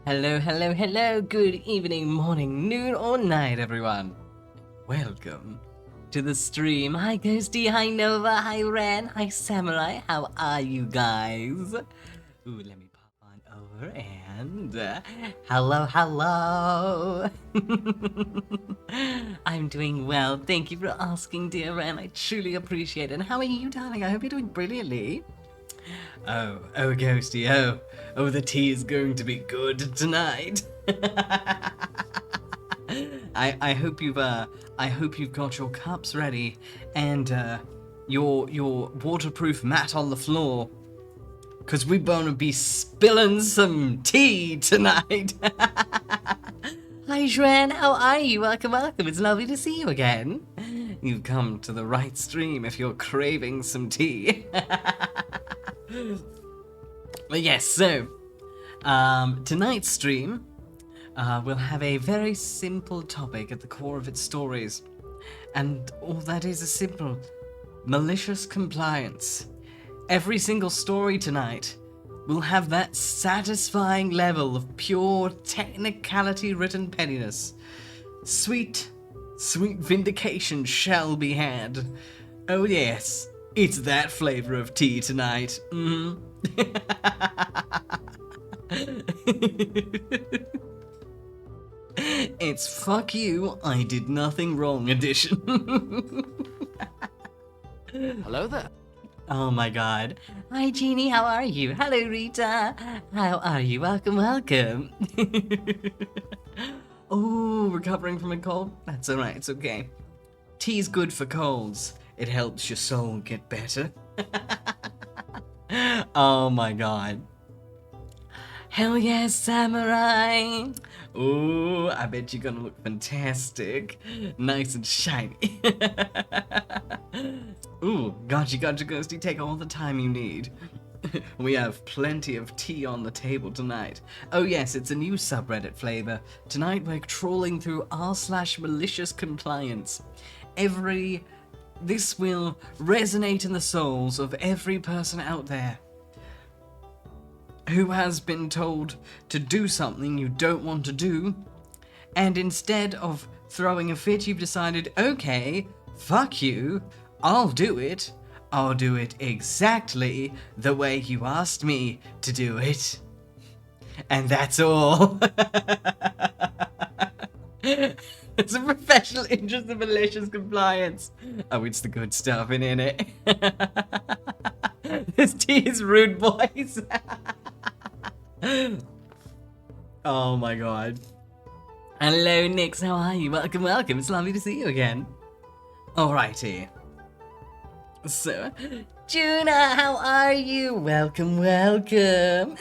Hello, hello, hello, good evening, morning, noon, or night, everyone. Welcome to the stream. Hi, Ghosty, hi, Nova, hi, Ren, hi, Samurai, how are you guys? Ooh, let me pop on over and... hello, hello! I'm doing well, thank you for asking, dear Ren, I truly appreciate it. And how are you, darling? I hope you're doing brilliantly. Oh, Ghosty, oh, the tea is going to be good tonight. I hope you've got your cups ready and your waterproof mat on the floor, cause we're gonna be spilling some tea tonight. Hi, Shran, how are you? Welcome, welcome. It's lovely to see you again. You've come to the right stream if you're craving some tea. But yes, so tonight's stream will have a very simple topic at the core of its stories, and all that is simple: malicious compliance. Every single story tonight will have that satisfying level of pure technicality-ridden pettiness. Sweet, sweet vindication shall be had. Oh yes, it's that flavor of tea tonight. It's fuck you, I did nothing wrong edition. Hello there. Oh my god. Hi Jeannie, how are you? Hello Rita. How are you? Welcome, welcome. Oh, recovering from a cold? That's alright, it's okay. Tea's good for colds. It helps your soul get better. Oh my god. Hell yes, Samurai! Ooh, I bet you're gonna look fantastic. Nice and shiny. Ooh, gotcha, Ghosty. Take all the time you need. We have plenty of tea on the table tonight. Oh yes, it's a new subreddit flavor. Tonight we're trawling through r/MaliciousCompliance. This will resonate in the souls of every person out there who has been told to do something you don't want to do, and instead of throwing a fit, you've decided, okay, fuck you, I'll do it. I'll do it exactly the way you asked me to do it. And that's all. It's a professional interest in malicious compliance. Oh, it's the good stuff, isn't it? This tea is rude, boys. Oh my god. Hello, Nix. How are you? Welcome, welcome. It's lovely to see you again. Alrighty. So, Juna, how are you? Welcome, welcome.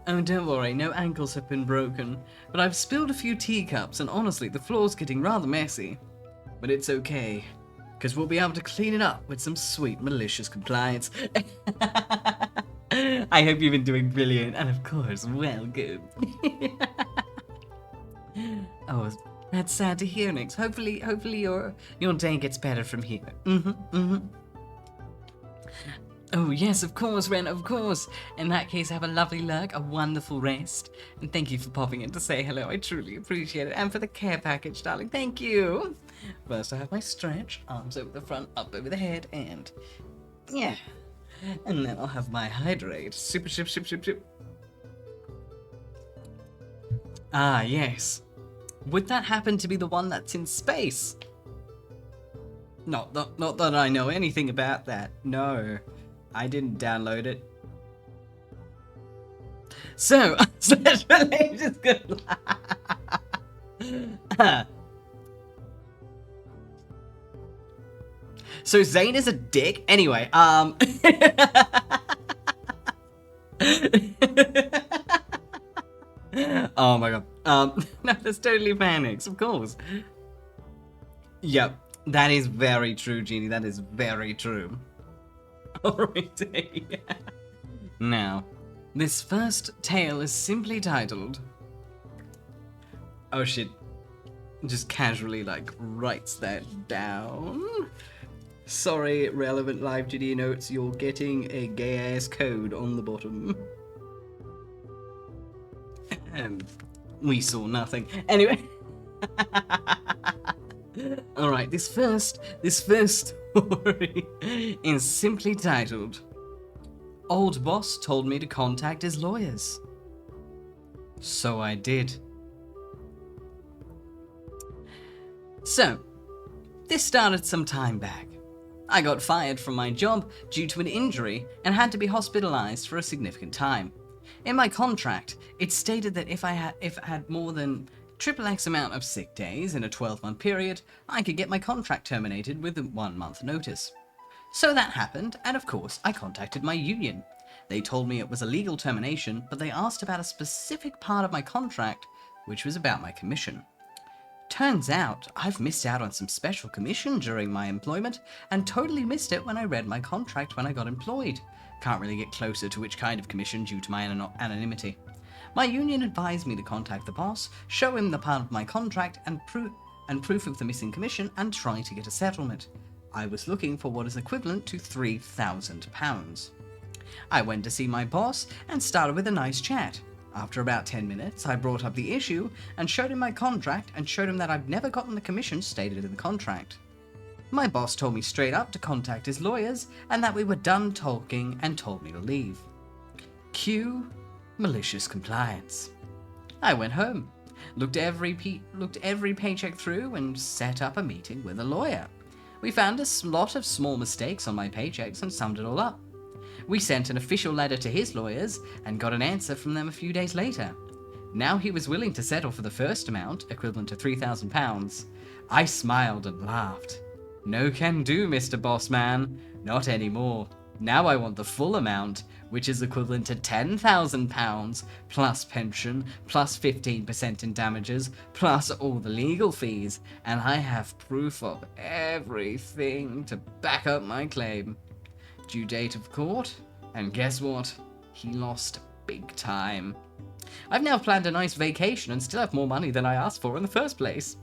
Oh, don't worry, no ankles have been broken, but I've spilled a few teacups, and honestly, the floor's getting rather messy. But it's okay, because we'll be able to clean it up with some sweet malicious compliance. I hope you've been doing brilliant, and of course, welcome. Oh, that's sad to hear, Nix. Hopefully your day gets better from here. Oh, yes, of course, Ren, of course. In that case, have a lovely lurk, a wonderful rest. And thank you for popping in to say hello. I truly appreciate it. And for the care package, darling, thank you. First, I have my stretch, arms over the front, up over the head, and yeah. And then I'll have my hydrate. Super ship. Ah, yes. Would that happen to be the one that's in space? Not that I know anything about that. No. I didn't download it. So, Malicious good. So Zane is a dick. Anyway, Oh my god. No, that's totally panics, of course. Yep, that is very true, Jeannie. That is very true. Alrighty. Now, this first tale is simply titled... Oh shit. Just casually, like, writes that down. Sorry, relevant live GD notes, you're getting a gay-ass code on the bottom. Um, we saw nothing. Anyway. Alright, this first story is simply titled, Old Boss Told Me to Contact His Lawyers. So I did. So, this started some time back. I got fired from my job due to an injury and had to be hospitalized for a significant time. In my contract, it stated that if I had more than XXX amount of sick days in a 12-month period, I could get my contract terminated with a 1-month notice. So that happened, and of course, I contacted my union. They told me it was a legal termination, but they asked about a specific part of my contract, which was about my commission. Turns out, I've missed out on some special commission during my employment, and totally missed it when I read my contract when I got employed. Can't really get closer to which kind of commission due to my anonymity. My union advised me to contact the boss, show him the part of my contract and proof of the missing commission, and try to get a settlement. I was looking for what is equivalent to £3,000. I went to see my boss and started with a nice chat. After about 10 minutes, I brought up the issue and showed him my contract and showed him that I've never gotten the commission stated in the contract. My boss told me straight up to contact his lawyers and that we were done talking and told me to leave. Cue malicious compliance. I went home, looked every paycheck through and set up a meeting with a lawyer. We found a lot of small mistakes on my paychecks and summed it all up. We sent an official letter to his lawyers and got an answer from them a few days later. Now he was willing to settle for the first amount, equivalent to £3,000. I smiled and laughed. No can do, Mr. Bossman. Not anymore. Now I want the full amount, which is equivalent to £10,000, plus pension, plus 15% in damages, plus all the legal fees, and I have proof of everything to back up my claim. Due date of court, and guess what? He lost big time. I've now planned a nice vacation and still have more money than I asked for in the first place.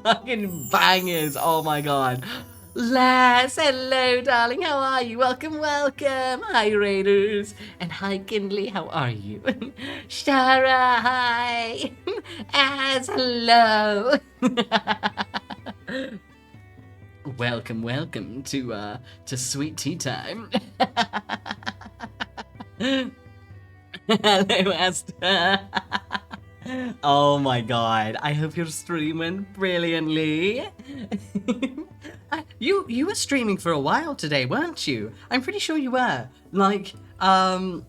Fucking bangers, oh my god. Lass, hello darling, how are you? Welcome, welcome. Hi Raiders. And hi Kindly, how are you? Shara, hi. As hello. Welcome, welcome to sweet tea time. Hello, Asta. Oh my god, I hope your stream went brilliantly. You were streaming for a while today, weren't you? I'm pretty sure you were. Like, I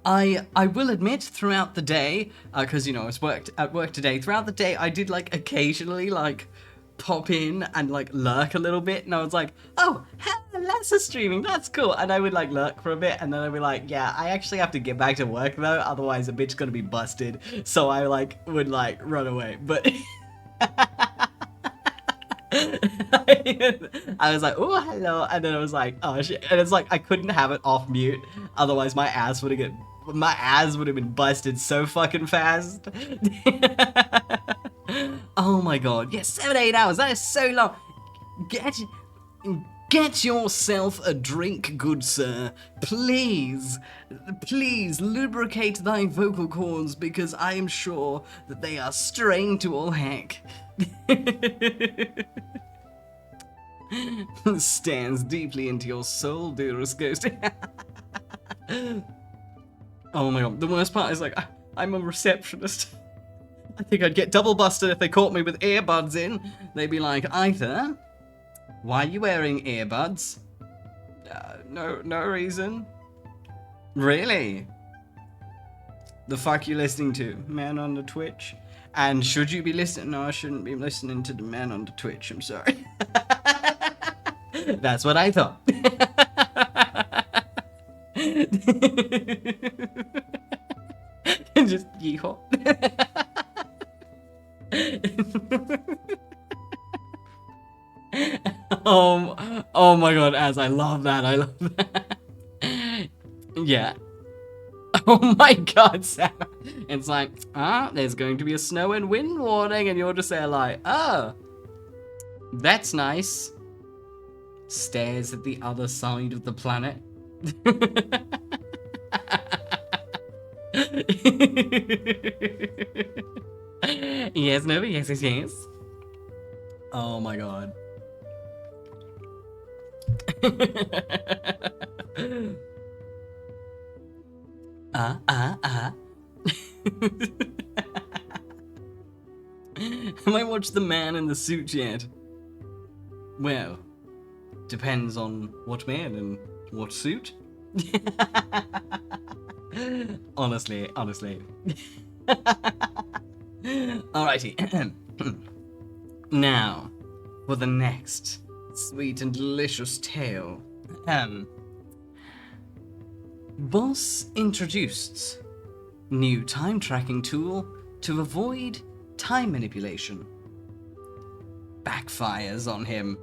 will admit throughout the day, because, you know, I was at work today, throughout the day I did, like, occasionally, like, pop in and, like, lurk a little bit, and I was like, oh, Lessa streaming, that's cool, and I would, like, lurk for a bit, and then I'd be like, yeah, I actually have to get back to work, though, otherwise the bitch gonna be busted, so I, like, would, like, run away, but... I was like, oh, hello, and then I was like, oh, shit, and it's like, I couldn't have it off mute, otherwise my ass would have been busted so fucking fast. Oh my god, yes, 7 to 8 hours, that is so long. Get yourself a drink, good sir. Please, please lubricate thy vocal cords, because I am sure that they are strained to all heck. Stands deeply into your soul, dearest ghost. Oh my god, the worst part is, like, I'm a receptionist. I think I'd get double busted if they caught me with earbuds in. They'd be like, either, why are you wearing earbuds? No reason. Really? The fuck you listening to? Man on the Twitch? And should you be listening? No, I shouldn't be listening to the man on the Twitch, I'm sorry. That's what I thought. Just yeehaw. Oh my god, Az, I love that, I love that. Yeah. Oh my god, Sarah. It's like, there's going to be a snow and wind warning, and you're just there like, oh, that's nice. Stares at the other side of the planet. Yes, no, yes, yes, yes. Oh my god. Have I watched The Man in the Suit yet? Well, depends on what man and what suit. Honestly. Alrighty. Now, for the next sweet and delicious tale. Boss introduced new time tracking tool to avoid time manipulation. Backfires on him.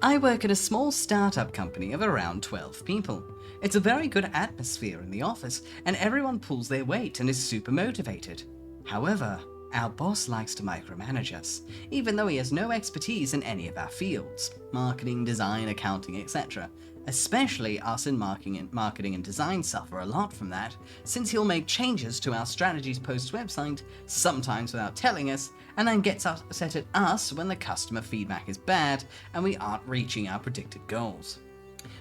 I work at a small startup company of around 12 people. It's a very good atmosphere in the office, and everyone pulls their weight and is super motivated. However, our boss likes to micromanage us, even though he has no expertise in any of our fields: marketing, design, accounting, etc. Especially us in marketing and design suffer a lot from that, since he'll make changes to our strategies post website, sometimes without telling us, and then gets upset at us when the customer feedback is bad and we aren't reaching our predicted goals.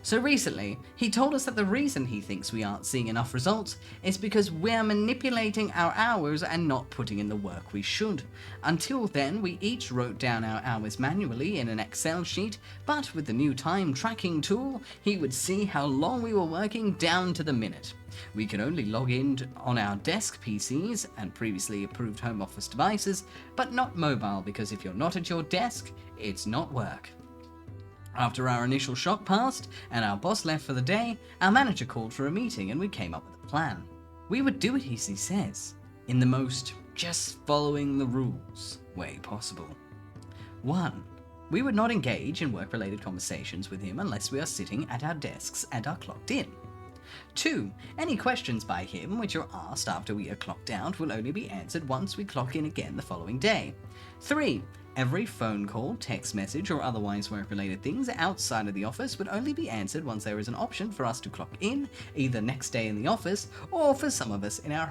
So recently, he told us that the reason he thinks we aren't seeing enough results is because we're manipulating our hours and not putting in the work we should. Until then, we each wrote down our hours manually in an Excel sheet, but with the new time tracking tool, he would see how long we were working down to the minute. We can only log in on our desk PCs and previously approved home office devices, but not mobile, because if you're not at your desk, it's not work. After our initial shock passed and our boss left for the day, our manager called for a meeting and we came up with a plan. We would do it as he says, in the most just following the rules way possible. 1. We would not engage in work-related conversations with him unless we are sitting at our desks and are clocked in. 2. Any questions by him which are asked after we are clocked out will only be answered once we clock in again the following day. 3. Every phone call, text message, or otherwise work-related things outside of the office would only be answered once there is an option for us to clock in, either next day in the office, or for some of us on our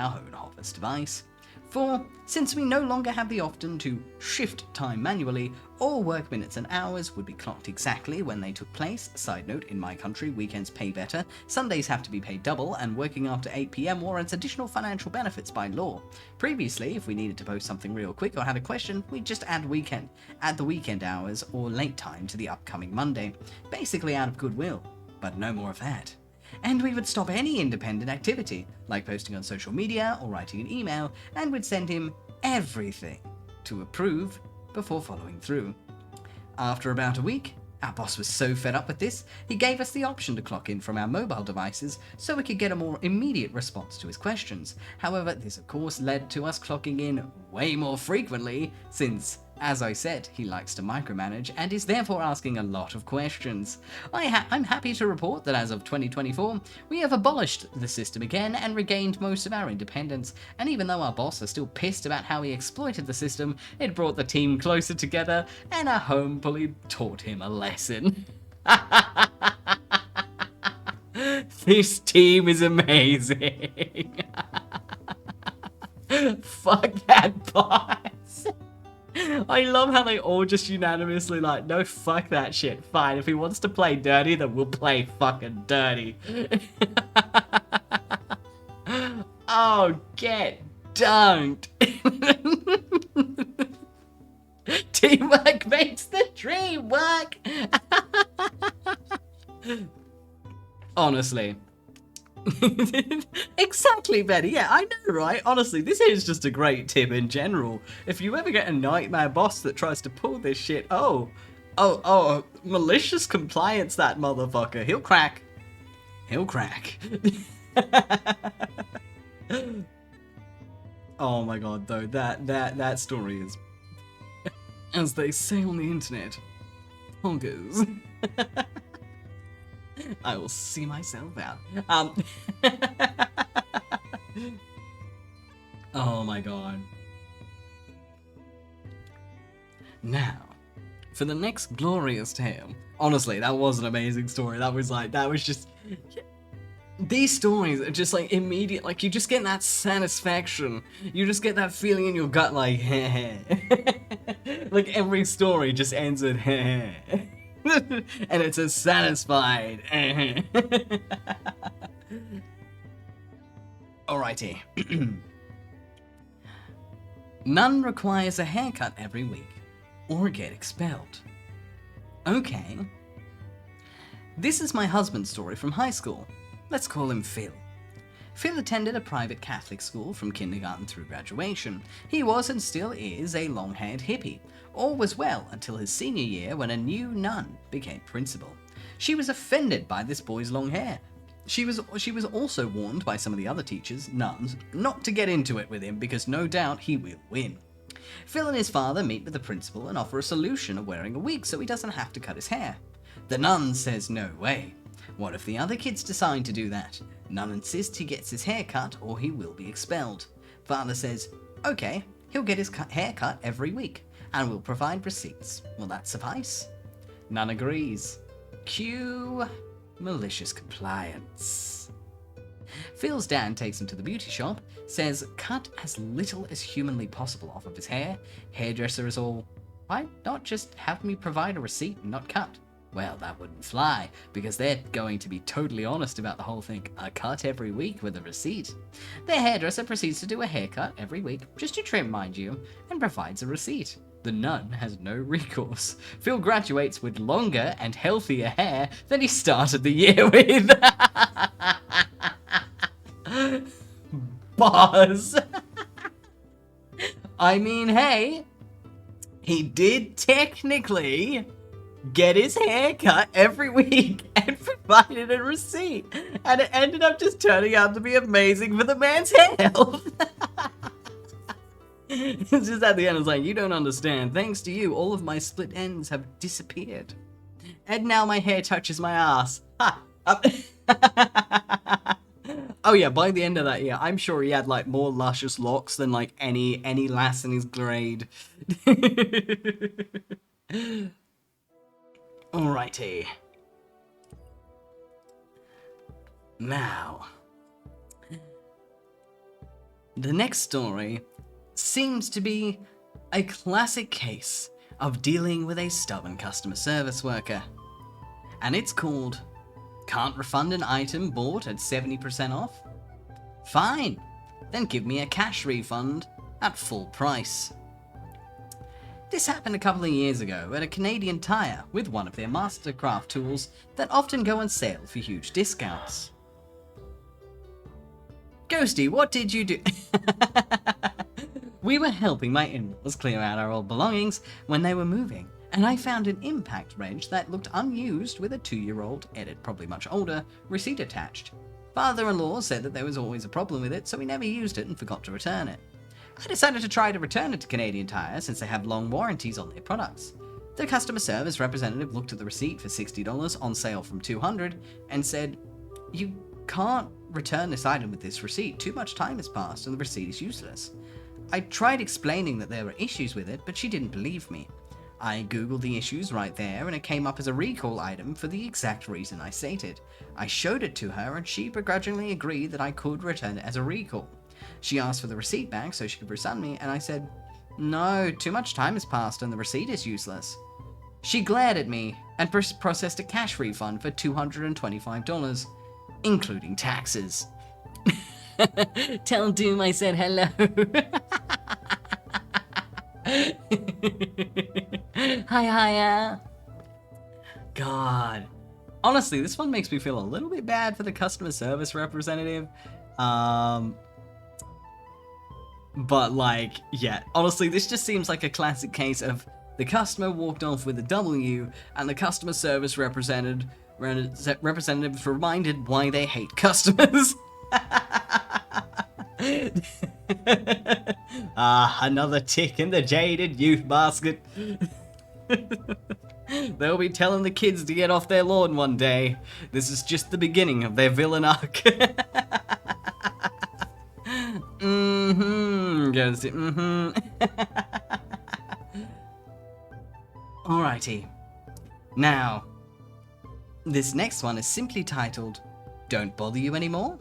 home office device. 4. Since we no longer have the option to shift time manually, all work minutes and hours would be clocked exactly when they took place. Side note, in my country, weekends pay better, Sundays have to be paid double, and working after 8 PM warrants additional financial benefits by law. Previously, if we needed to post something real quick or had a question, we'd just add the weekend hours or late time to the upcoming Monday, basically out of goodwill, but no more of that. And we would stop any independent activity, like posting on social media or writing an email, and would send him everything to approve before following through. After about a week, our boss was so fed up with this, he gave us the option to clock in from our mobile devices so we could get a more immediate response to his questions. However, this of course led to us clocking in way more frequently, since, as I said, he likes to micromanage and is therefore asking a lot of questions. I'm happy to report that as of 2024, we have abolished the system again and regained most of our independence, and even though our boss is still pissed about how he exploited the system, it brought the team closer together and our home bully taught him a lesson. This team is amazing. Fuck that boss. I love how they all just unanimously like, no, fuck that shit. Fine, if he wants to play dirty, then we'll play fucking dirty. Oh, get dunked. Teamwork makes the dream work. Honestly. Exactly, Betty. Yeah, I know, right? Honestly, this is just a great tip in general. If you ever get a nightmare boss that tries to pull this shit, malicious compliance, that motherfucker. He'll crack. He'll crack. Oh my god, though, that story is, as they say on the internet, bonkers. I will see myself out. Oh my god. Now, for the next glorious tale. Honestly, that was an amazing story. That was just these stories are just like immediate, like you just get that satisfaction. You just get that feeling in your gut like, like every story just ends with and it's a satisfied. Alrighty. None requires a haircut every week or get expelled. Okay. This is my husband's story from high school. Let's call him Phil. Phil attended a private Catholic school from kindergarten through graduation. He was and still is a long-haired hippie. All was well until his senior year when a new nun became principal. She was offended by this boy's long hair. She was also warned by some of the other teachers, nuns, not to get into it with him because no doubt he will win. Phil and his father meet with the principal and offer a solution of wearing a wig so he doesn't have to cut his hair. The nun says no way. What if the other kids decide to do that? Nun insists he gets his hair cut or he will be expelled. Father says, okay, he'll get his hair cut every week and will provide receipts. Will that suffice? Nun agrees. Cue malicious compliance. Phil's dad takes him to the beauty shop, says cut as little as humanly possible off of his hair. Hairdresser is all, why not just have me provide a receipt and not cut? Well, that wouldn't fly, because they're going to be totally honest about the whole thing. A cut every week with a receipt. The hairdresser proceeds to do a haircut every week, just to trim, mind you, and provides a receipt. The nun has no recourse. Phil graduates with longer and healthier hair than he started the year with. Buzz. I mean, hey, he did technically get his hair cut every week and provided a receipt, and it ended up just turning out to be amazing for the man's health. It's just at the end, it's like, you don't understand. Thanks to you, all of my split ends have disappeared. And now my hair touches my ass. Ha! Oh yeah, by the end of that year, I'm sure he had like more luscious locks than like any lass in his grade. Alrighty. Now, the next story seems to be a classic case of dealing with a stubborn customer service worker. And it's called, can't refund an item bought at 70% off? Fine, then give me a cash refund at full price. This happened a couple of years ago at a Canadian Tire with one of their Mastercraft tools that often go on sale for huge discounts. Ghosty, what did you do? We were helping my in-laws clear out our old belongings when they were moving, and I found an impact wrench that looked unused with a 2-year-old, probably much older, receipt attached. Father-in-law said that there was always a problem with it, so he never used it and forgot to return it. I decided to try to return it to Canadian Tire since they have long warranties on their products. The customer service representative looked at the receipt for $60 on sale from $200 and said, "You can't return this item with this receipt. Too much time has passed and the receipt is useless." I tried explaining that there were issues with it, but she didn't believe me. I googled the issues right there and it came up as a recall item for the exact reason I stated. I showed it to her and she begrudgingly agreed that I could return it as a recall. She asked for the receipt back so she could refund me, and I said, "No, too much time has passed and the receipt is useless." She glared at me and processed a cash refund for $225, including taxes. Tell Doom I said hello. Hiya. God. Honestly, this one makes me feel a little bit bad for the customer service representative. But like, yeah, honestly, this just seems like a classic case of the customer walked off with a W and the customer service representative reminded why they hate customers. Another tick in the jaded youth basket. They'll be telling the kids to get off their lawn one day. This is just the beginning of their villain arc. Alrighty. Now, this next one is simply titled, Don't bother you anymore?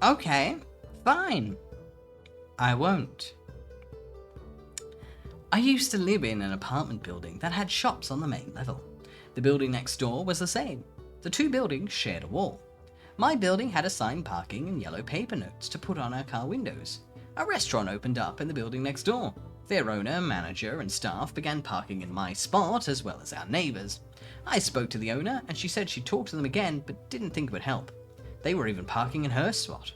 Okay, fine. I won't. I used to live in an apartment building that had shops on the main level. The building next door was the same. The two buildings shared a wall. My building had assigned parking and yellow paper notes to put on our car windows. A restaurant opened up in the building next door. Their owner, manager, and staff began parking in my spot as well as our neighbours. I spoke to the owner and she said she'd talk to them again but didn't think it would help. They were even parking in her spot.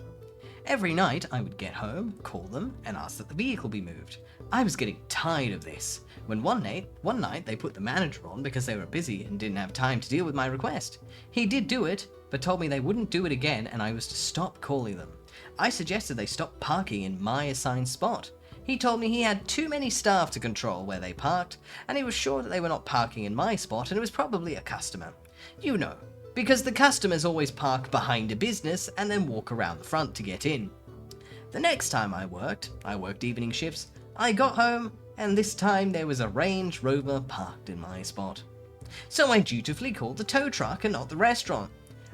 Every night I would get home, call them, and ask that the vehicle be moved. I was getting tired of this, when one night they put the manager on because they were busy and didn't have time to deal with my request. He did do it, but told me they wouldn't do it again and I was to stop calling them. I suggested they stop parking in my assigned spot. He told me he had too many staff to control where they parked, and he was sure that they were not parking in my spot and it was probably a customer. You know, because the customers always park behind a business and then walk around the front to get in. The next time I worked evening shifts, I got home and this time there was a Range Rover parked in my spot. So I dutifully called the tow truck and not the restaurant.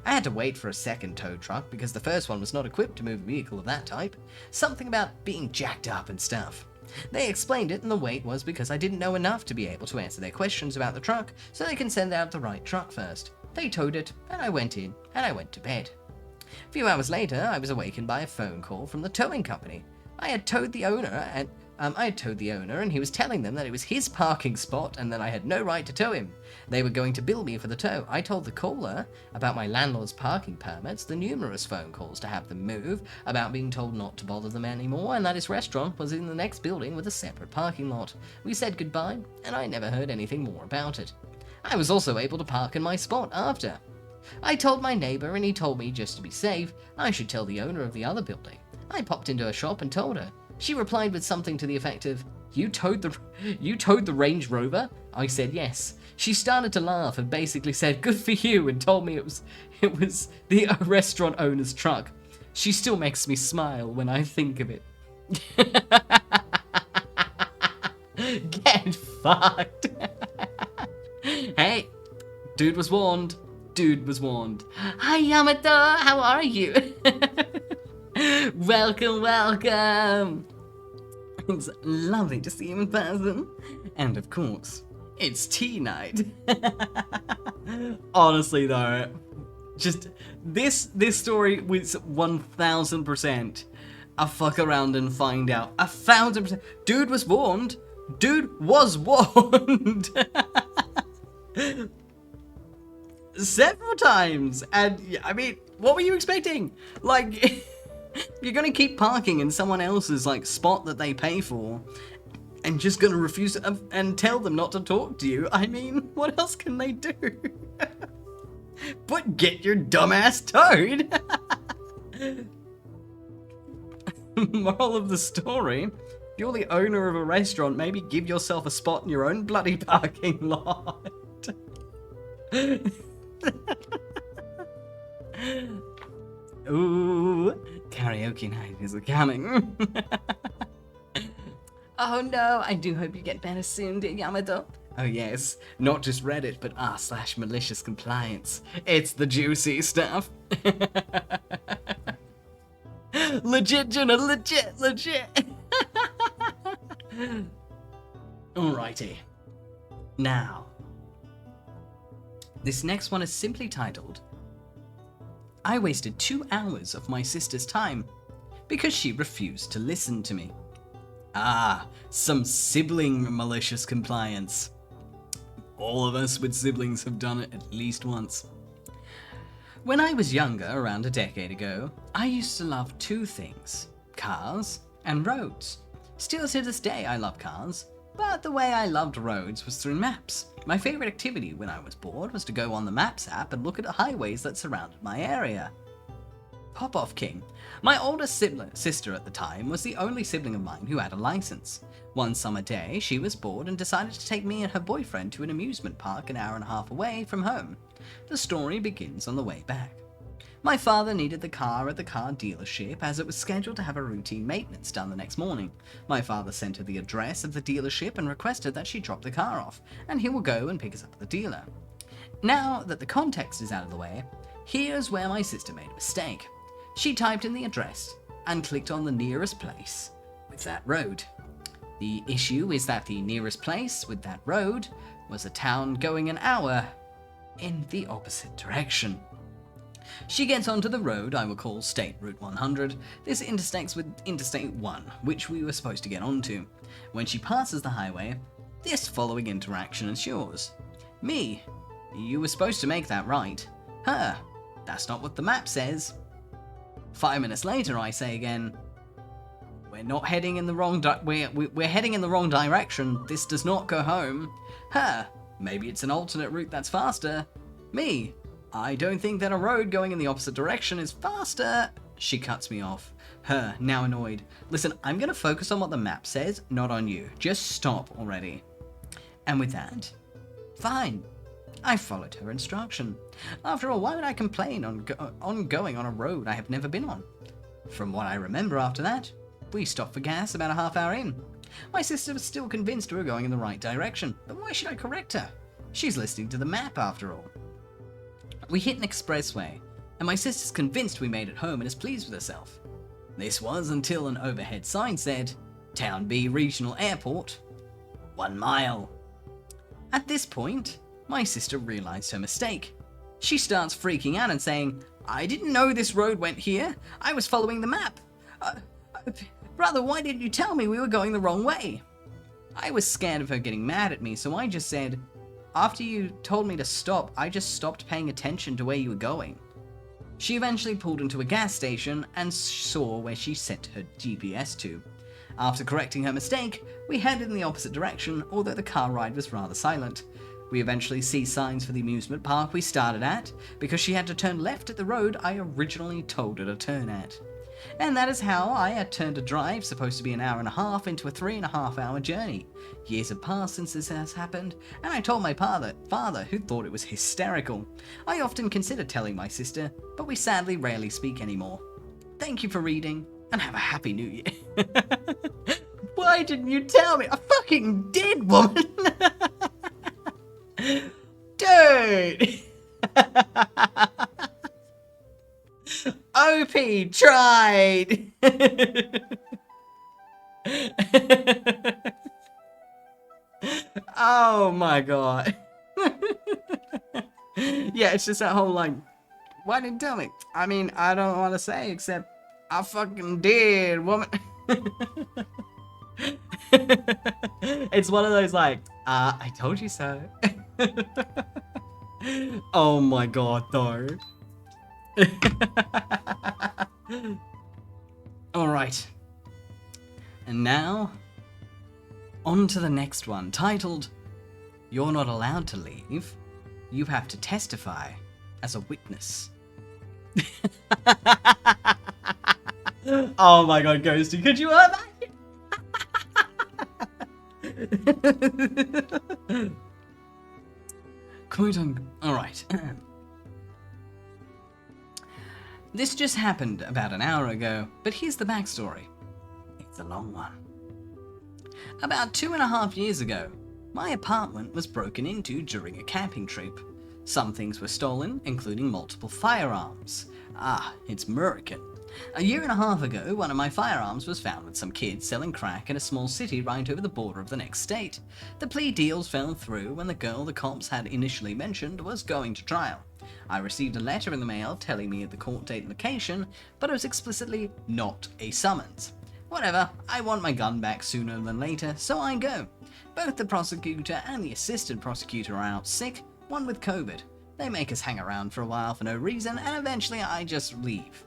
I had to wait for a second tow truck because the first one was not equipped to move a vehicle of that type. Something about being jacked up and stuff. They explained it and the wait was because I didn't know enough to be able to answer their questions about the truck so they can send out the right truck first. They towed it, and I went in, and I went to bed. A few hours later, I was awakened by a phone call from the towing company. I had towed the owner, and he was telling them that it was his parking spot and that I had no right to tow him. They were going to bill me for the tow. I told the caller about my landlord's parking permits, the numerous phone calls to have them move, about being told not to bother them anymore, and that his restaurant was in the next building with a separate parking lot. We said goodbye, and I never heard anything more about it. I was also able to park in my spot after. I told my neighbour and he told me just to be safe, I should tell the owner of the other building. I popped into her shop and told her. She replied with something to the effect of, You towed the Range Rover? I said yes. She started to laugh and basically said, good for you, and told me it was the restaurant owner's truck. She still makes me smile when I think of it. Get fucked. Hey, dude was warned. Dude was warned. Hi Yamato, how are you? Welcome, welcome. It's lovely to see you in person. And of course, it's tea night. Honestly though, just this story was 1000% a fuck around and find out. 1000%. Dude was warned. Dude was warned. Several times. And I mean, what were you expecting? Like, you're gonna keep parking in someone else's like spot that they pay for and just gonna refuse and tell them not to talk to you. I mean, what else can they do? But get your dumbass towed. Moral of the story, if you're the owner of a restaurant, maybe give yourself a spot in your own bloody parking lot. Ooh, karaoke night is coming. Oh no, I do hope you get better soon, dear Yamato. Oh yes, not just Reddit, but r/MaliciousCompliance. It's the juicy stuff. Legit, Jenna, legit. Alrighty. Now, this next one is simply titled, I wasted 2 hours of my sister's time because she refused to listen to me. Ah, some sibling malicious compliance. All of us with siblings have done it at least once. When I was younger, around a decade ago, I used to love 2 things, cars and roads. Still to this day I love cars, but the way I loved roads was through maps. My favourite activity when I was bored was to go on the Maps app and look at the highways that surrounded my area. Pop-off king. My oldest sister at the time was the only sibling of mine who had a license. One summer day, she was bored and decided to take me and her boyfriend to an amusement park an hour and a half away from home. The story begins on the way back. My father needed the car at the car dealership as it was scheduled to have a routine maintenance done the next morning. My father sent her the address of the dealership and requested that she drop the car off, and he will go and pick us up at the dealer. Now that the context is out of the way, Here's where my sister made a mistake. She typed in the address and clicked on the nearest place with that road. The issue is that the nearest place with that road was a town going an hour in the opposite direction. She gets onto the road I will call State Route 100. This intersects with Interstate 1, which we were supposed to get onto. When she passes the highway, this following interaction ensures. Me, you were supposed to make that right. Her, that's not what the map says. 5 minutes later, I say again, we're not heading in the wrong we're heading in the wrong direction. This does not go home. Her, maybe it's an alternate route that's faster. Me, I don't think that a road going in the opposite direction is faster. She cuts me off. Her, now annoyed. Listen, I'm gonna focus on what the map says, not on you. Just stop already. And with that, fine. I followed her instruction. After all, why would I complain on going on a road I have never been on? From what I remember after that, we stopped for gas about a half hour in. My sister was still convinced we were going in the right direction, but why should I correct her? She's listening to the map after all. We hit an expressway, and my sister's convinced we made it home and is pleased with herself. This was until an overhead sign said, Town B Regional Airport, 1 mile. At this point, my sister realized her mistake. She starts freaking out and saying, I didn't know this road went here. I was following the map. Brother, why didn't you tell me we were going the wrong way? I was scared of her getting mad at me, so I just said, after you told me to stop, I just stopped paying attention to where you were going. She eventually pulled into a gas station and saw where she set her GPS to. After correcting her mistake, we headed in the opposite direction, although the car ride was rather silent. We eventually see signs for the amusement park we started at, because she had to turn left at the road I originally told her to turn at. And that is how I had turned a drive supposed to be an hour and a half into a 3.5 hour journey. Years have passed since this has happened, and I told my father, who thought it was hysterical. I often consider telling my sister, but we sadly rarely speak anymore. Thank you for reading, and have a happy new year. Why didn't you tell me? I fucking did, woman! Dude! OP tried! Oh my god. Yeah, it's just that whole like, why didn't you tell me? I mean, I don't want to say except I fucking did, woman. It's one of those like, I told you so. Oh my god, though. Alright. And now, on to the next one, titled, You're Not Allowed to Leave. You Have to Testify as a Witness. Oh my god, Ghosty, could you imagine? Quote unquote. Alright. This just happened about an hour ago, but here's the backstory. It's a long one. About 2.5 years ago, my apartment was broken into during a camping trip. Some things were stolen, including multiple firearms. Ah, it's American. A 1.5 years ago, one of my firearms was found with some kids selling crack in a small city right over the border of the next state. The plea deals fell through when the girl the cops had initially mentioned was going to trial. I received a letter in the mail telling me the court date and location, but it was explicitly not a summons. Whatever, I want my gun back sooner than later, so I go. Both the prosecutor and the assistant prosecutor are out sick, one with COVID. They make us hang around for a while for no reason, and eventually I just leave.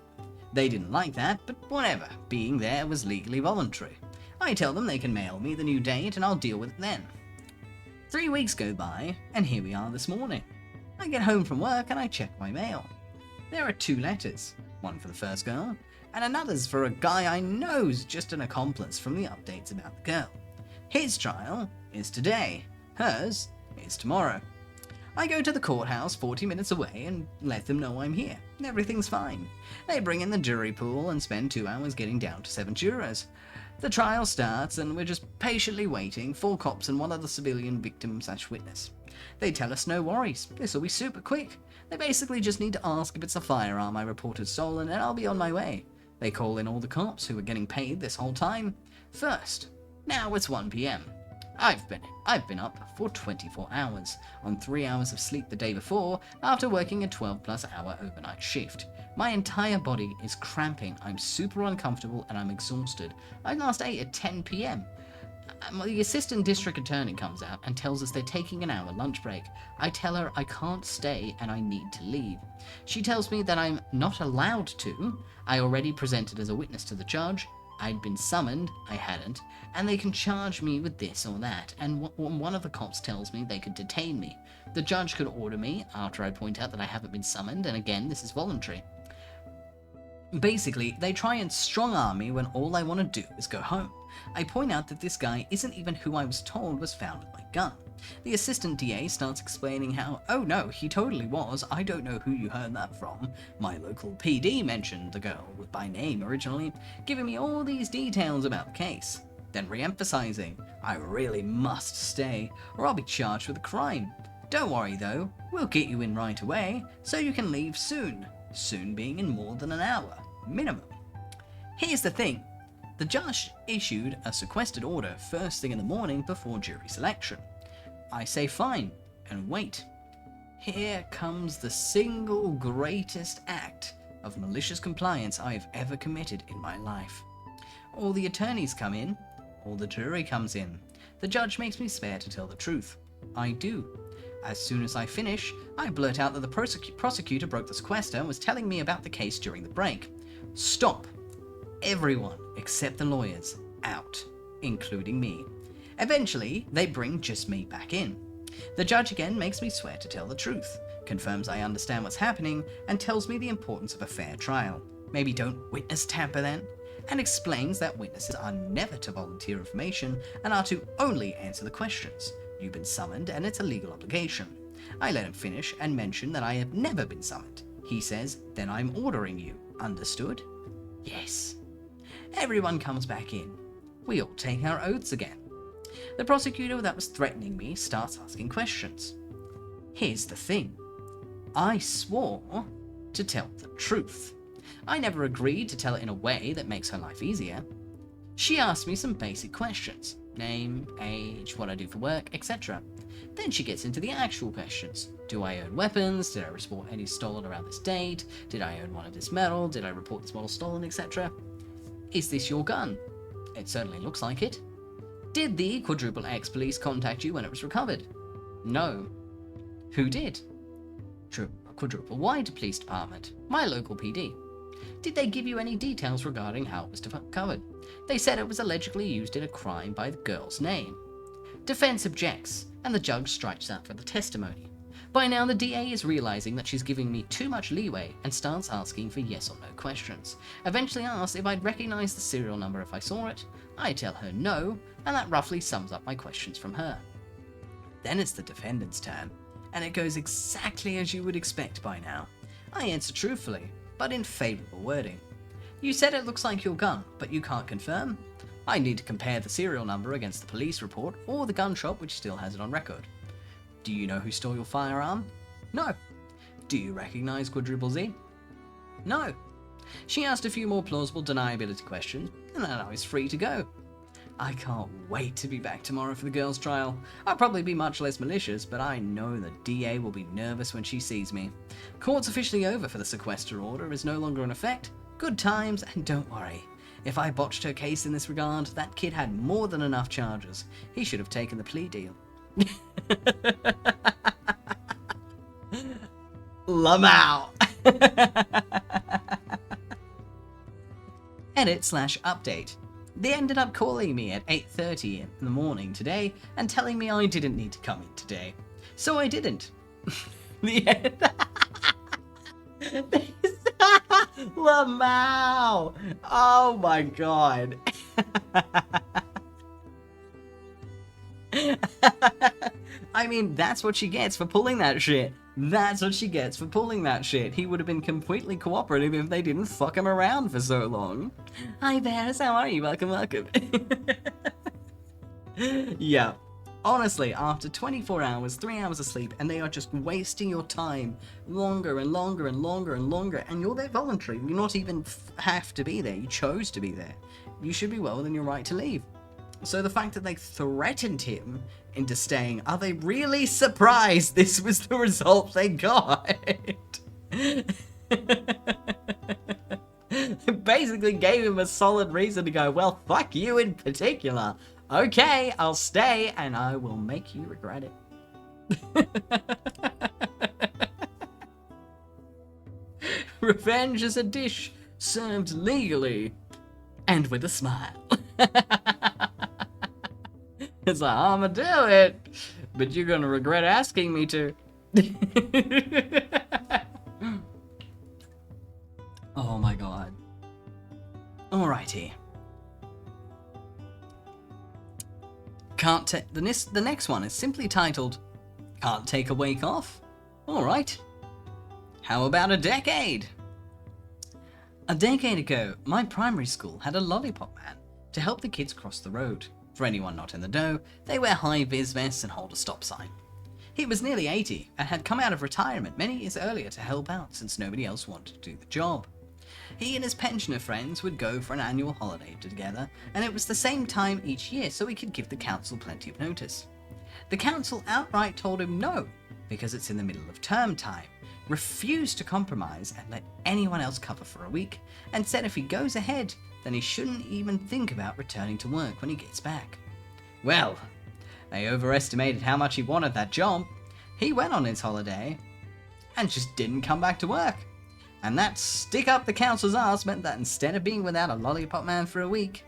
They didn't like that, but whatever, being there was legally voluntary. I tell them they can mail me the new date and I'll deal with it then. 3 weeks go by, and here we are this morning. I get home from work and I check my mail. There are 2 letters, one for the first girl, and another's for a guy I know's just an accomplice from the updates about the girl. His trial is today, hers is tomorrow. I go to the courthouse 40 minutes away and let them know I'm here. Everything's fine. They bring in the jury pool and spend 2 hours getting down to 7 jurors. The trial starts and we're just patiently waiting, 4 cops and 1 other civilian victim/witness. They tell us no worries, this'll be super quick. They basically just need to ask if it's a firearm I reported stolen and I'll be on my way. They call in all the cops who were getting paid this whole time. First, now it's 1 PM. I've been up for 24 hours, on 3 hours of sleep the day before, after working a 12+ hour overnight shift. My entire body is cramping, I'm super uncomfortable and I'm exhausted. I last ate at 10 PM. The assistant district attorney comes out and tells us they're taking an hour lunch break. I tell her I can't stay and I need to leave. She tells me that I'm not allowed to. I already presented as a witness to the judge. I'd been summoned, I hadn't, and they can charge me with this or that, and one of the cops tells me they could detain me. The judge could order me after I point out that I haven't been summoned, and again, this is voluntary. Basically, they try and strong-arm me when all I want to do is go home. I point out that this guy isn't even who I was told was found with my gun. The assistant DA starts explaining how, oh no, he totally was, I don't know who you heard that from. My local PD mentioned the girl by name originally, giving me all these details about the case. Then re-emphasizing, I really must stay, or I'll be charged with a crime. Don't worry though, we'll get you in right away, so you can leave soon. Soon being in more than an hour, minimum. Here's the thing. The judge issued a sequestered order first thing in the morning before jury selection. I say fine, and wait. Here comes the single greatest act of malicious compliance I have ever committed in my life. All the attorneys come in, all the jury comes in. The judge makes me swear to tell the truth. I do. As soon as I finish, I blurt out that the prosecutor broke the sequester and was telling me about the case during the break. Stop. Everyone, except the lawyers, out, including me. Eventually, they bring just me back in. The judge again makes me swear to tell the truth, confirms I understand what's happening, and tells me the importance of a fair trial. Maybe don't witness tamper then? And explains that witnesses are never to volunteer information and are to only answer the questions. You've been summoned and it's a legal obligation. I let him finish and mention that I have never been summoned. He says, then I'm ordering you. Understood? Yes. Everyone comes back in. We all take our oaths again. The prosecutor that was threatening me starts asking questions. Here's the thing. I swore to tell the truth. I never agreed to tell it in a way that makes her life easier. She asked me some basic questions. Name, age, what I do for work, etc. Then she gets into the actual questions. Do I own weapons? Did I report any stolen around this date? Did I own one of this model? Did I report this model stolen, etc.? Is this your gun? It certainly looks like it. Did the Quadruple X police contact you when it was recovered? No. Who did? Quadruple Wide Police Department, my local PD. Did they give you any details regarding how it was recovered? They said it was allegedly used in a crime by the girl's name. Defense objects, and the judge strikes out for the testimony. By now, the DA is realizing that she's giving me too much leeway and starts asking for yes or no questions. Eventually asks if I'd recognize the serial number if I saw it. I tell her no, and that roughly sums up my questions from her. Then it's the defendant's turn, and it goes exactly as you would expect by now. I answer truthfully, but in favorable wording. You said it looks like your gun, but you can't confirm? I need to compare the serial number against the police report or the gun shop which still has it on record. Do you know who stole your firearm? No. Do you recognize Quadruple Z? No. She asked a few more plausible deniability questions, and then I was free to go. I can't wait to be back tomorrow for the girls' trial. I'll probably be much less malicious, but I know the DA will be nervous when she sees me. Court's officially over for the sequester order is no longer in effect. Good times, and don't worry. If I botched her case in this regard, that kid had more than enough charges. He should have taken the plea deal. Lamau. Edit/update. They ended up calling me at 8:30 in the morning today and telling me I didn't need to come in today. So I didn't. The end. Lamau. Oh my god. I mean, that's what she gets for pulling that shit. That's what she gets for pulling that shit. He would have been completely cooperative if they didn't fuck him around for so long. Hi Bears, how are you? Welcome, welcome. Yeah. Honestly, after 24 hours, 3 hours of sleep, and they are just wasting your time longer and longer and longer and longer, and you're there voluntarily. You not even have to be there. You chose to be there. You should be well within your right to leave. So the fact that they threatened him into staying, are they really surprised this was the result they got? Basically gave him a solid reason to go, well, fuck you in particular. Okay, I'll stay, and I will make you regret it. Revenge is a dish served legally and with a smile. It's like, I'm gonna do it, but you're gonna regret asking me to. Oh my god. Alrighty. The next one is simply titled, Can't Take a Week Off? Alright. How about a decade? A decade ago, my primary school had a lollipop man to help the kids cross the road. For anyone not in the know, they wear high-vis vests and hold a stop sign. He was nearly 80 and had come out of retirement many years earlier to help out since nobody else wanted to do the job. He and his pensioner friends would go for an annual holiday together, and it was the same time each year so he could give the council plenty of notice. The council outright told him no, because it's in the middle of term time, refused to compromise and let anyone else cover for a week, and said if he goes ahead, then he shouldn't even think about returning to work when he gets back. Well, they overestimated how much he wanted that job. He went on his holiday and just didn't come back to work. And that stick up the council's ass meant that instead of being without a lollipop man for a week,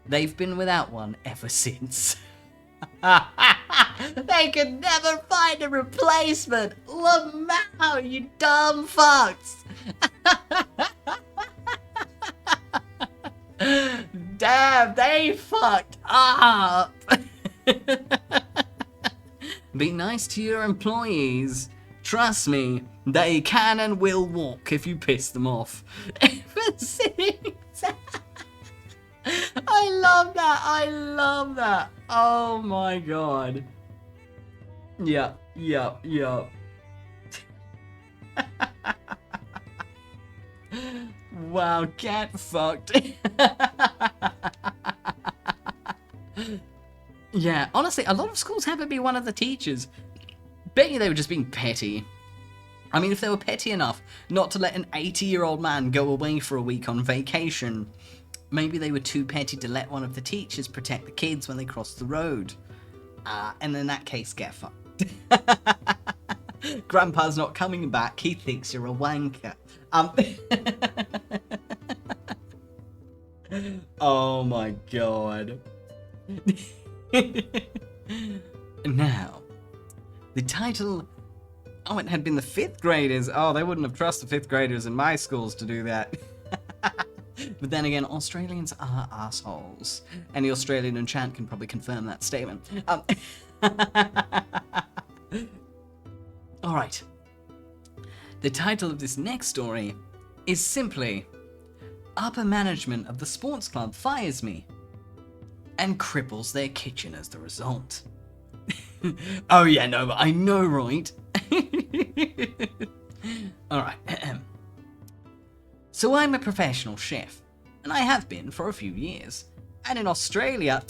they've been without one ever since. They could never find a replacement! Lamau, you dumb fucks! Damn, they fucked up! Be nice to your employees. Trust me, they can and will walk if you piss them off. I love that, I love that. Oh my god. Yeah. Wow, get fucked. Yeah, honestly, a lot of schools have it be one of the teachers. Bet you they were just being petty. I mean, if they were petty enough not to let an 80-year-old man go away for a week on vacation, maybe they were too petty to let one of the teachers protect the kids when they crossed the road. And in that case, get fucked. Grandpa's not coming back, he thinks you're a wanker. Oh my god. Now, the title... Oh, it had been the 5th graders. Oh, they wouldn't have trusted 5th graders in my schools to do that. But then again, Australians are assholes. Any Australian in chat can probably confirm that statement. Alright. The title of this next story is simply Upper Management of the Sports Club Fires Me and Cripples Their Kitchen as the result. Oh yeah, no, I know, right? Alright. So I'm a professional chef, and I have been for a few years. And in Australia,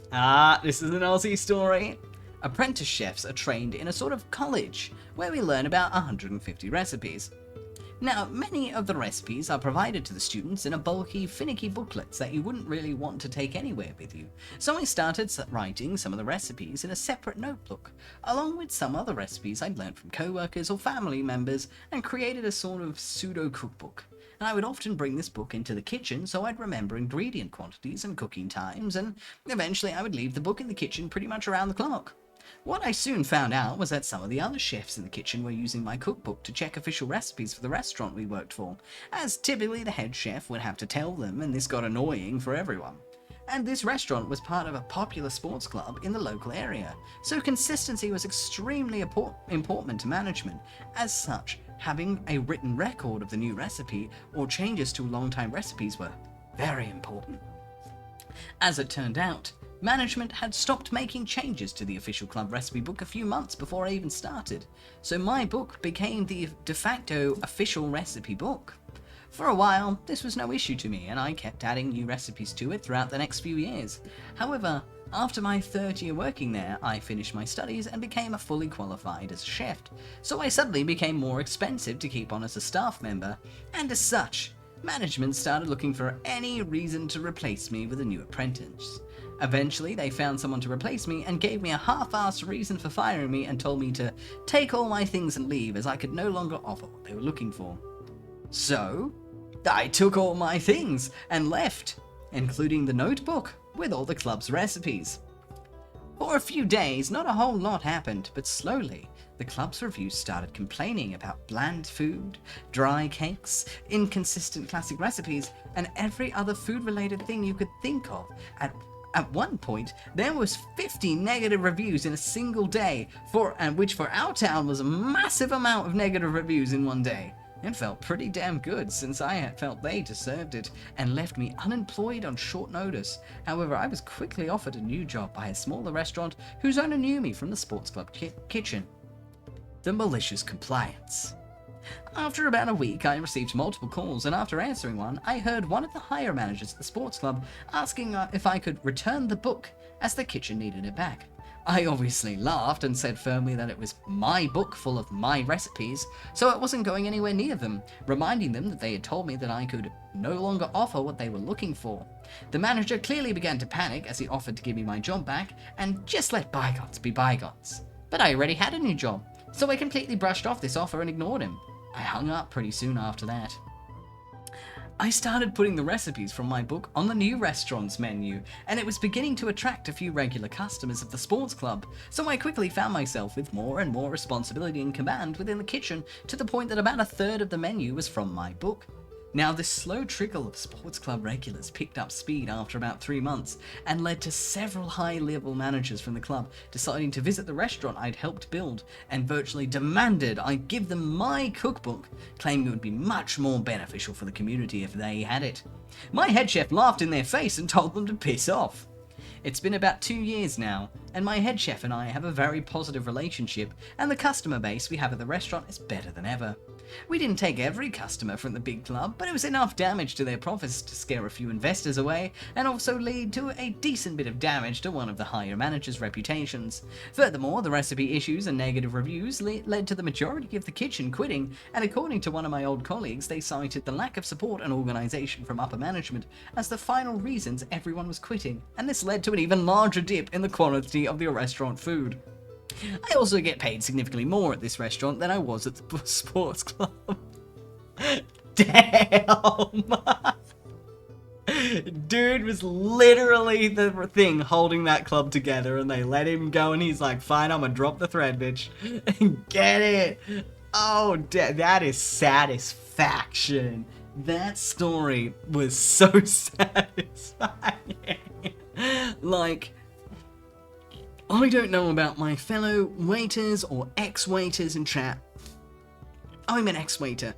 this is an Aussie story. Apprentice chefs are trained in a sort of college where we learn about 150 recipes. Now, many of the recipes are provided to the students in a bulky, finicky booklets that you wouldn't really want to take anywhere with you. So I started writing some of the recipes in a separate notebook, along with some other recipes I'd learned from co-workers or family members, and created a sort of pseudo-cookbook. And I would often bring this book into the kitchen so I'd remember ingredient quantities and cooking times, and eventually I would leave the book in the kitchen pretty much around the clock. What I soon found out was that some of the other chefs in the kitchen were using my cookbook to check official recipes for the restaurant we worked for, as typically the head chef would have to tell them, and this got annoying for everyone. and this restaurant was part of a popular sports club in the local area, so consistency was extremely important to management. As such, having a written record of the new recipe or changes to long-time recipes were very important. As it turned out, management had stopped making changes to the official club recipe book a few months before I even started, so my book became the de facto official recipe book. For a while, this was no issue to me, and I kept adding new recipes to it throughout the next few years. However, after my third year working there, I finished my studies and became a fully qualified as a chef, so I suddenly became more expensive to keep on as a staff member, and as such, management started looking for any reason to replace me with a new apprentice. Eventually, they found someone to replace me and gave me a half-assed reason for firing me and told me to take all my things and leave as I could no longer offer what they were looking for. So, I took all my things and left, including the notebook with all the club's recipes. For a few days, not a whole lot happened, but slowly, the club's reviews started complaining about bland food, dry cakes, inconsistent classic recipes, and every other food-related thing you could think of. At one point, there was 50 negative reviews in a single day, which for our town was a massive amount of negative reviews in one day. It felt pretty damn good, since I had felt they deserved it, and left me unemployed on short notice. However, I was quickly offered a new job by a smaller restaurant whose owner knew me from the sports club kitchen. The malicious compliance. After about a week, I received multiple calls, and after answering one, I heard one of the higher managers at the sports club asking if I could return the book, as the kitchen needed it back. I obviously laughed and said firmly that it was my book full of my recipes, so I wasn't going anywhere near them, reminding them that they had told me that I could no longer offer what they were looking for. The manager clearly began to panic as he offered to give me my job back and just let bygones be bygones. But I already had a new job, so I completely brushed off this offer and ignored him. I hung up pretty soon after that. I started putting the recipes from my book on the new restaurant's menu, and it was beginning to attract a few regular customers of the sports club, so I quickly found myself with more and more responsibility and command within the kitchen, to the point that about a third of the menu was from my book. Now, this slow trickle of sports club regulars picked up speed after about 3 months, and led to several high-level managers from the club deciding to visit the restaurant I'd helped build, and virtually demanded I give them my cookbook, claiming it would be much more beneficial for the community if they had it. My head chef laughed in their face and told them to piss off. It's been about 2 years now, and my head chef and I have a very positive relationship, and the customer base we have at the restaurant is better than ever. We didn't take every customer from the big club, but it was enough damage to their profits to scare a few investors away, and also lead to a decent bit of damage to one of the higher managers' reputations. Furthermore, the recipe issues and negative reviews led to the majority of the kitchen quitting, and according to one of my old colleagues, they cited the lack of support and organisation from upper management as the final reasons everyone was quitting, and this led to an even larger dip in the quality of the restaurant food. I also get paid significantly more at this restaurant than I was at the sports club. Damn! Dude was literally the thing holding that club together, and they let him go, and he's like, fine, I'm gonna drop the thread, bitch. Get it? Oh, that is satisfaction. That story was so satisfying. Like, I don't know about my fellow waiters or ex-waiters in chat. I'm an ex-waiter.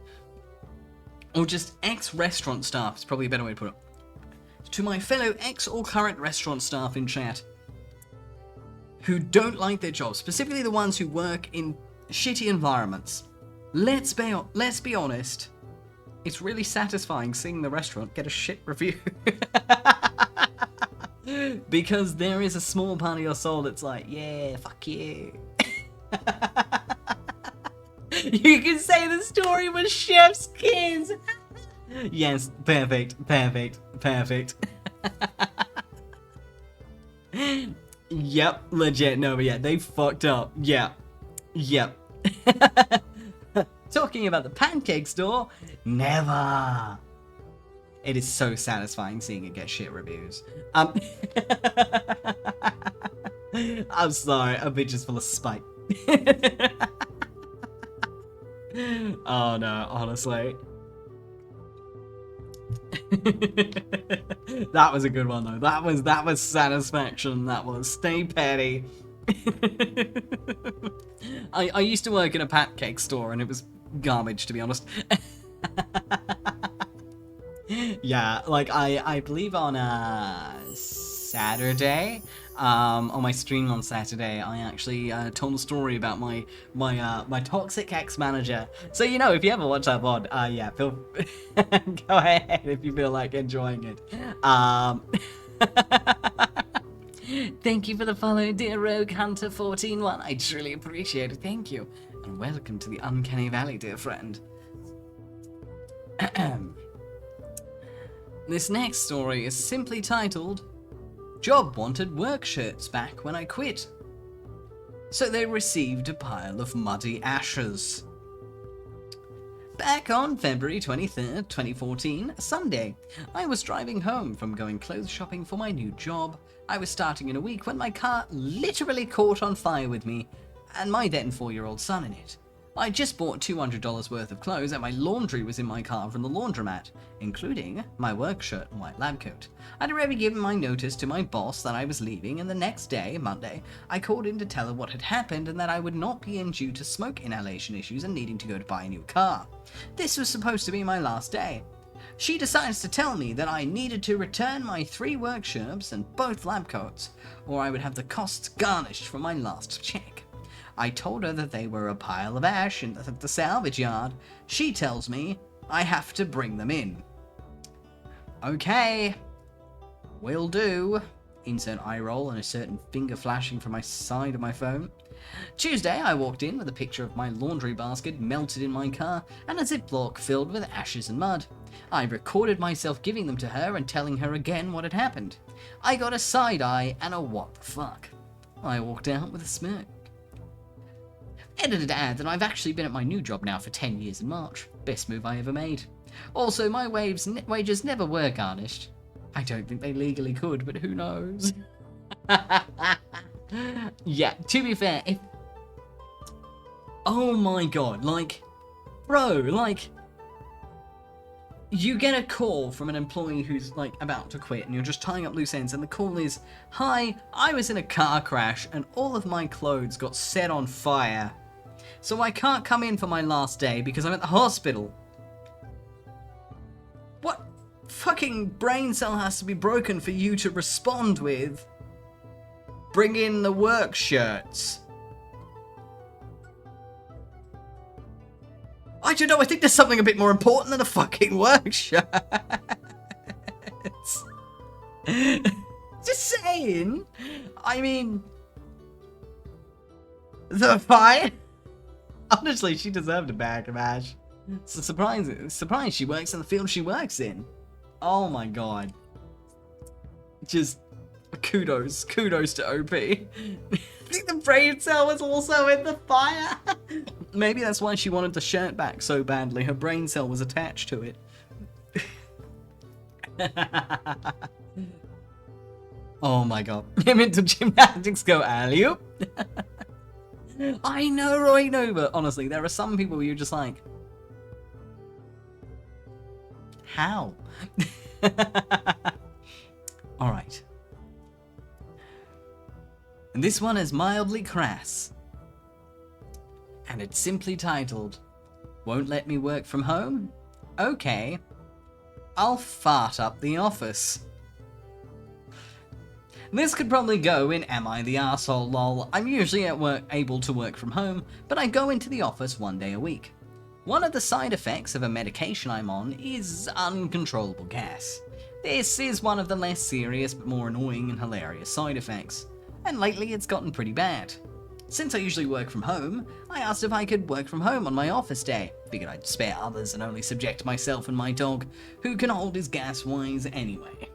Or just ex-restaurant staff is probably a better way to put it. To my fellow ex or current restaurant staff in chat who don't like their jobs, specifically the ones who work in shitty environments. Let's be honest. It's really satisfying seeing the restaurant get a shit review. Because there is a small part of your soul that's like, yeah, fuck you. You can say the story was chef's kiss. Yes, perfect. Yep, legit. No, but yeah, they fucked up. Yep. Talking about the pancake store, never. It is so satisfying seeing it get shit reviews. I'm sorry, a bitch is full of spite. Oh no, honestly. That was a good one though. That was satisfaction. That was stay petty. I used to work in a pat cake store and it was garbage, to be honest. Yeah, like I believe on Saturday, on my stream on Saturday, I actually told a story about my toxic ex-manager. So you know, if you ever watch that VOD, yeah, feel go ahead if you feel like enjoying it. Thank you for the follow, dear Rogue Hunter 141. I truly appreciate it. Thank you, and welcome to the Uncanny Valley, dear friend. This next story is simply titled, Job Wanted Work Shirts Back When I Quit. So they received a pile of muddy ashes. Back on February 23rd, 2014, Sunday, I was driving home from going clothes shopping for my new job. I was starting in a week when my car literally caught on fire with me and my then 4-year-old son in it. I just bought $200 worth of clothes and my laundry was in my car from the laundromat, including my work shirt and white lab coat. I'd already given my notice to my boss that I was leaving, and the next day, Monday, I called in to tell her what had happened and that I would not be in due to smoke inhalation issues and needing to go to buy a new car. This was supposed to be my last day. She decides to tell me that I needed to return my 3 work shirts and both lab coats, or I would have the costs garnished from my last check. I told her that they were a pile of ash in the salvage yard. She tells me I have to bring them in. Okay, will do. Insert eye roll and a certain finger flashing from my side of my phone. Tuesday, I walked in with a picture of my laundry basket melted in my car and a Ziploc filled with ashes and mud. I recorded myself giving them to her and telling her again what had happened. I got a side eye and a what the fuck. I walked out with a smirk. Edited to add that I've actually been at my new job now for 10 years in March. Best move I ever made. Also, my wages never were garnished. I don't think they legally could, but who knows? Yeah, to be fair, if... Oh my god, like... Bro, like... You get a call from an employee who's, like, about to quit, and you're just tying up loose ends, and the call is, "Hi, I was in a car crash, and all of my clothes got set on fire. So I can't come in for my last day because I'm at the hospital." What fucking brain cell has to be broken for you to respond with, "Bring in the work shirts"? I don't know, I think there's something a bit more important than a fucking work shirt. Just saying. I mean, the fire. Honestly, she deserved a bag of ash. It's a surprise she works in the field she works in. Oh my god. Just kudos to OP. I think the brain cell was also in the fire. Maybe that's why she wanted the shirt back so badly. Her brain cell was attached to it. Oh my god. Him into gymnastics go alley-oop. I know, but honestly, there are some people where you're just like, how? Alright. And this one is mildly crass. And it's simply titled, "Won't let me work from home? Okay. I'll fart up the office." This could probably go in Am I the Arsehole lol. I'm usually at work able to work from home, but I go into the office 1 day a week. One of the side effects of a medication I'm on is uncontrollable gas. This is one of the less serious but more annoying and hilarious side effects, and lately it's gotten pretty bad. Since I usually work from home, I asked if I could work from home on my office day. Figured I'd spare others and only subject myself and my dog, who can hold his gas wise anyway.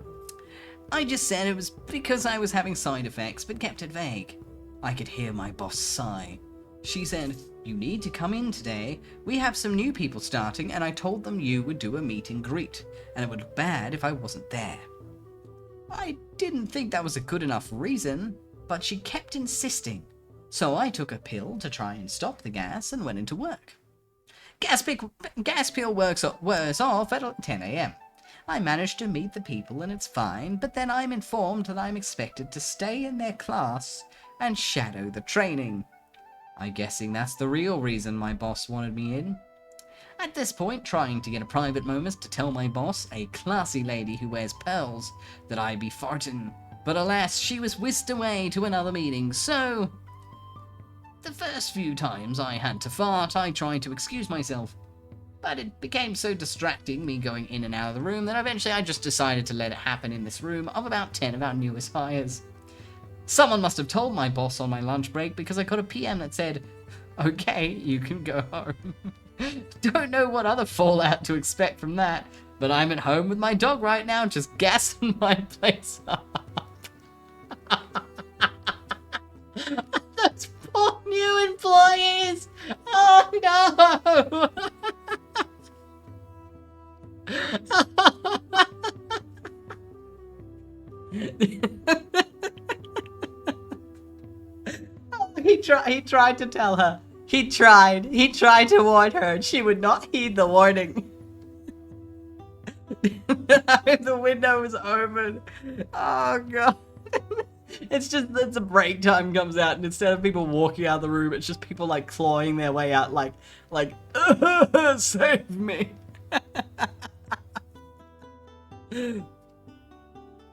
I just said it was because I was having side effects, but kept it vague. I could hear my boss sigh. She said, "You need to come in today. We have some new people starting, and I told them you would do a meet and greet, and it would look bad if I wasn't there." I didn't think that was a good enough reason, but she kept insisting. So I took a pill to try and stop the gas and went into work. Gas pill wears off at 10 AM. I manage to meet the people and it's fine, but then I'm informed that I'm expected to stay in their class and shadow the training. I'm guessing that's the real reason my boss wanted me in. At this point, trying to get a private moment to tell my boss, a classy lady who wears pearls, that I be farting. But alas, she was whisked away to another meeting, so... The first few times I had to fart, I tried to excuse myself. But it became so distracting, me going in and out of the room, that eventually I just decided to let it happen in this room of about 10 of our newest hires. Someone must have told my boss on my lunch break because I got a PM that said, "Okay, you can go home." Don't know what other fallout to expect from that, but I'm at home with my dog right now, just gassing my place up. Those poor new employees! Oh no! He tried to tell her. He tried to warn her, and she would not heed the warning. The window was open. Oh god. It's just that the break time comes out, and instead of people walking out of the room, it's just people like clawing their way out, like save me.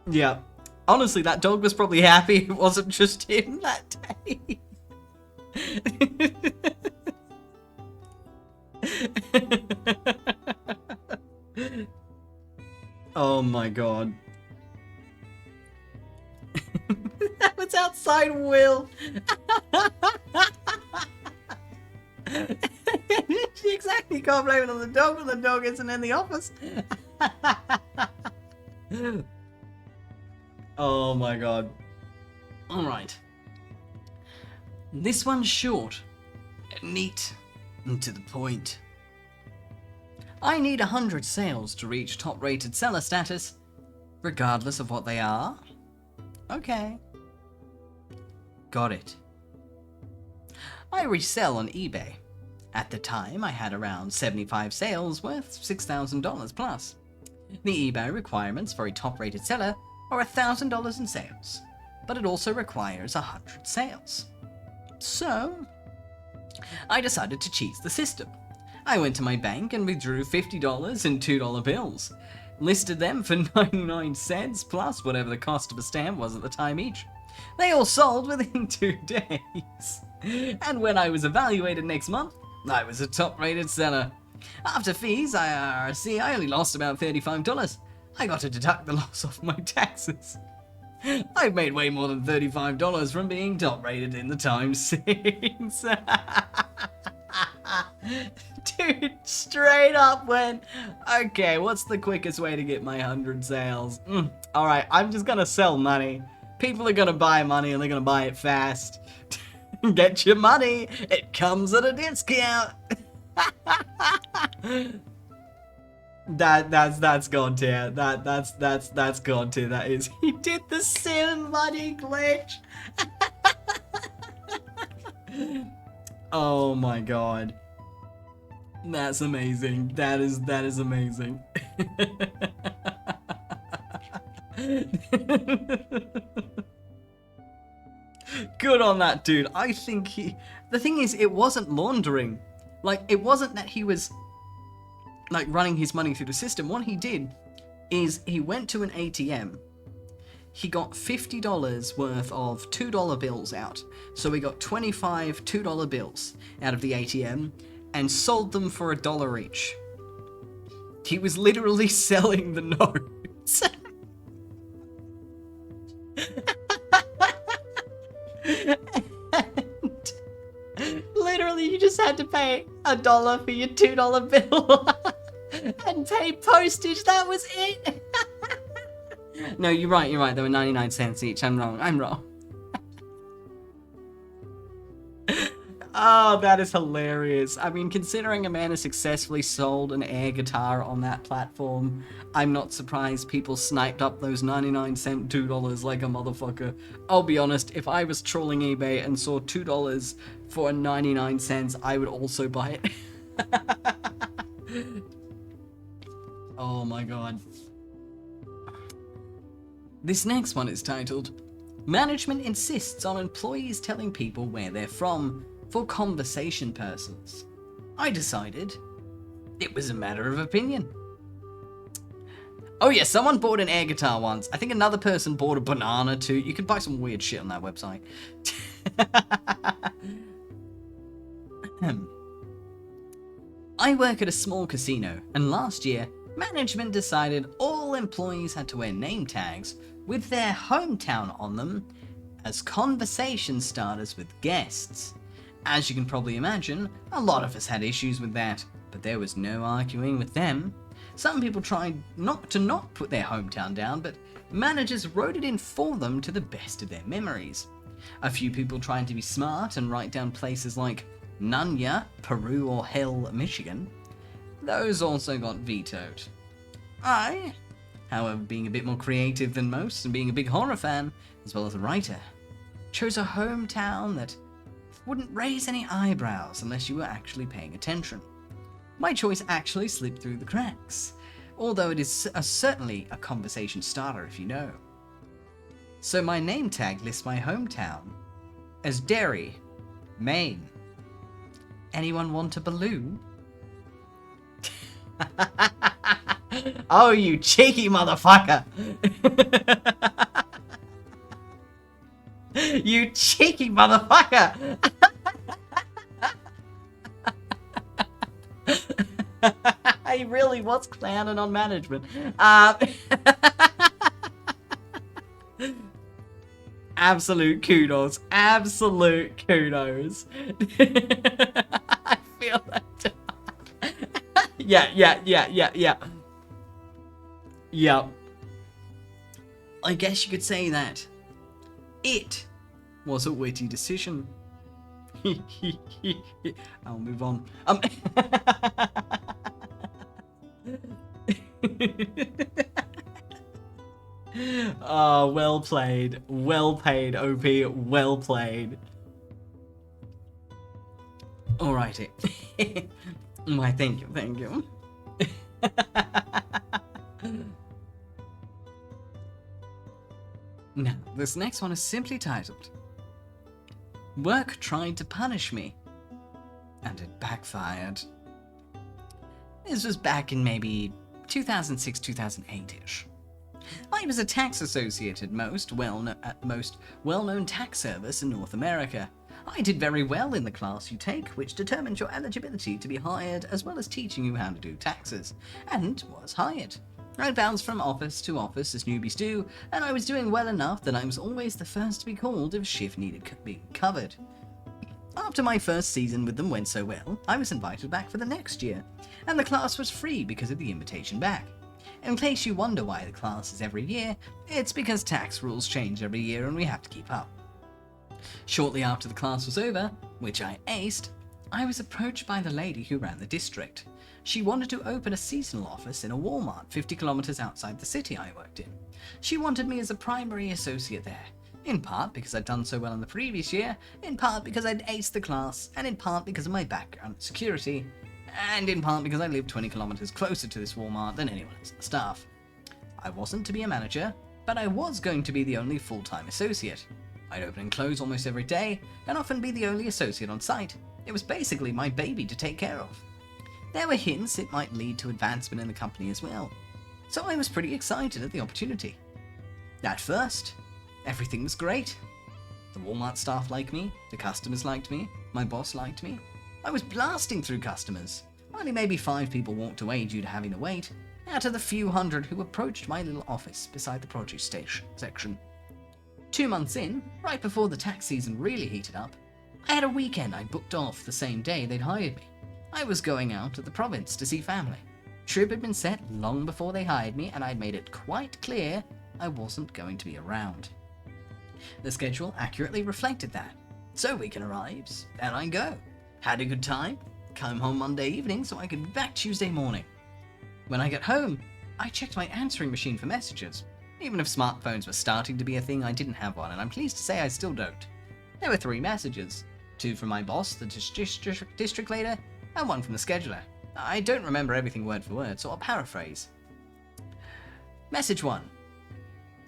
Yeah. Honestly, that dog was probably happy it wasn't just him that day. Oh my god. That was outside Will. She exactly can't blame it on the dog when the dog isn't in the office. Oh my god. Alright. This one's short, neat, and to the point. I need 100 sales to reach top-rated seller status, regardless of what they are. Okay. Got it. I resell on eBay. At the time, I had around 75 sales worth $6,000 plus. The eBay requirements for a top-rated seller are $1,000 in sales, but it also requires 100 sales. So, I decided to cheese the system. I went to my bank and withdrew $50 in $2 bills, listed them for 99 cents plus whatever the cost of a stamp was at the time each. They all sold within 2 days. And when I was evaluated next month, I was a top-rated seller. After fees, IRC, I only lost about $35. I got to deduct the loss off my taxes. I've made way more than $35 from being top-rated in the time since. Dude, straight up went, okay, what's the quickest way to get my 100 sales? Alright, I'm just gonna sell money. People are gonna buy money and they're gonna buy it fast. Get your money, it comes at a discount. That's God tier. That's God tier. That is. He did the sin money glitch. Oh my god. That's amazing. That is amazing. Good on that dude. I think the thing is, it wasn't laundering. Like, it wasn't that he was like running his money through the system. What he did is he went to an ATM. He got $50 worth of $2 bills out. So he got 25 $2 bills out of the ATM and sold them for $1 each. He was literally selling the notes. And literally, you just had to pay $1 for your $2 bill and pay postage. That was it. No, you're right. There were 99 cents each. I'm wrong. Oh, that is hilarious. I mean, considering a man has successfully sold an air guitar on that platform, I'm not surprised people sniped up those 99-cent $2 like a motherfucker. I'll be honest, if I was trolling eBay and saw $2 for 99 cents, I would also buy it. Oh my god. This next one is titled, Management insists on employees telling people where they're from for conversation purposes. I decided it was a matter of opinion. Oh yeah, someone bought an air guitar once. I think another person bought a banana too. You could buy some weird shit on that website. I work at a small casino, and last year, management decided all employees had to wear name tags with their hometown on them as conversation starters with guests. As you can probably imagine, a lot of us had issues with that, but there was no arguing with them. Some people tried not to put their hometown down, but managers wrote it in for them to the best of their memories. A few people tried to be smart and write down places like Nunya, Peru, or Hill, Michigan. Those also got vetoed. I, however, being a bit more creative than most and being a big horror fan, as well as a writer, chose a hometown that wouldn't raise any eyebrows unless you were actually paying attention. My choice actually slipped through the cracks, although it is certainly a conversation starter if you know. So my name tag lists my hometown as Derry, Maine. Anyone want a balloon? Oh, you cheeky motherfucker! You cheeky motherfucker! He really was clowning on management. Absolute kudos. Absolute kudos. I feel that. Yeah. Yep. I guess you could say that. It was a witty decision. I'll move on. Oh, well played. Well played, OP. Well played. Alrighty. Why, thank you. Now, this next one is simply titled, Work Tried to Punish Me, and it backfired. This was back in maybe 2006, 2008-ish. I was a tax associate at most well-known tax service in North America. I did very well in the class you take, which determines your eligibility to be hired, as well as teaching you how to do taxes, and was hired. I bounced from office to office as newbies do, and I was doing well enough that I was always the first to be called if a shift needed being covered. After my first season with them went so well, I was invited back for the next year, and the class was free because of the invitation back. In case you wonder why the class is every year, it's because tax rules change every year and we have to keep up. Shortly after the class was over, which I aced, I was approached by the lady who ran the district. She wanted to open a seasonal office in a Walmart 50 kilometers outside the city I worked in. She wanted me as a primary associate there, in part because I'd done so well in the previous year, in part because I'd aced the class, and in part because of my background in security, and in part because I lived 20 kilometers closer to this Walmart than anyone else on the staff. I wasn't to be a manager, but I was going to be the only full-time associate. I'd open and close almost every day, and often be the only associate on site. It was basically my baby to take care of. There were hints it might lead to advancement in the company as well, so I was pretty excited at the opportunity. At first, everything was great. The Walmart staff liked me, the customers liked me, my boss liked me. I was blasting through customers. Only maybe 5 people walked away due to having to wait, out of the few hundred who approached my little office beside the produce section. 2 months in, right before the tax season really heated up, I had a weekend I booked off the same day they'd hired me. I was going out to the province to see family. Trip had been set long before they hired me, and I'd made it quite clear I wasn't going to be around. The schedule accurately reflected that. So weekend arrives, and I go. Had a good time, came home Monday evening so I could be back Tuesday morning. When I got home, I checked my answering machine for messages. Even if smartphones were starting to be a thing, I didn't have one, and I'm pleased to say I still don't. There were 3 messages. 2 from my boss, the district leader, and 1 from the scheduler. I don't remember everything word for word, so I'll paraphrase. Message 1.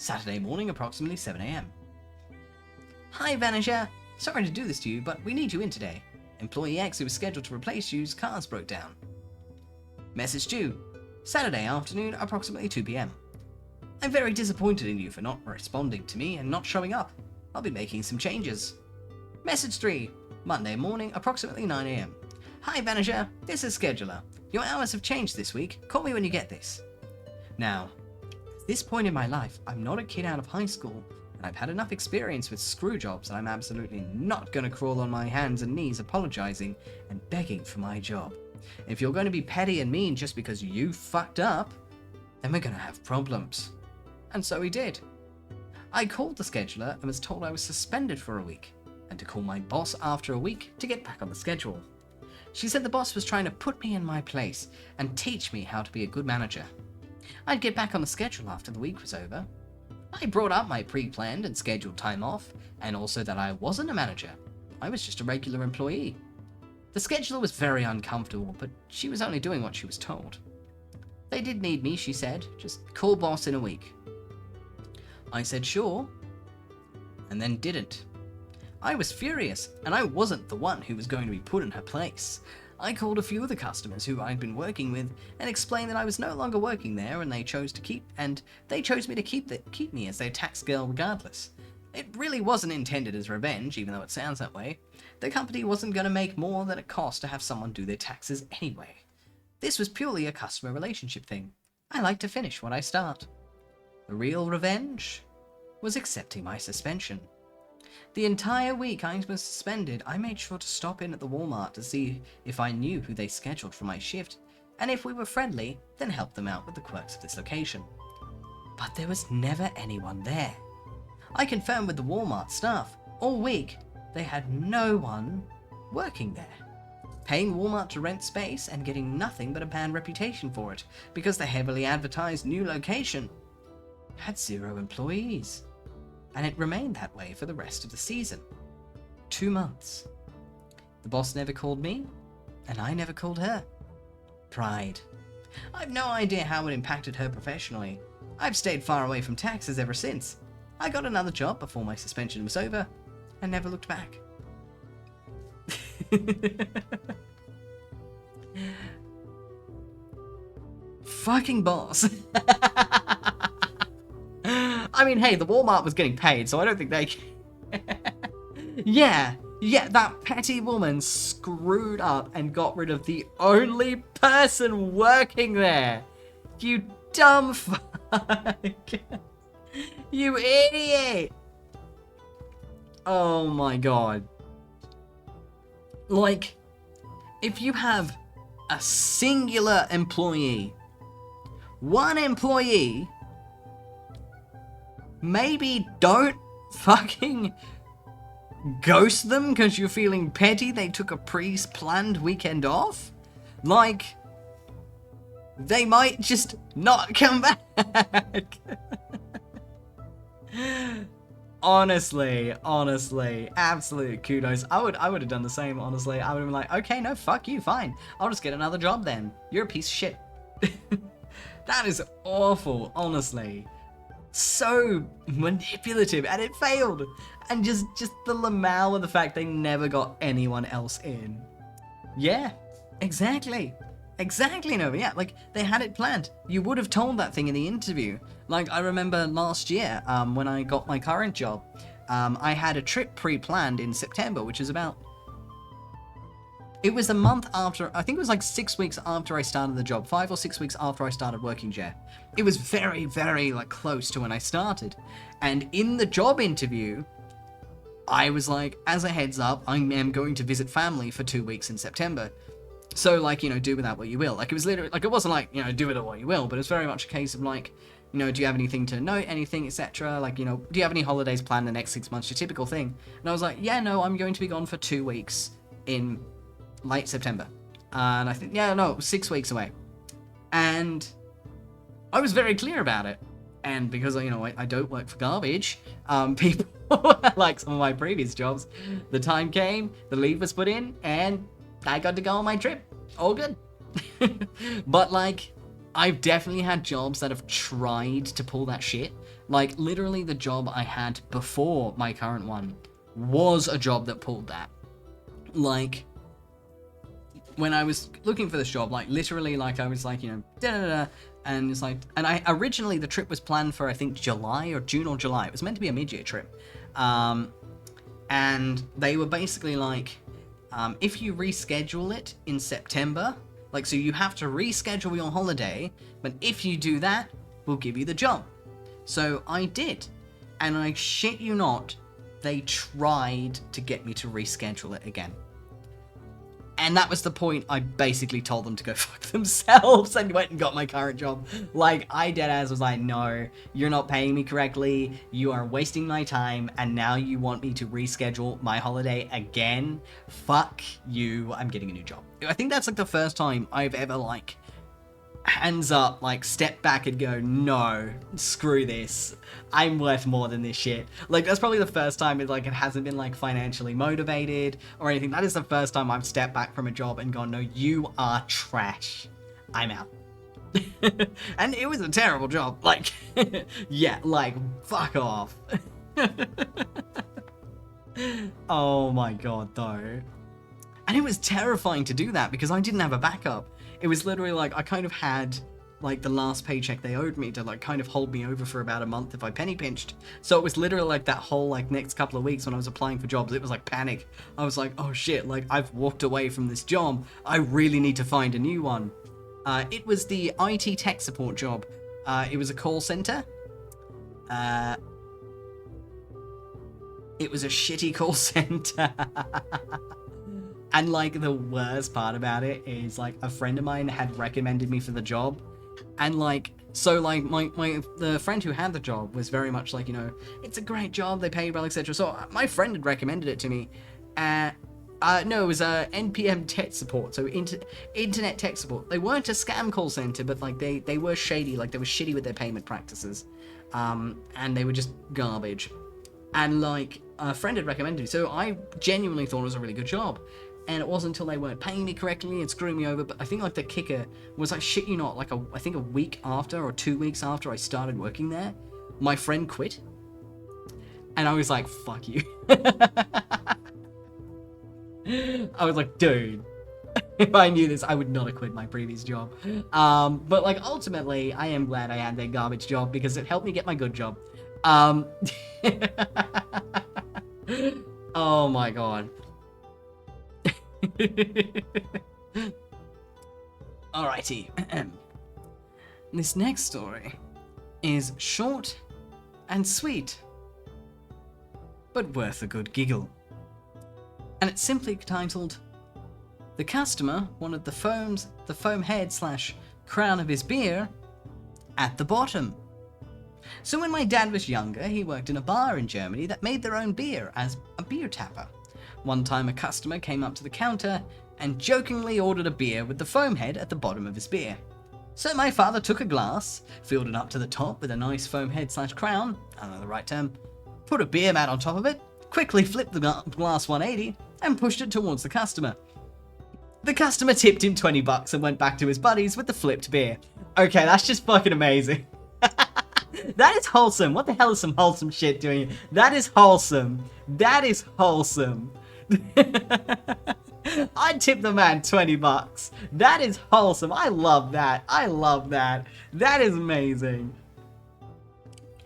Saturday morning, approximately 7 a.m. Hi, Vanisher. Sorry to do this to you, but we need you in today. Employee X who was scheduled to replace you's cars broke down. Message 2. Saturday afternoon, approximately 2 p.m. I'm very disappointed in you for not responding to me and not showing up. I'll be making some changes. Message 3. Monday morning, approximately 9 a.m. Hi, Vanisher. This is Scheduler. Your hours have changed this week. Call me when you get this. Now, at this point in my life, I'm not a kid out of high school, and I've had enough experience with screw jobs that I'm absolutely not going to crawl on my hands and knees apologizing and begging for my job. If you're going to be petty and mean just because you fucked up, then we're going to have problems. And so we did. I called the scheduler and was told I was suspended for a week, and to call my boss after a week to get back on the schedule. She said the boss was trying to put me in my place and teach me how to be a good manager. I'd get back on the schedule after the week was over. I brought up my pre-planned and scheduled time off, and also that I wasn't a manager. I was just a regular employee. The scheduler was very uncomfortable, but she was only doing what she was told. They did need me, she said. Just call boss in a week. I said sure, and then didn't. I was furious, and I wasn't the one who was going to be put in her place. I called a few of the customers who I'd been working with and explained that I was no longer working there, and they chose me to keep me as their tax girl regardless. It really wasn't intended as revenge, even though it sounds that way. The company wasn't going to make more than it cost to have someone do their taxes anyway. This was purely a customer relationship thing. I like to finish what I start. The real revenge was accepting my suspension. The entire week I was suspended, I made sure to stop in at the Walmart to see if I knew who they scheduled for my shift, and if we were friendly, then help them out with the quirks of this location. But there was never anyone there. I confirmed with the Walmart staff. All week, they had no one working there. Paying Walmart to rent space and getting nothing but a bad reputation for it, because the heavily advertised new location had 0 employees. And it remained that way for the rest of the season. 2 months. The boss never called me, and I never called her. Pride. I've no idea how it impacted her professionally. I've stayed far away from taxes ever since. I got another job before my suspension was over, and never looked back. Fucking boss. I mean, hey, the Walmart was getting paid, so I don't think they... Yeah, that petty woman screwed up and got rid of the only person working there. You dumb fuck. You idiot. Oh my god. Like, if you have a singular employee, one employee, maybe don't fucking ghost them because you're feeling petty they took a pre-planned weekend off. Like, they might just not come back. Honestly, absolute kudos. I would have done the same, honestly. I would have been like, okay, no, fuck you, fine. I'll just get another job then. You're a piece of shit. That is awful, honestly. So manipulative, and it failed. And just the lamau of the fact they never got anyone else in. Yeah, exactly. Exactly, no, yeah, like, they had it planned. You would have told that thing in the interview. Like, I remember last year, when I got my current job, I had a trip pre-planned in September, which is about... It was a month after, I think it was like 6 weeks after I started the job, 5 or 6 weeks after I started working there. It was very, very, like, close to when I started. And in the job interview, I was like, as a heads up, I am going to visit family for 2 weeks in September. So, like, you know, do with that what you will. Like, it was literally, like, it wasn't like, you know, do with it what you will, but it's very much a case of, like, you know, do you have anything to note, anything, etc.? Like, you know, do you have any holidays planned the next 6 months? Your typical thing. And I was like, yeah, no, I'm going to be gone for 2 weeks in late September. And I think, yeah, no, it was 6 weeks away. And I was very clear about it. And because, you know, I don't work for garbage, people, like some of my previous jobs, the time came, the leave was put in, and I got to go on my trip. All good. But, like, I've definitely had jobs that have tried to pull that shit. Like, literally the job I had before my current one was a job that pulled that. Like, when I was looking for this job, like, literally, like, I was like, you know, da-da-da, and it's like, and I originally, the trip was planned for, I think, July or June or July. It was meant to be a mid-year trip. And they were basically like, if you reschedule it in September, like, so you have to reschedule your holiday, but if you do that, we'll give you the job. So I did. And I shit you not, they tried to get me to reschedule it again. And that was the point. I basically told them to go fuck themselves and went and got my current job. Like, I deadass was like, no, you're not paying me correctly. You are wasting my time. And now you want me to reschedule my holiday again? Fuck you. I'm getting a new job. I think that's like the first time I've ever, like, hands up, like, step back and go, no, screw this. I'm worth more than this shit. Like, that's probably the first time it hasn't been, like, financially motivated or anything. That is the first time I've stepped back from a job and gone, no, you are trash. I'm out. And it was a terrible job. Like, yeah, like, fuck off. Oh my god, though. And it was terrifying to do that because I didn't have a backup. It was literally like, I kind of had, like, the last paycheck they owed me to, like, kind of hold me over for about a month if I penny pinched. So it was literally like that whole, like, next couple of weeks when I was applying for jobs, it was like panic. I was like, oh shit, like, I've walked away from this job. I really need to find a new one. It was the IT tech support job. It was a call center. It was a shitty call center. And, like, the worst part about it is, like, a friend of mine had recommended me for the job. And, like, so, like, the friend who had the job was very much like, you know, it's a great job, they pay well, etc. So, my friend had recommended it to me. No, it was NPM tech support, so internet tech support. They weren't a scam call center, but, like, they were shady, like, they were shitty with their payment practices. And they were just garbage. And, like, a friend had recommended it, so I genuinely thought it was a really good job. And it wasn't until they weren't paying me correctly and screwing me over. But I think, like, the kicker was, like, shit you not, like, I think a week after or 2 weeks after I started working there, my friend quit. And I was like, fuck you. I was like, dude, if I knew this, I would not have quit my previous job. But, like, ultimately, I am glad I had that garbage job because it helped me get my good job. Oh my god. Alrighty. This next story is short and sweet, but worth a good giggle. And it's simply titled, "The customer wanted the foam head / crown of his beer at the bottom." So when my dad was younger, he worked in a bar in Germany that made their own beer as a beer tapper. One time a customer came up to the counter and jokingly ordered a beer with the foam head at the bottom of his beer. So my father took a glass, filled it up to the top with a nice foam head / crown, I don't know the right term, put a beer mat on top of it, quickly flipped the glass 180 and pushed it towards the customer. The customer tipped him $20 and went back to his buddies with the flipped beer. Okay, that's just fucking amazing. That is wholesome. What the hell is some wholesome shit doing? That is wholesome. That is wholesome. I'd tip the man $20. That is wholesome. I love that. I love that. That is amazing.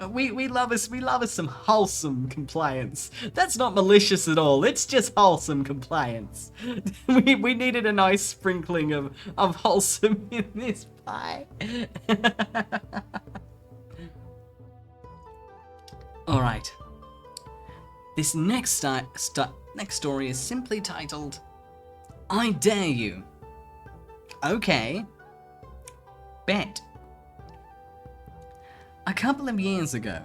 We love us some wholesome compliance. That's not malicious at all. It's just wholesome compliance. We needed a nice sprinkling of wholesome in this pie. All right. This next story is simply titled, "I Dare You." Okay. Bet. A couple of years ago,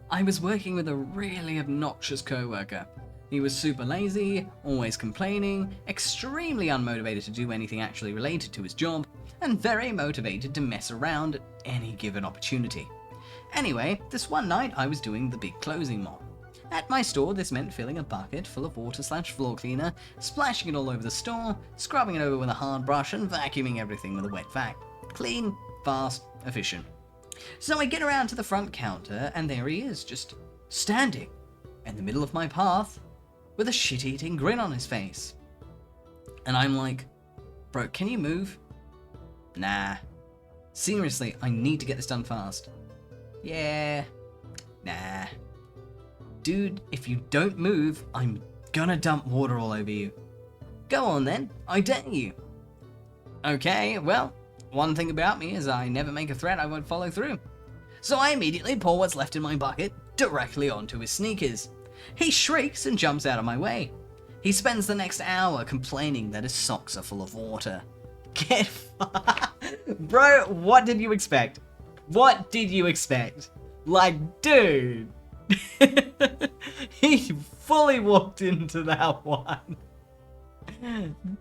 I was working with a really obnoxious coworker. He was super lazy, always complaining, extremely unmotivated to do anything actually related to his job, and very motivated to mess around at any given opportunity. Anyway, this one night I was doing the big closing mop. At my store, this meant filling a bucket full of water / floor cleaner, splashing it all over the store, scrubbing it over with a hard brush, and vacuuming everything with a wet vac. Clean, fast, efficient. So I get around to the front counter, and there he is, just standing in the middle of my path with a shit-eating grin on his face. And I'm like, bro, can you move? Nah. Seriously, I need to get this done fast. Yeah. Nah. Dude, if you don't move, I'm gonna dump water all over you. Go on then, I dare you. Okay, well, one thing about me is I never make a threat I won't follow through. So I immediately pour what's left in my bucket directly onto his sneakers. He shrieks and jumps out of my way. He spends the next hour complaining that his socks are full of water. Get Bro, what did you expect? What did you expect? Like, dude. He fully walked into that one.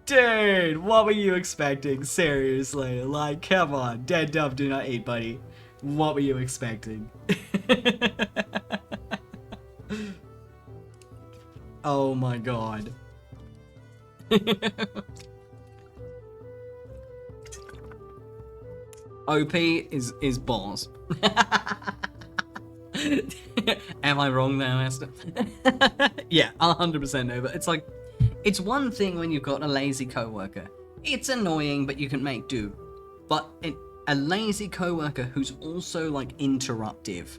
Dude, what were you expecting? Seriously, like, come on. Dead dumb, do not eat, buddy. What were you expecting? Oh my god. OP is balls. Am I wrong there, Esther? Yeah, 100% over. It's like, it's one thing when you've got a lazy coworker. It's annoying, but you can make do. But a lazy coworker who's also like interruptive,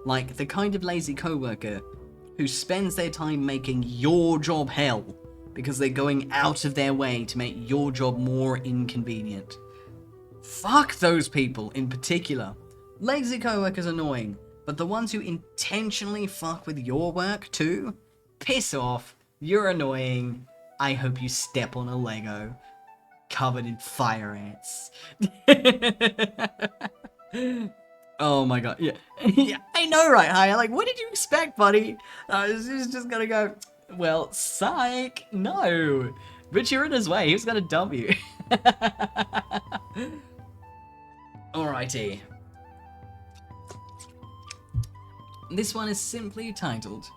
like the kind of lazy coworker who spends their time making your job hell because they're going out of their way to make your job more inconvenient. Fuck those people in particular. Lazy coworkers are annoying, but the ones who intentionally fuck with your work too, piss off. You're annoying. I hope you step on a Lego covered in fire ants. Oh my god, yeah. Yeah, I know, right, Hi? Like, what did you expect, buddy? He's just gonna go, well, psych, no. But you're in his way, he's gonna dump you. Alrighty. This one is simply titled,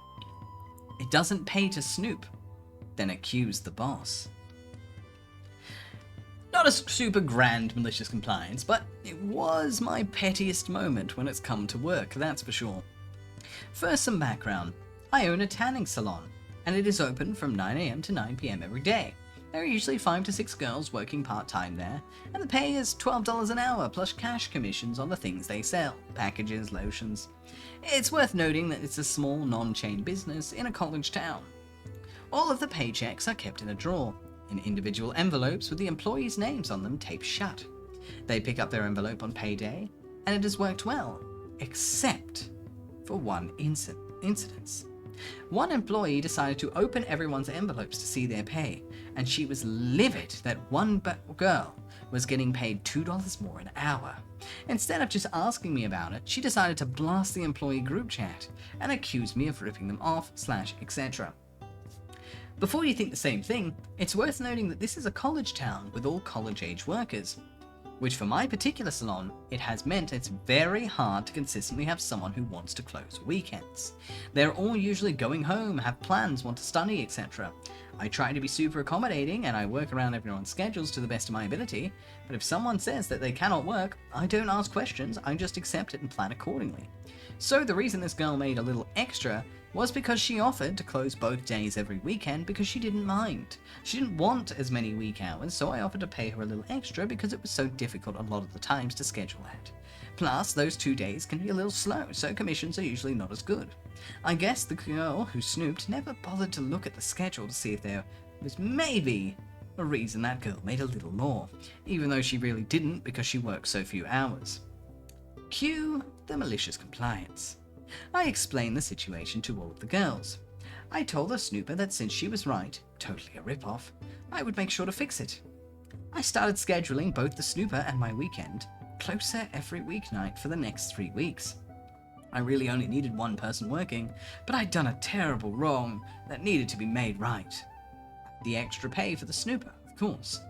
It Doesn't Pay to Snoop, Then Accuse the Boss. Not a super grand malicious compliance, but it was my pettiest moment when it's come to work, that's for sure. First, some background. I own a tanning salon, and it is open from 9 AM to 9 PM every day. There are usually 5 to 6 girls working part-time there, and the pay is $12 an hour plus cash commissions on the things they sell, packages, lotions. It's worth noting that it's a small, non-chain business in a college town. All of the paychecks are kept in a drawer, in individual envelopes with the employees' names on them taped shut. They pick up their envelope on payday, and it has worked well, except for one incident. One employee decided to open everyone's envelopes to see their pay, and she was livid that one girl was getting paid $2 more an hour. Instead of just asking me about it, she decided to blast the employee group chat and accuse me of ripping them off, etc. Before you think the same thing, it's worth noting that this is a college town with all college-age workers, which for my particular salon, it has meant it's very hard to consistently have someone who wants to close weekends. They're all usually going home, have plans, want to study, etc. I try to be super accommodating and I work around everyone's schedules to the best of my ability, but if someone says that they cannot work, I don't ask questions, I just accept it and plan accordingly. So the reason this girl made a little extra was because she offered to close both days every weekend because she didn't mind. She didn't want as many week hours, so I offered to pay her a little extra because it was so difficult a lot of the times to schedule that. Plus, those 2 days can be a little slow, so commissions are usually not as good. I guess the girl who snooped never bothered to look at the schedule to see if there was maybe a reason that girl made a little more, even though she really didn't because she worked so few hours. Cue the malicious compliance. I explained the situation to all of the girls. I told the snooper that since she was right, totally a rip-off, I would make sure to fix it. I started scheduling both the snooper and my weekend closer every weeknight for the next 3 weeks. I really only needed one person working, but I'd done a terrible wrong that needed to be made right. The extra pay for the snooper, of course.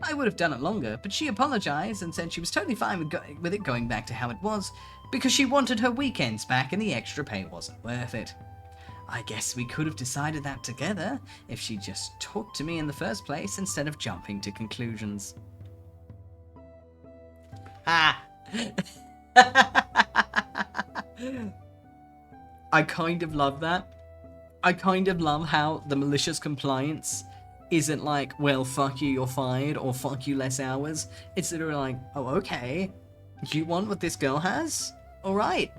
I would have done it longer, but she apologized and said she was totally fine with it going back to how it was, because she wanted her weekends back and the extra pay wasn't worth it. I guess we could have decided that together if she just talked to me in the first place instead of jumping to conclusions. Ah! I kind of love that. I kind of love how the malicious compliance isn't like, well, fuck you, you're fired, or fuck you, less hours. It's literally like, oh, okay, you want what this girl has? Alright,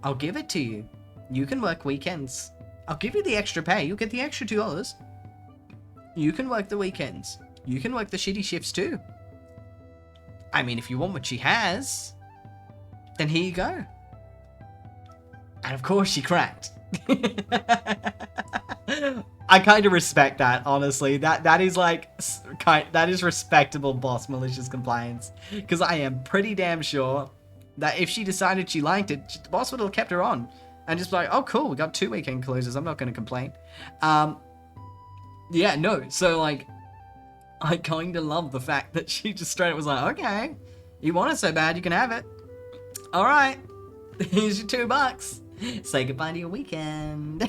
I'll give it to you. You can work weekends. I'll give you the extra pay, you'll get the extra $2. You can work the weekends. You can work the shitty shifts too. I mean, if you want what she has, then here you go. And of course she cracked. I kind of respect that, honestly. That is like, that is respectable boss malicious compliance. Because I am pretty damn sure that if she decided she liked it, the boss would have kept her on. And just be like, oh cool, we got 2 weekend closes, I'm not going to complain. Yeah, no, so like, I kind of love the fact that she just straight up was like, okay, you want it so bad, you can have it. Alright, here's your $2. Say goodbye to your weekend.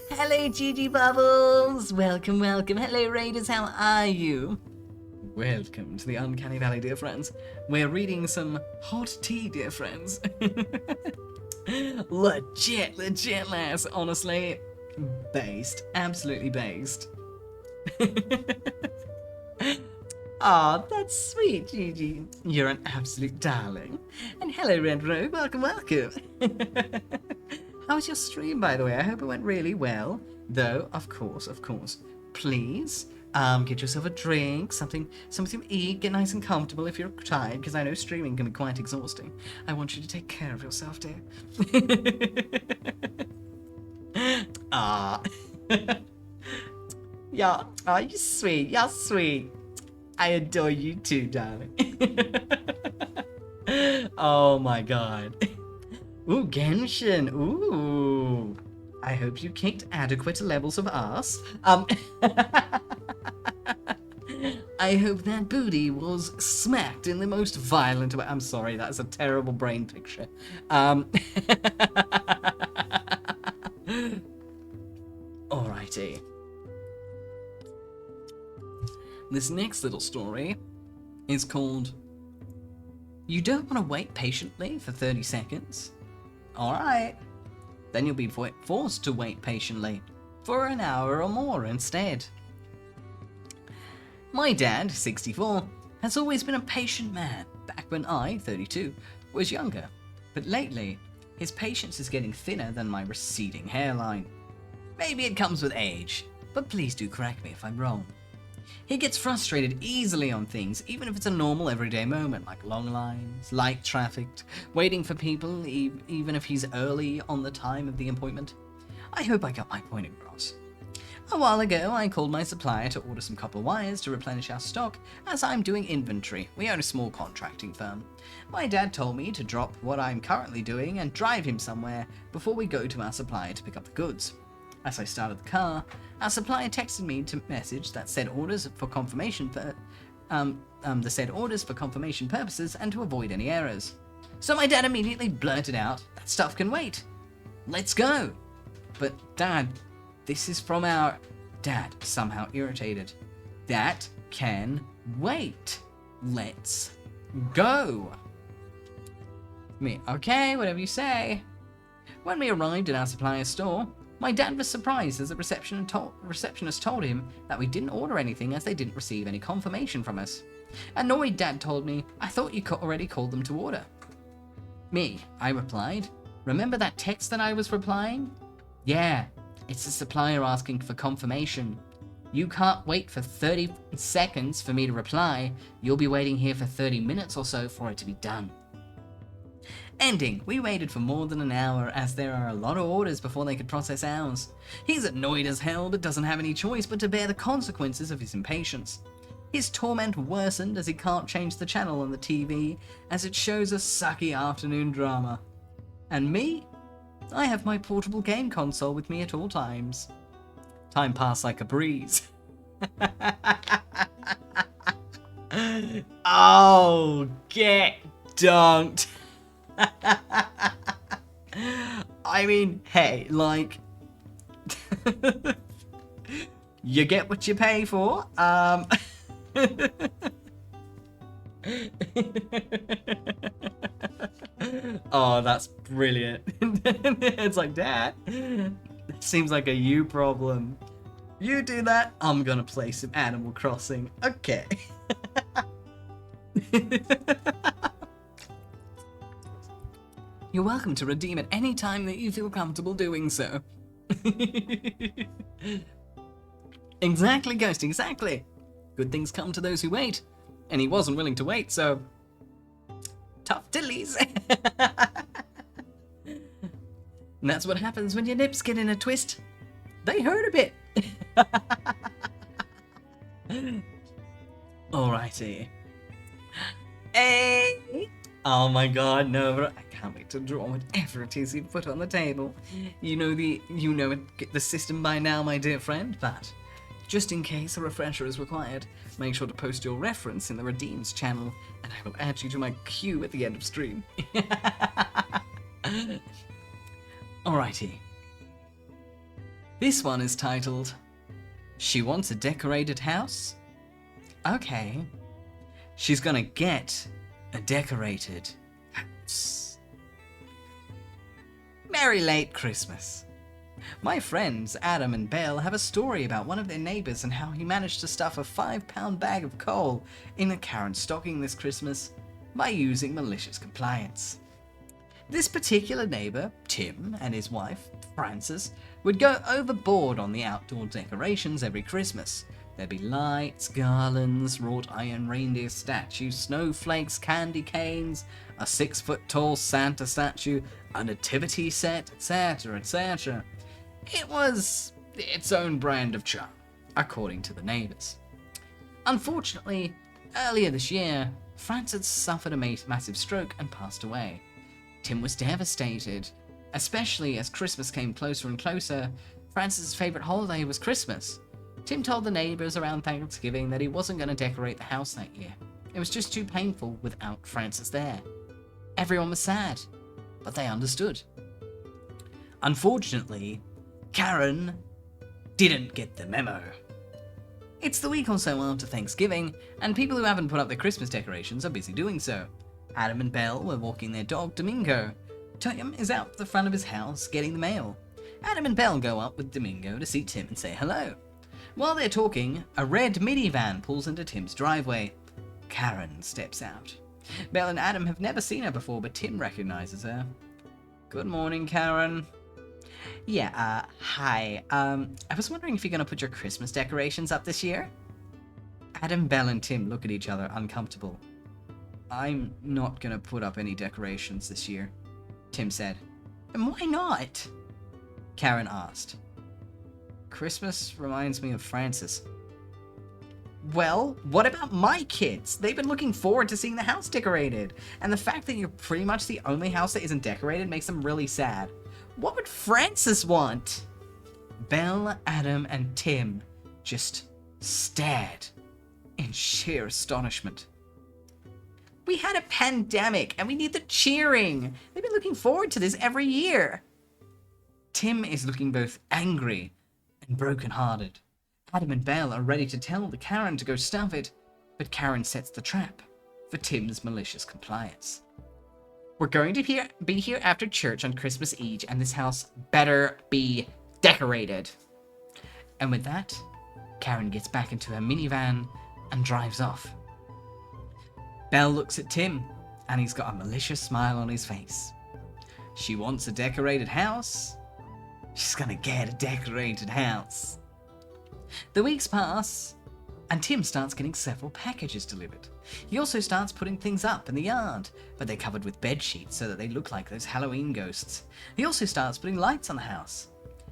Hello, Gigi Bubbles. Welcome, welcome. Hello, Raiders. How are you? Welcome to the Uncanny Valley, dear friends. We're reading some hot tea, dear friends. Legit, lass. Honestly, based. Absolutely based. Aw, that's sweet, Gigi. You're an absolute darling. And hello, Red Rogue. Welcome, welcome. How was your stream, by the way? I hope it went really well. Though, of course, please, get yourself a drink, something to eat, get nice and comfortable if you're tired, because I know streaming can be quite exhausting. I want you to take care of yourself, dear. Ah. Yeah, oh, you're sweet, you're sweet. I adore you too, darling. Oh my god. Ooh, Genshin. Ooh. I hope you kicked adequate levels of ass. I hope that booty was smacked in the most violent way. I'm sorry, that's a terrible brain picture. Alrighty. This next little story is called You Don't Want to Wait Patiently for 30 Seconds? Alright. Then you'll be forced to wait patiently for an hour or more instead. My dad, 64, has always been a patient man back when I, 32, was younger. But lately, his patience is getting thinner than my receding hairline. Maybe it comes with age, but please do correct me if I'm wrong. He gets frustrated easily on things, even if it's a normal everyday moment, like long lines, light trafficked, waiting for people, even if he's early on the time of the appointment. I hope I got my point across. A while ago, I called my supplier to order some copper wires to replenish our stock, as I'm doing inventory. We own a small contracting firm. My dad told me to drop what I'm currently doing and drive him somewhere before we go to our supplier to pick up the goods. As I started the car, our supplier texted me to message that said orders for confirmation purposes and to avoid any errors. So my dad immediately blurted out, "That stuff can wait. Let's go." But Dad, this is from our... Dad, somehow irritated. "That can wait. Let's go." Me, okay, whatever you say. When we arrived at our supplier's store, my dad was surprised as the receptionist told him that we didn't order anything as they didn't receive any confirmation from us. Annoyed, Dad told me, "I thought you already called them to order." Me, I replied, "Remember that text that I was replying? Yeah, it's the supplier asking for confirmation. You can't wait for 30 seconds for me to reply. You'll be waiting here for 30 minutes or so for it to be done." Ending, we waited for more than an hour as there are a lot of orders before they could process ours. He's annoyed as hell but doesn't have any choice but to bear the consequences of his impatience. His torment worsened as he can't change the channel on the TV as it shows a sucky afternoon drama. And me? I have my portable game console with me at all times. Time passed like a breeze. Oh, get dunked. I mean, hey, like, you get what you pay for. Oh, that's brilliant. It's like, Dad, it seems like a you problem. You do that, I'm gonna play some Animal Crossing. Okay. You're welcome to redeem at any time that you feel comfortable doing so. Exactly, Ghost, exactly. Good things come to those who wait. And he wasn't willing to wait, so... tough dillies. And that's what happens when your nips get in a twist. They hurt a bit. Alrighty. Hey! Oh my god, no, but I can't wait to draw whatever it is you put on the table. You know the system by now, my dear friend, but just in case a refresher is required, make sure to post your reference in the Redeems channel, and I will add you to my queue at the end of stream. Alrighty. This one is titled, She Wants a Decorated House? Okay. She's gonna get a decorated house. Merry late Christmas. My friends Adam and Belle have a story about one of their neighbours and how he managed to stuff a 5-pound bag of coal in a Karen's stocking this Christmas by using malicious compliance. This particular neighbour, Tim, and his wife, Frances, would go overboard on the outdoor decorations every Christmas. There'd be lights, garlands, wrought iron reindeer statues, snowflakes, candy canes, a 6-foot-tall Santa statue, a nativity set, etc., etc. It was its own brand of charm, according to the neighbours. Unfortunately, earlier this year, Frances suffered a massive stroke and passed away. Tim was devastated, especially as Christmas came closer and closer. Frances' favourite holiday was Christmas. Tim told the neighbours around Thanksgiving that he wasn't going to decorate the house that year. It was just too painful without Frances there. Everyone was sad, but they understood. Unfortunately, Karen didn't get the memo. It's the week or so after Thanksgiving, and people who haven't put up their Christmas decorations are busy doing so. Adam and Belle were walking their dog, Domingo. Tim is out the front of his house getting the mail. Adam and Belle go up with Domingo to see Tim and say hello. While they're talking, a red minivan pulls into Tim's driveway. Karen steps out. Belle and Adam have never seen her before, but Tim recognizes her. Good morning, Karen. Yeah, hi. I was wondering if you're going to put your Christmas decorations up this year? Adam, Belle, and Tim look at each other, uncomfortable. I'm not going to put up any decorations this year, Tim said. And why not? Karen asked. Christmas reminds me of Frances. Well, what about my kids? They've been looking forward to seeing the house decorated, and the fact that you're pretty much the only house that isn't decorated makes them really sad. What would Frances want? Belle, Adam, and Tim just stared in sheer astonishment. We had a pandemic, and we need the cheering. They've been looking forward to this every year. Tim is looking both angry and broken-hearted. Adam and Belle are ready to tell the Karen to go stuff it, but Karen sets the trap for Tim's malicious compliance. We're going to be here after church on Christmas Eve, and this house better be decorated. And with that, Karen gets back into her minivan and drives off. Belle looks at Tim, and he's got a malicious smile on his face. She wants a decorated house. She's gonna get a decorated house. The weeks pass, and Tim starts getting several packages delivered. He also starts putting things up in the yard, but they're covered with bed sheets so that they look like those Halloween ghosts. He also starts putting lights on the house.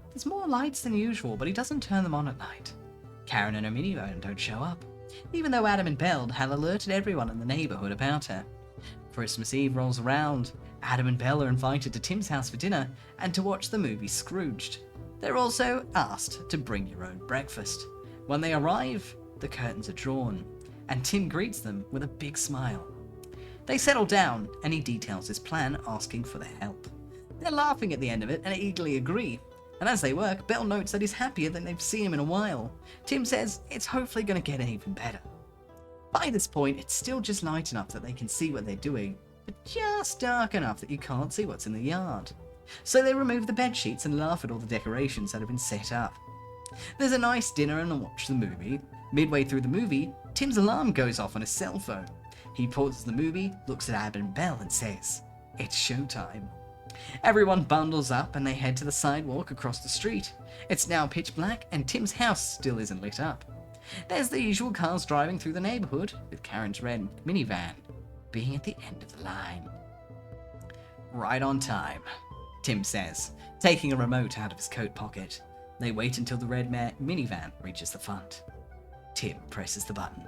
There's more lights than usual, but he doesn't turn them on at night. Karen and her minivan don't show up, even though Adam and Belle had alerted everyone in the neighborhood about her. Christmas Eve rolls around. Adam and Belle are invited to Tim's house for dinner and to watch the movie Scrooged. They're also asked to bring your own breakfast. When they arrive, the curtains are drawn, and Tim greets them with a big smile. They settle down, and he details his plan, asking for their help. They're laughing at the end of it and eagerly agree. And as they work, Belle notes that he's happier than they've seen him in a while. Tim says it's hopefully going to get even better. By this point, it's still just light enough that they can see what they're doing, but just dark enough that you can't see what's in the yard. So they remove the bed sheets and laugh at all the decorations that have been set up. There's a nice dinner and a watch the movie. Midway through the movie, Tim's alarm goes off on his cell phone. He pauses the movie, looks at Adam and Belle and says, "It's showtime." Everyone bundles up and they head to the sidewalk across the street. It's now pitch black and Tim's house still isn't lit up. There's the usual cars driving through the neighborhood, with Karen's red minivan being at the end of the line. "Right on time," Tim says, taking a remote out of his coat pocket. They wait until the red minivan reaches the front. Tim presses the button.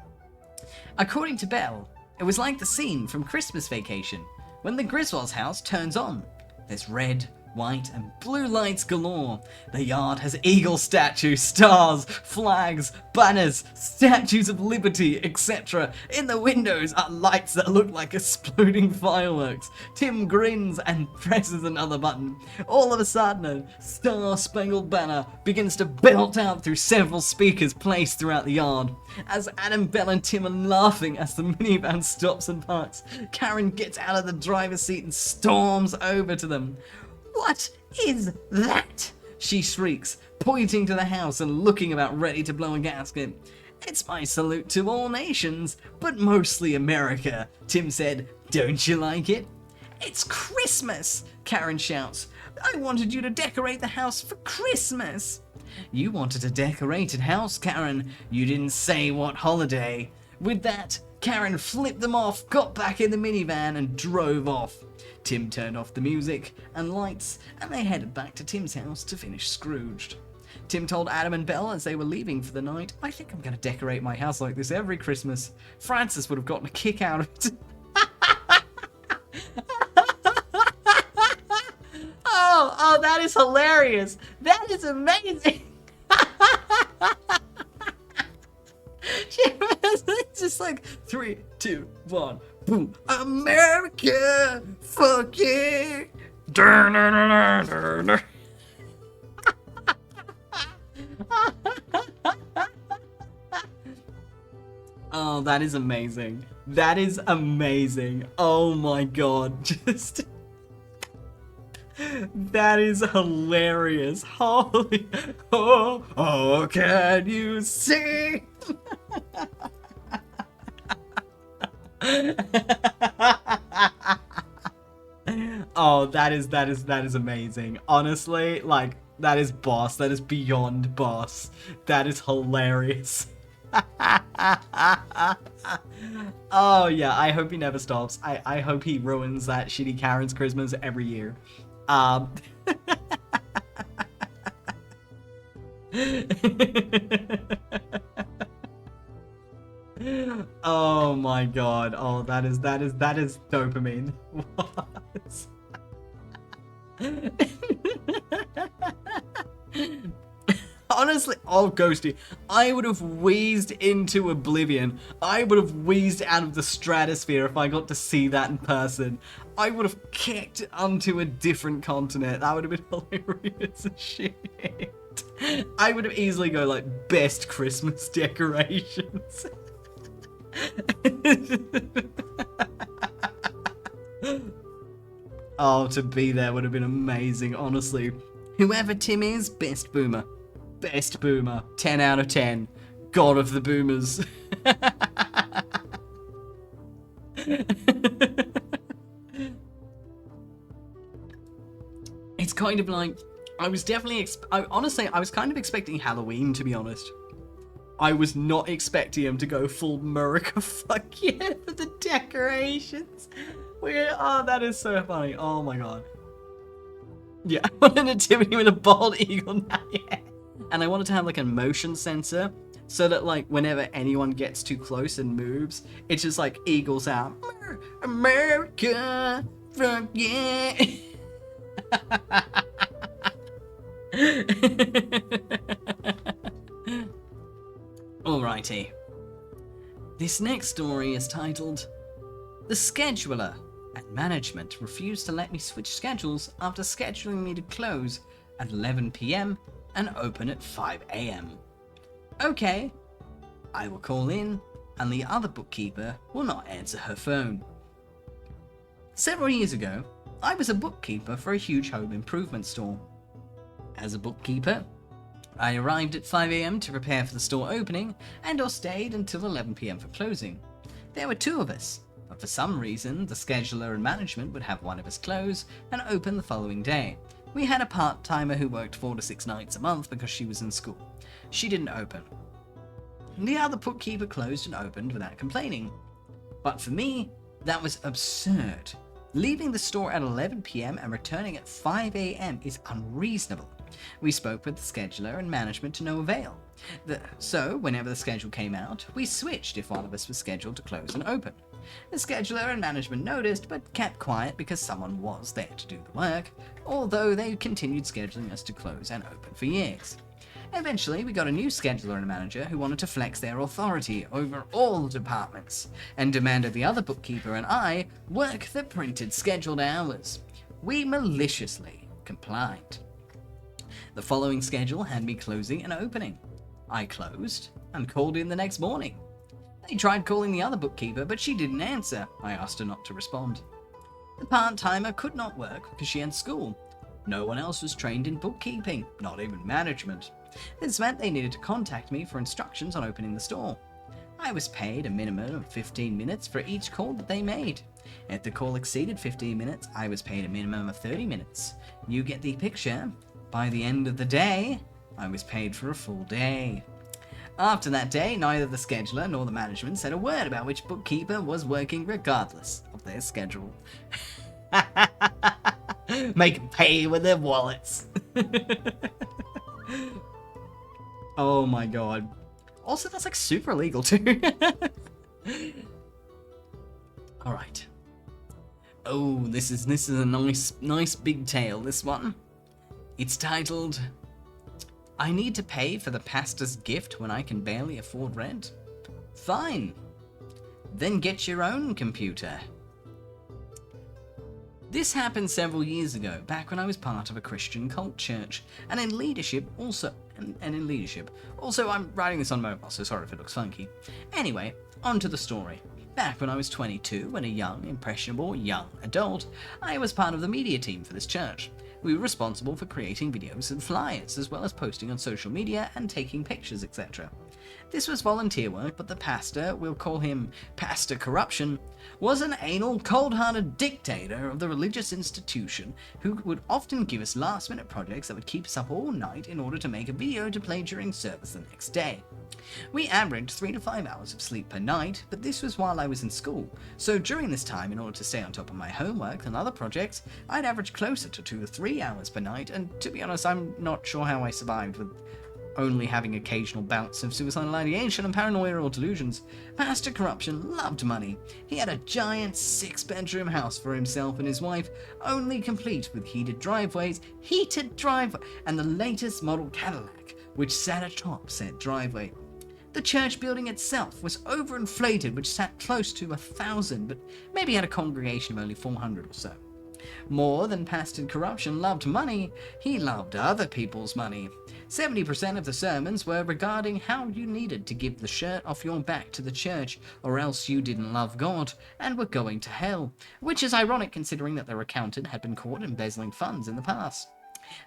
According to Belle, it was like the scene from Christmas Vacation, when the Griswold's house turns on. There's red, white, and blue lights galore. The yard has eagle statues, stars, flags, banners, statues of liberty, etc. In the windows are lights that look like exploding fireworks. Tim grins and presses another button. All of a sudden, a star-spangled banner begins to belt out through several speakers placed throughout the yard. As Adam, Belle, and Tim are laughing as the minivan stops and parks, Karen gets out of the driver's seat and storms over to them. "What is that?" she shrieks, pointing to the house and looking about ready to blow a gasket. "It's my salute to all nations, but mostly America," Tim said. "Don't you like it?" "It's Christmas," Karen shouts. "I wanted you to decorate the house for Christmas." "You wanted a decorated house, Karen. You didn't say what holiday." With that, Karen flipped them off, got back in the minivan and drove off. Tim turned off the music and lights, and they headed back to Tim's house to finish Scrooged. Tim told Adam and Belle as they were leaving for the night, "I think I'm going to decorate my house like this every Christmas." Francis would have gotten a kick out of it. Oh, that is hilarious. That is amazing. It's just like 3, 2, 1, boom. America, fuck yeah. Oh, that is amazing. That is amazing. Oh my god, just... That is hilarious. Holy... Oh, can you see? Oh, that is amazing. Honestly, like, that is boss. That is beyond boss. That is hilarious. Oh yeah, I hope he never stops. I hope he ruins that shitty Karen's Christmas every year. Oh my god. Oh, that is dopamine. What? Honestly, oh Ghosty, I would have wheezed into oblivion. I would have wheezed out of the stratosphere if I got to see that in person. I would have kicked onto a different continent. That would have been hilarious as shit. I would have easily go like best Christmas decorations. Oh, to be there would have been amazing, honestly. Whoever Tim is, best boomer. Best boomer. 10 out of 10. God of the boomers. It's kind of like, I was definitely, honestly, I was kind of expecting Halloween, to be honest. I was not expecting him to go full America fuck yeah for the decorations. Oh, that is so funny. Oh my god. Yeah, I want a nativity with a bald eagle now, yeah. And I wanted to have like a motion sensor so that like whenever anyone gets too close and moves, it just like eagles out. America, fuck yeah. Alrighty. This next story is titled, "The Scheduler and Management Refused to Let Me Switch Schedules After Scheduling Me to Close at 11 PM and Open at 5 AM. Okay, I will call in and the other bookkeeper will not answer her phone. Several years ago, I was a bookkeeper for a huge home improvement store. As a bookkeeper, I arrived at 5 a.m. to prepare for the store opening and/or stayed until 11 p.m. for closing. There were 2 of us, but for some reason, the scheduler and management would have one of us close and open the following day. We had a part-timer who worked 4 to 6 nights a month because she was in school. She didn't open. The other bookkeeper closed and opened without complaining. But for me, that was absurd. Leaving the store at 11 p.m. and returning at 5 a.m. is unreasonable. We spoke with the scheduler and management to no avail. So, whenever the schedule came out, we switched if one of us was scheduled to close and open. The scheduler and management noticed, but kept quiet because someone was there to do the work, although they continued scheduling us to close and open for years. Eventually, we got a new scheduler and manager who wanted to flex their authority over all departments, and demanded the other bookkeeper and I work the printed scheduled hours. We maliciously complied. The following schedule had me closing and opening. I closed and called in the next morning. They tried calling the other bookkeeper, but she didn't answer. I asked her not to respond. The part-timer could not work because she had school. No one else was trained in bookkeeping, not even management. This meant they needed to contact me for instructions on opening the store. I was paid a minimum of 15 minutes for each call that they made. If the call exceeded 15 minutes, I was paid a minimum of 30 minutes. You get the picture. By the end of the day, I was paid for a full day. After that day, neither the scheduler nor the management said a word about which bookkeeper was working regardless of their schedule. Make them pay with their wallets. Oh my god. Also, that's like super illegal too. Alright. Oh, this is a nice big tale, this one. It's titled, I need to pay for the pastor's gift when I can barely afford rent? Fine. Then get your own computer. This happened several years ago, back when I was part of a Christian cult church, and in leadership also, I'm writing this on mobile, so sorry if it looks funky. Anyway, on to the story. Back when I was 22 and a young, impressionable young adult, I was part of the media team for this church. We were responsible for creating videos and flyers, as well as posting on social media and taking pictures, etc. This was volunteer work, but the pastor, we'll call him Pastor Corruption, was an anal, cold-hearted dictator of the religious institution who would often give us last-minute projects that would keep us up all night in order to make a video to play during service the next day. We averaged 3 to 5 hours of sleep per night, but this was while I was in school, so during this time, in order to stay on top of my homework and other projects, I'd average closer to 2 to 3 hours per night, and to be honest, I'm not sure how I survived with only having occasional bouts of suicidal ideation and paranoia or delusions. Pastor Corruption loved money. He had a giant 6-bedroom house for himself and his wife, only complete with heated driveways, and the latest model Cadillac, which sat atop said driveway. The church building itself was overinflated, which sat close to 1,000, but maybe had a congregation of only 400 or so. More than Pastor Corruption loved money, he loved other people's money. 70% of the sermons were regarding how you needed to give the shirt off your back to the church, or else you didn't love God and were going to hell, which is ironic considering that their accountant had been caught embezzling funds in the past.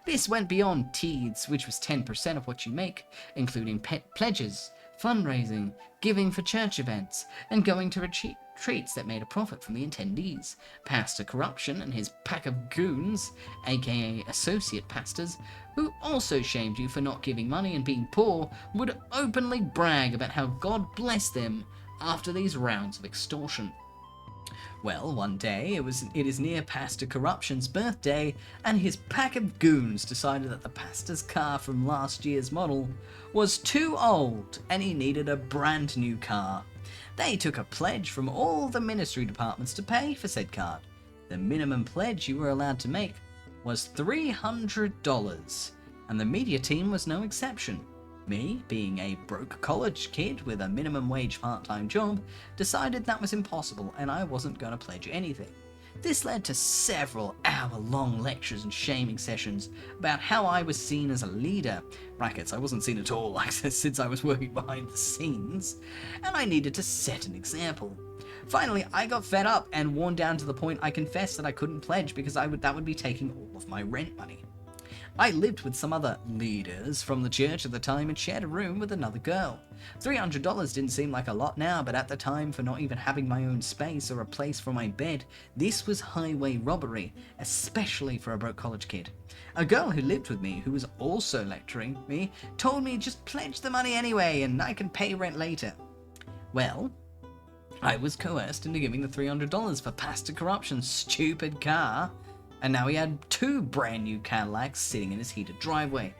This went beyond tithes, which was 10% of what you make, including pledges, fundraising, giving for church events, and going to retreats that made a profit from the attendees. Pastor Corruption and his pack of goons, aka associate pastors, who also shamed you for not giving money and being poor, would openly brag about how God blessed them after these rounds of extortion. Well, one day, it is near Pastor Corruption's birthday, and his pack of goons decided that the pastor's car from last year's model was too old and he needed a brand new car. They took a pledge from all the ministry departments to pay for said car. The minimum pledge you were allowed to make was $300, and the media team was no exception. Me, being a broke college kid with a minimum wage part-time job, decided that was impossible and I wasn't going to pledge anything. This led to several hour-long lectures and shaming sessions about how I was seen as a leader. Brackets, I wasn't seen at all like this since I was working behind the scenes, and I needed to set an example. Finally, I got fed up and worn down to the point I confessed that I couldn't pledge because that would be taking all of my rent money. I lived with some other leaders from the church at the time and shared a room with another girl. $300 didn't seem like a lot now, but at the time, for not even having my own space or a place for my bed, this was highway robbery, especially for a broke college kid. A girl who lived with me, who was also lecturing me, told me just pledge the money anyway and I can pay rent later. Well, I was coerced into giving the $300 for Pastor Corruption's stupid car, and now he had 2 brand new Cadillacs sitting in his heated driveway.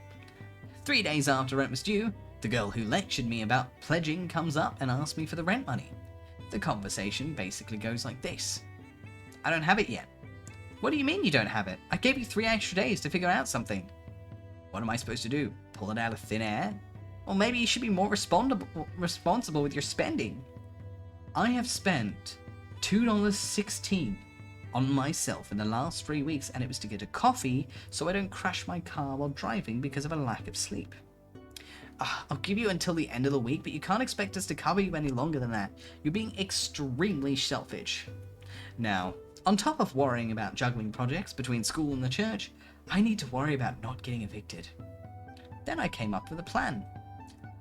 3 days after rent was due, the girl who lectured me about pledging comes up and asks me for the rent money. The conversation basically goes like this. I don't have it yet. What do you mean you don't have it? I gave you 3 extra days to figure out something. What am I supposed to do? Pull it out of thin air? Or maybe you should be more responsible with your spending. I have spent $2.16 on myself in the last 3 weeks, and it was to get a coffee so I don't crash my car while driving because of a lack of sleep. I'll give you until the end of the week, but you can't expect us to cover you any longer than that. You're being extremely selfish. Now, on top of worrying about juggling projects between school and the church, I need to worry about not getting evicted. Then I came up with a plan.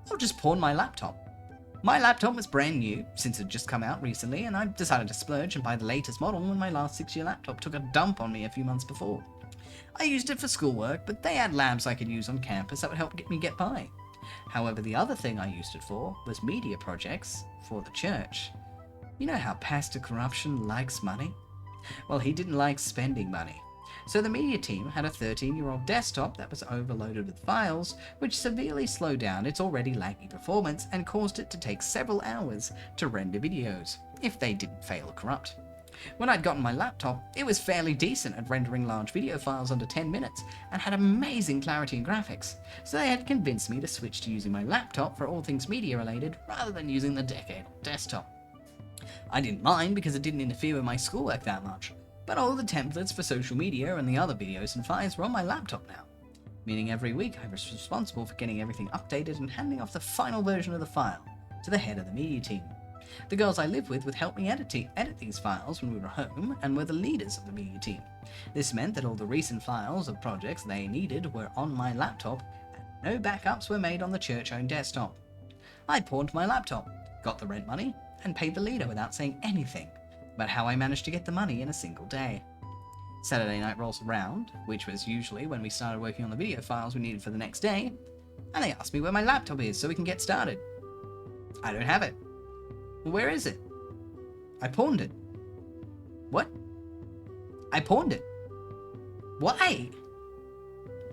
I'll just pawn my laptop. My laptop was brand new, since it had just come out recently, and I decided to splurge and buy the latest model when my last 6-year laptop took a dump on me a few months before. I used it for schoolwork, but they had labs I could use on campus that would help me get by. However, the other thing I used it for was media projects for the church. You know how Pastor Corruption likes money? Well, he didn't like spending money. So the media team had a 13-year-old desktop that was overloaded with files, which severely slowed down its already laggy performance and caused it to take several hours to render videos, if they didn't fail or corrupt. When I'd gotten my laptop, it was fairly decent at rendering large video files under 10 minutes and had amazing clarity and graphics, so they had convinced me to switch to using my laptop for all things media related rather than using the decade-old desktop. I didn't mind because it didn't interfere with my schoolwork that much, but all the templates for social media and the other videos and files were on my laptop now, meaning every week I was responsible for getting everything updated and handing off the final version of the file to the head of the media team. The girls I lived with would help me edit these files when we were home and were the leaders of the media team. This meant that all the recent files of projects they needed were on my laptop and no backups were made on the church-owned desktop. I pawned my laptop, got the rent money, and paid the leader without saying anything about how I managed to get the money in a single day. Saturday night rolls around, which was usually when we started working on the video files we needed for the next day, and they asked me where my laptop is so we can get started. I don't have it. Well, where is it? I pawned it. What? I pawned it. Why?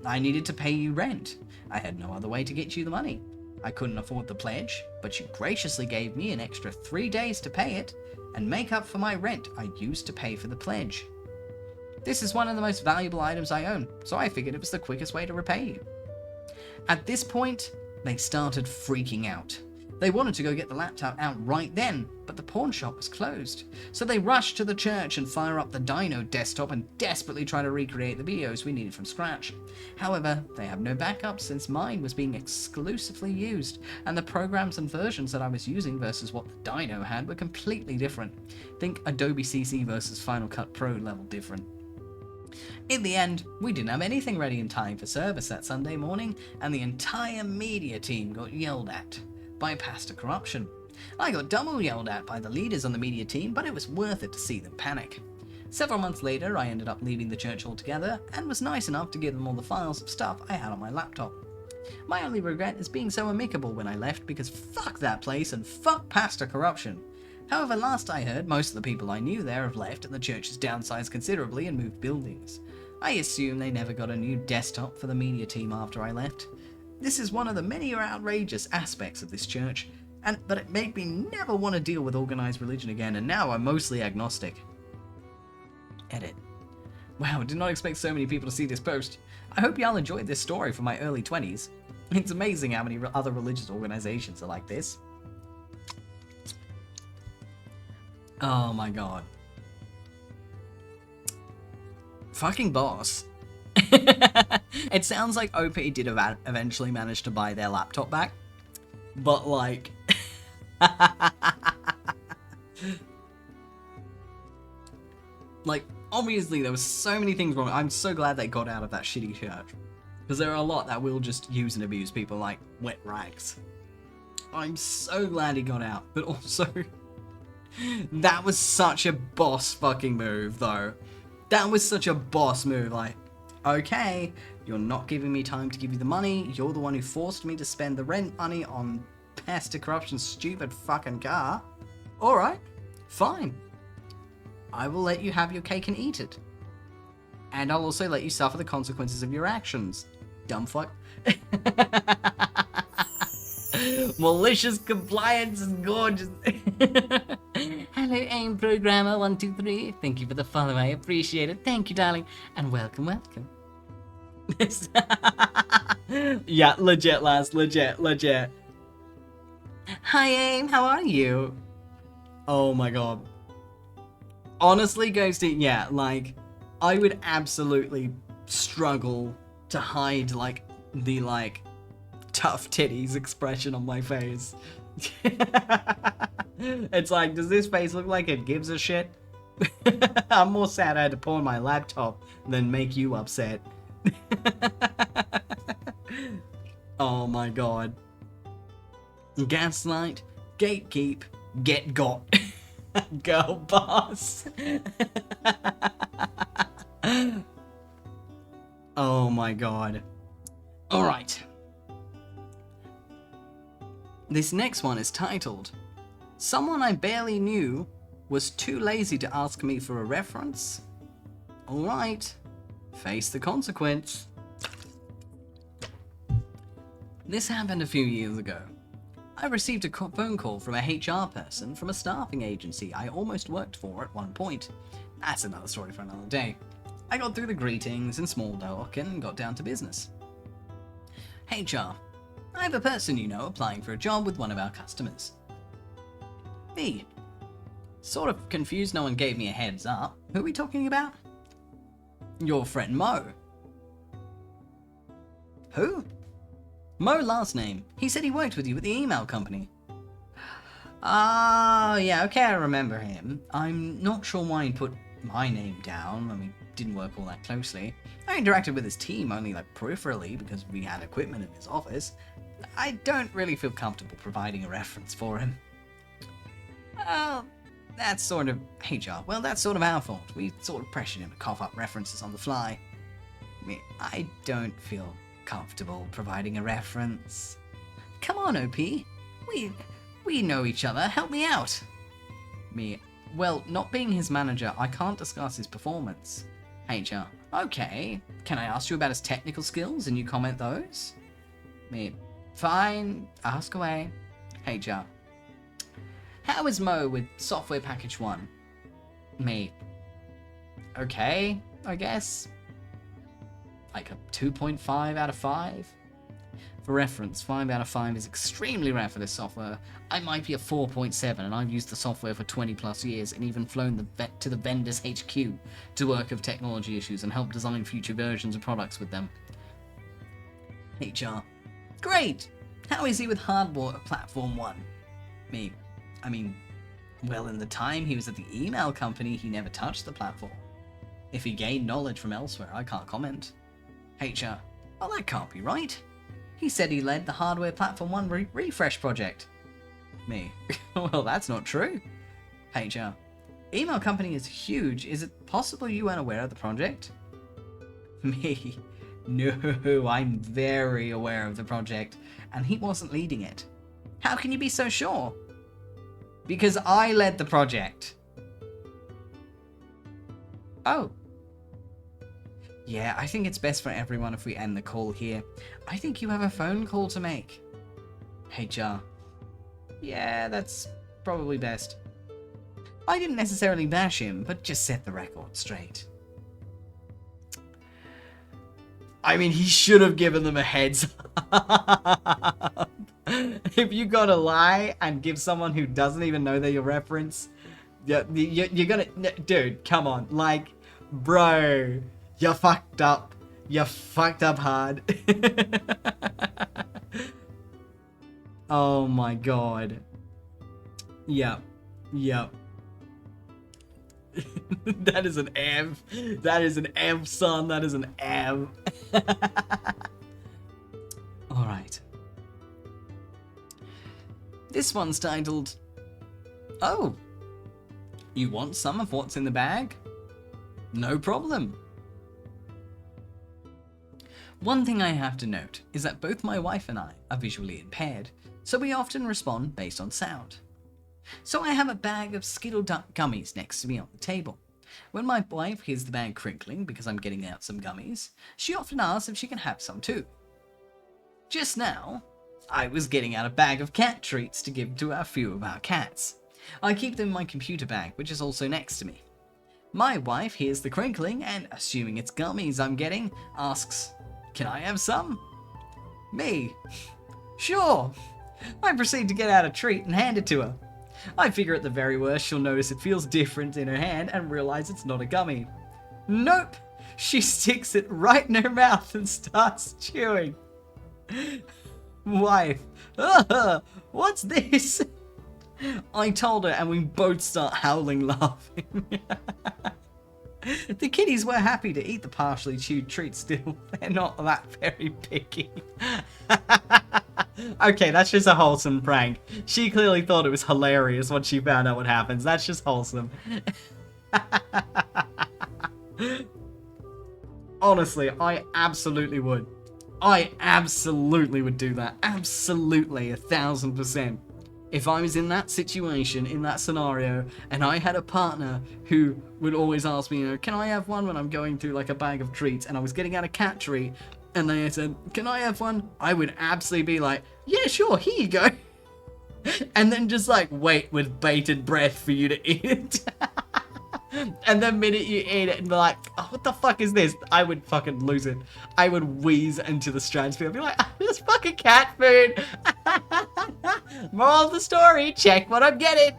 I needed to pay you rent. I had no other way to get you the money. I couldn't afford the pledge, but you graciously gave me an extra 3 days to pay it and make up for my rent I used to pay for the pledge. This is one of the most valuable items I own, so I figured it was the quickest way to repay you. At this point, they started freaking out. They wanted to go get the laptop out right then, but the pawn shop was closed. So they rushed to the church and fire up the Dino desktop and desperately try to recreate the videos we needed from scratch. However, they have no backup since mine was being exclusively used, and the programs and versions that I was using versus what the Dino had were completely different. Think Adobe CC versus Final Cut Pro level different. In the end, we didn't have anything ready in time for service that Sunday morning, and the entire media team got yelled at by Pastor Corruption. I got double yelled at by the leaders on the media team, but it was worth it to see them panic. Several months later, I ended up leaving the church altogether and was nice enough to give them all the files of stuff I had on my laptop. My only regret is being so amicable when I left, because fuck that place and fuck Pastor Corruption. However, last I heard, most of the people I knew there have left and the church has downsized considerably and moved buildings. I assume they never got a new desktop for the media team after I left. This is one of the many outrageous aspects of this church, but it made me never want to deal with organized religion again, and now I'm mostly agnostic. Edit. Wow, I did not expect so many people to see this post. I hope y'all enjoyed this story from my early 20s. It's amazing how many other religious organizations are like this. Oh my god. fucking boss. It sounds like OP did eventually manage to buy their laptop back, but like, like obviously there was so many things wrong. I'm so glad they got out of that shitty church, because there are a lot that will just use and abuse people like wet rags. I'm so glad he got out, but also that was such a boss fucking move though. That was such a boss move. Like, okay, you're not giving me time to give you the money. You're the one who forced me to spend the rent money on pasta corruption's stupid fucking car. Alright, fine. I will let you have your cake and eat it. And I'll also let you suffer the consequences of your actions. Dumb fuck. Malicious compliance is gorgeous. Hello, AIM Programmer 123. Thank you for the follow. I appreciate it. Thank you, darling. And welcome, welcome. Yeah, legit, lass. Legit. Hi, AIM. How are you? Oh my god. Honestly, Ghosty, yeah, like, I would absolutely struggle to hide, like, the, like, tough titties expression on my face. It's like, does this face look like it gives a shit? I'm more sad I had to pawn my laptop than make you upset. Oh my god. Gaslight, gatekeep, get got. Girl boss. Oh my god. Alright. This next one is titled, Someone I Barely Knew Was Too Lazy to Ask Me for a Reference. Alright. Face the consequence. This happened a few years ago. I received a phone call from a HR person from a staffing agency I almost worked for at one point. That's another story for another day. I got through the greetings and small talk and got down to business. HR, I have a person you know applying for a job with one of our customers. Me. Sort of confused no one gave me a heads up. Who are we talking about? Your friend Mo. Who? Mo last name. He said he worked with you at the email company. Ah, yeah, okay, I remember him. I'm not sure why he put my name down when we didn't work all that closely. I interacted with his team only like peripherally because we had equipment in his office. I don't really feel comfortable providing a reference for him. Well, that's sort of HR. Well, that's sort of our fault. We sort of pressured him to cough up references on the fly. I don't feel comfortable providing a reference. Come on, OP. We know each other. Help me out. Me. Well, not being his manager, I can't discuss his performance. HR. Okay. Can I ask you about his technical skills and you comment those? Me. Fine. Ask away. HR. How is Mo with software package 1? Me. Okay, I guess. Like a 2.5 out of 5? For reference, 5 out of 5 is extremely rare for this software. I might be a 4.7 and I've used the software for 20 plus years and even flown to the vendor's HQ to work with technology issues and help design future versions of products with them. HR. Great! How is he with hardware platform 1? Me. I mean, well, in the time he was at the email company, he never touched the platform. If he gained knowledge from elsewhere, I can't comment. HR. Well, that can't be right. He said he led the hardware platform 1 refresh project. Me. Well, that's not true. HR. Email company is huge. Is it possible you weren't aware of the project? Me. No, I'm very aware of the project, and he wasn't leading it. How can you be so sure? Because I led the project. Oh. Yeah, I think it's best for everyone if we end the call here. I think you have a phone call to make. HR. Yeah, that's probably best. I didn't necessarily bash him, but just set the record straight. I mean, he should have given them a heads up. If you gotta lie and give someone who doesn't even know they're your reference, you're gonna... Dude, come on. Like, bro, You fucked up. You fucked up hard. Oh my god. Yep. Yep. That is an M. That is an M, son. That is an M. Alright. This one's titled, "Oh, you want some of what's in the bag? No problem." One thing I have to note is that both my wife and I are visually impaired, so we often respond based on sound. So I have a bag of Skittle Duck gummies next to me on the table. When my wife hears the bag crinkling because I'm getting out some gummies, she often asks if she can have some too. Just now, I was getting out a bag of cat treats to give to a few of our cats. I keep them in my computer bag, which is also next to me. My wife hears the crinkling and, assuming it's gummies I'm getting, asks, "Can I have some?" Me. Sure. I proceed to get out a treat and hand it to her. I figure at the very worst she'll notice it feels different in her hand and realize it's not a gummy. Nope. She sticks it right in her mouth and starts chewing. Wife. What's this? I told her and we both start howling laughing. The kitties were happy to eat the partially chewed treat still. They're not that very picky. Okay, that's just a wholesome prank. She clearly thought it was hilarious when she found out what happens. That's just wholesome. Honestly, I absolutely would. I absolutely would do that. Absolutely, 1000%. If I was in that situation, in that scenario, and I had a partner who would always ask me, can I have one when I'm going through like a bag of treats, and I was getting out a cat treat, and they said, can I have one? I would absolutely be like, yeah, sure, here you go. And then just like wait with bated breath for you to eat it. And the minute you eat it and be like, oh, what the fuck is this? I would fucking lose it. I would wheeze into the stratosphere. I'd be like, oh, this fucking cat food. Moral of the story, check what I'm getting.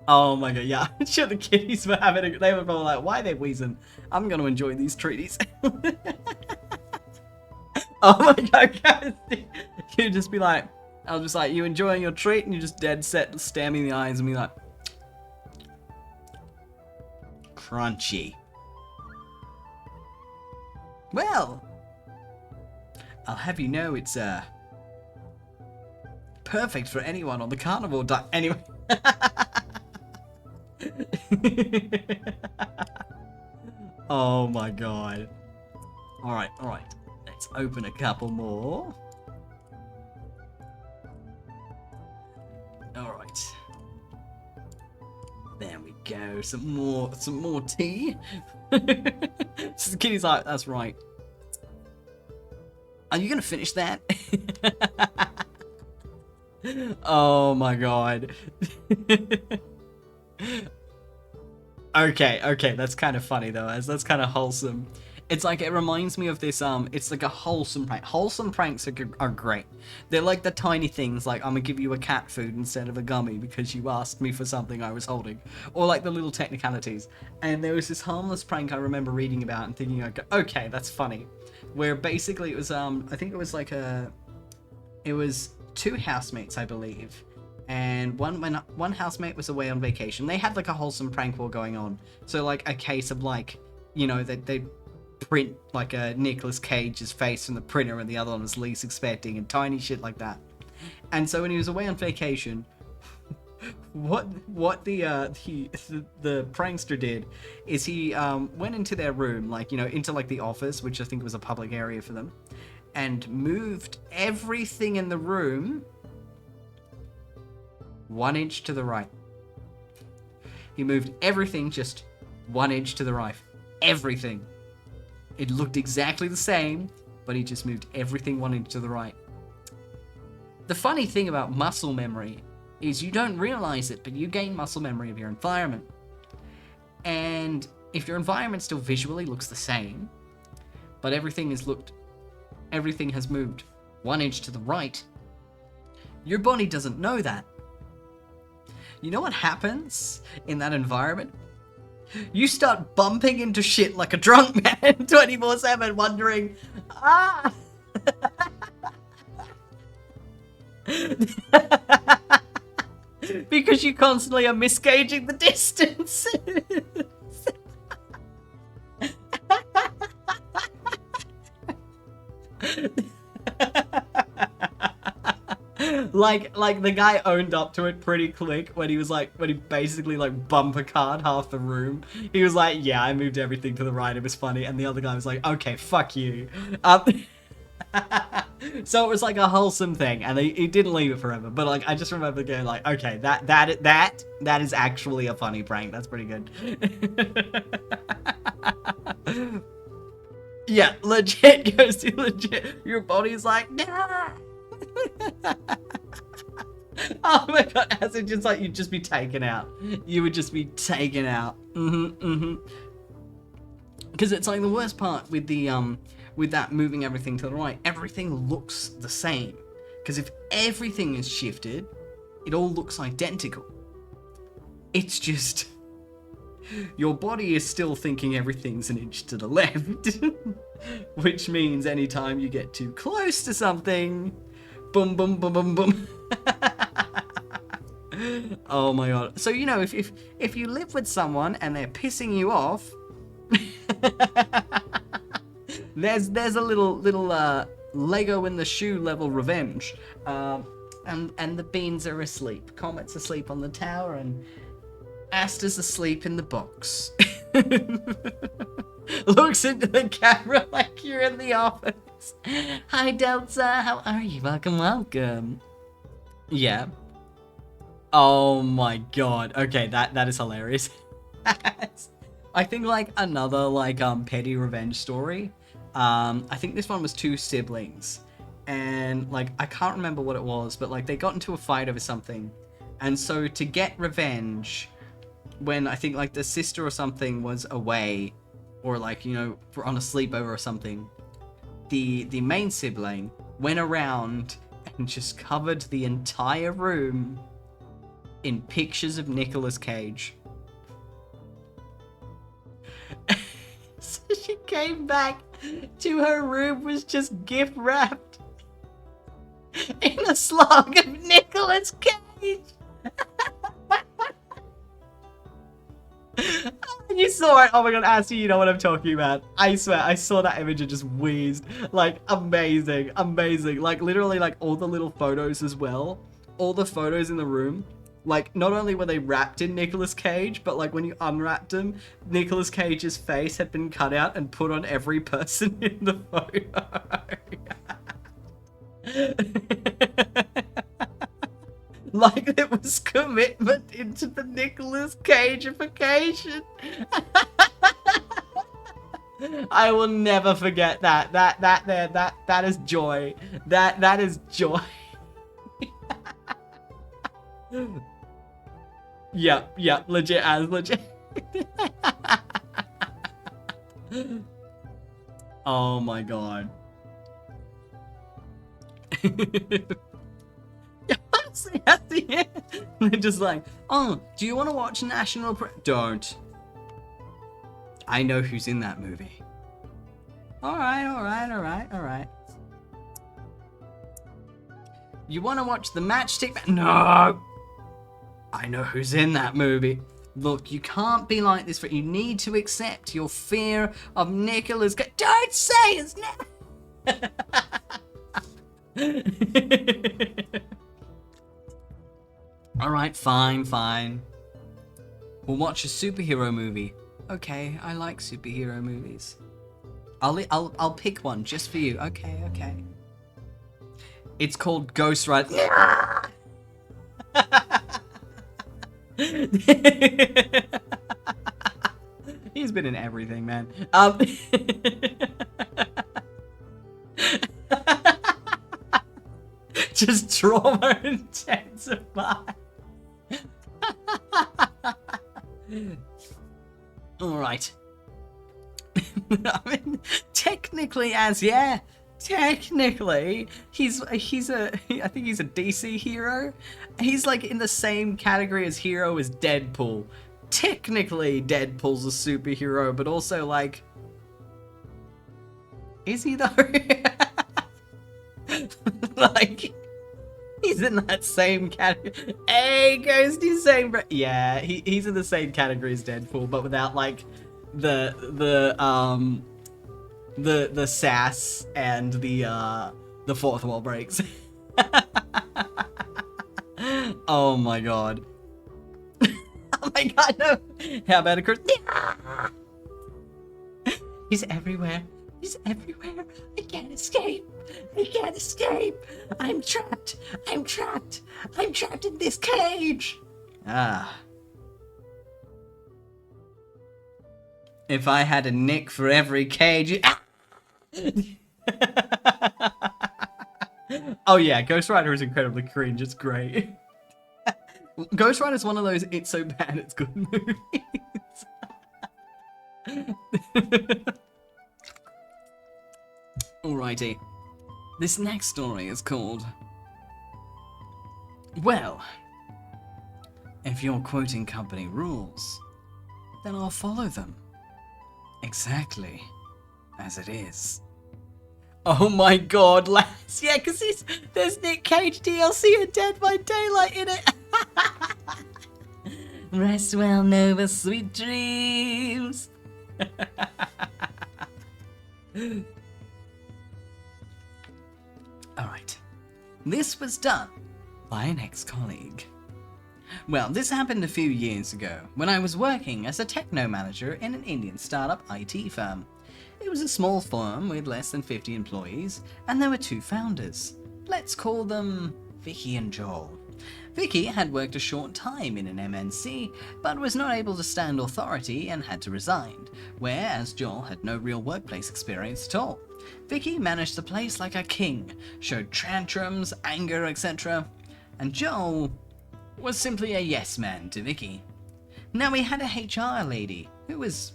Oh my god, yeah. I'm sure the kitties were having they were probably like, why are they wheezing? I'm gonna enjoy these treaties. Oh my god, guys. You'd just be like, I'll just like, you enjoying your treat? And you just dead set stare me in the eyes and be like, crunchy. Well, I'll have you know it's perfect for anyone on the carnivore diet. Anyway. Oh my god. Alright, alright. Let's open a couple more. Alright. There we go. Some more tea. So the kitty's like, that's right. Are you gonna finish that? Oh my god. Okay, that's kind of funny though, as that's kind of wholesome. It's like, it reminds me of this, it's like a wholesome prank. Wholesome pranks are great. They're like the tiny things, like, I'm gonna give you a cat food instead of a gummy because you asked me for something I was holding. Or like the little technicalities. And there was this harmless prank I remember reading about and thinking, okay, that's funny. Where basically it was, I think it was like it was two housemates, I believe. And one housemate was away on vacation. They had like a wholesome prank war going on. So like a case of like, you know, they print like a Nicolas Cage's face from the printer and the other one was least expecting and tiny shit like that. And so when he was away on vacation, what the prankster did is he went into their room, like, you know, into like the office, which I think was a public area for them, and moved everything in the room 1 inch to the right. He moved everything just 1 inch to the right. Everything. It looked exactly the same, but he just moved everything 1 inch to the right. The funny thing about muscle memory is you don't realize it, but you gain muscle memory of your environment. And if your environment still visually looks the same, but everything has moved 1 inch to the right, your body doesn't know that. You know what happens in that environment? You start bumping into shit like a drunk man 24/7, wondering, ah! Because you constantly are misgauging the distance. like the guy owned up to it pretty quick when he basically like bumper card half the room. He was like, yeah, I moved everything to the right, it was funny, and the other guy was like, okay, fuck you. So it was like a wholesome thing, and he didn't leave it forever, but like I just remember going like, okay, that is actually a funny prank. That's pretty good. Yeah, legit goes to legit. Your body's like, nah. Oh my god, as it just like you'd just be taken out. You would just be taken out. Because it's like the worst part with the with that moving everything to the right, everything looks the same. Because if everything is shifted, it all looks identical. It's just your body is still thinking everything's an inch to the left. Which means anytime you get too close to something, boom, boom, boom, boom, boom. Oh my god. So, you know, if you live with someone and they're pissing you off, there's a little Lego in the shoe level revenge. And the beans are asleep. Comet's asleep on the tower and Asta's asleep in the box. Looks into the camera like you're in the office. Hi Delta, how are you? Welcome, welcome. Yeah. Oh my god. Okay, that is hilarious. I think like another like petty revenge story. I think this one was two siblings. And like I can't remember what it was, but like they got into a fight over something. And so to get revenge, when I think like the sister or something was away, or like, you know, on a sleepover or something, the main sibling went around and just covered the entire room in pictures of Nicolas Cage. So she came back to her room, was just gift wrapped in a slug of Nicolas Cage. You saw it. Oh my god, Asty, you know what I'm talking about. I swear, I saw that image and just wheezed. Like, amazing, amazing. Like, literally, like, all the little photos as well. All the photos in the room. Like, not only were they wrapped in Nicolas Cage, but like, when you unwrapped them, Nicolas Cage's face had been cut out and put on every person in the photo. Like it was commitment into the Nicolas Cageification. I will never forget that. That is joy. That is joy. Yeah, legit as legit. Oh my god. At the end, they're just like, oh, do you want to watch National Don't. I know who's in that movie. Alright. You want to watch the Matchstick? No! I know who's in that movie. Look, you can't be like this, but you need to accept your fear of Nicolas Cage. Don't say his name! Alright, fine. We'll watch a superhero movie. Okay, I like superhero movies. I'll pick one just for you. Okay. It's called Ghost Rider. He's been in everything, man. Just trauma intensified. Alright. I mean, technically technically, I think he's a DC hero. He's like in the same category as hero as Deadpool. Technically, Deadpool's a superhero, but also like, is he though? Like, he's in that same category. Hey, Ghosty, same. Yeah, he's in the same category as Deadpool, but without like the sass and the fourth wall breaks. Oh my god. Oh my god, no. How about a Chris? He's everywhere. He's everywhere. I can't escape. I can't escape. I'm trapped. I'm trapped. I'm trapped in this cage. Ah. If I had a nick for every cage. Ah! Oh yeah, Ghost Rider is incredibly cringe. It's great. Ghost Rider is one of those it's so bad it's good movies. Alrighty. This next story is called, well, if you're quoting company rules, then I'll follow them. Exactly as it is. Oh my god, lads. Yeah, because there's Nick Cage DLC and Dead by Daylight in it. Rest well, Nova, sweet dreams. Alright. This was done by an ex-colleague. Well, this happened a few years ago, when I was working as a techno manager in an Indian startup IT firm. It was a small firm with less than 50 employees, and there were two founders. Let's call them Vicky and Joel. Vicky had worked a short time in an MNC, but was not able to stand authority and had to resign, whereas Joel had no real workplace experience at all. Vicky managed the place like a king, showed tantrums, anger, etc. And Joel was simply a yes man to Vicky. Now we had a HR lady who was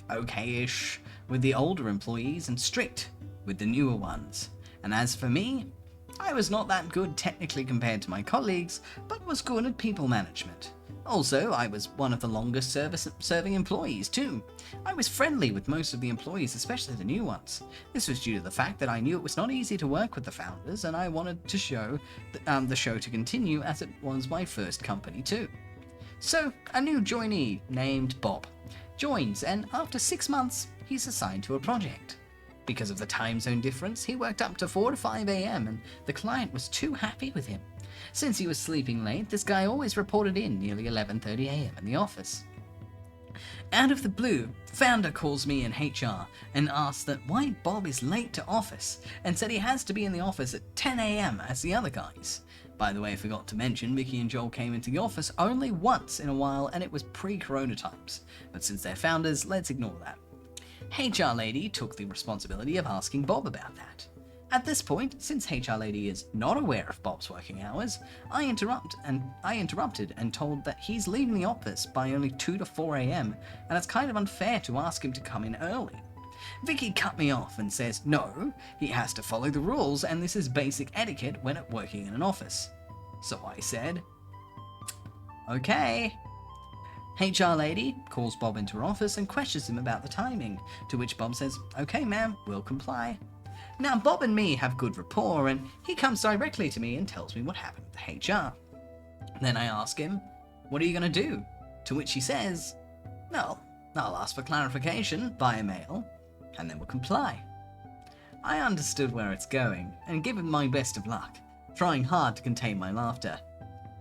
okay-ish with the older employees and strict with the newer ones. And as for me, I was not that good technically compared to my colleagues, but was good at people management. Also, I was one of the longest serving employees too. I was friendly with most of the employees, especially the new ones. This was due to the fact that I knew it was not easy to work with the founders, and I wanted to show the show to continue, as it was my first company too. So, a new joinee named Bob joins, and after 6 months, he's assigned to a project. Because of the time zone difference, he worked up to 4 to 5 AM, and the client was too happy with him. Since he was sleeping late, this guy always reported in nearly 11:30 AM in the office. Out of the blue, the founder calls me in HR and asks that why Bob is late to office, and said he has to be in the office at 10 AM as the other guys. By the way, I forgot to mention, Vicky and Joel came into the office only once in a while, and it was pre-corona times. But since they're founders, let's ignore that. HR lady took the responsibility of asking Bob about that. At this point, since HR lady is not aware of Bob's working hours, I interrupted and told that he's leaving the office by only 2 to 4 AM, and it's kind of unfair to ask him to come in early. Vicky cut me off and says no, he has to follow the rules, and this is basic etiquette when working in an office. So I said, okay. HR lady calls Bob into her office and questions him about the timing, to which Bob says, okay ma'am, we'll comply. Now Bob and me have good rapport, and he comes directly to me and tells me what happened with the HR. Then I ask him, what are you going to do? To which he says, well, I'll ask for clarification via mail, and then we'll comply. I understood where it's going, and give him my best of luck, trying hard to contain my laughter.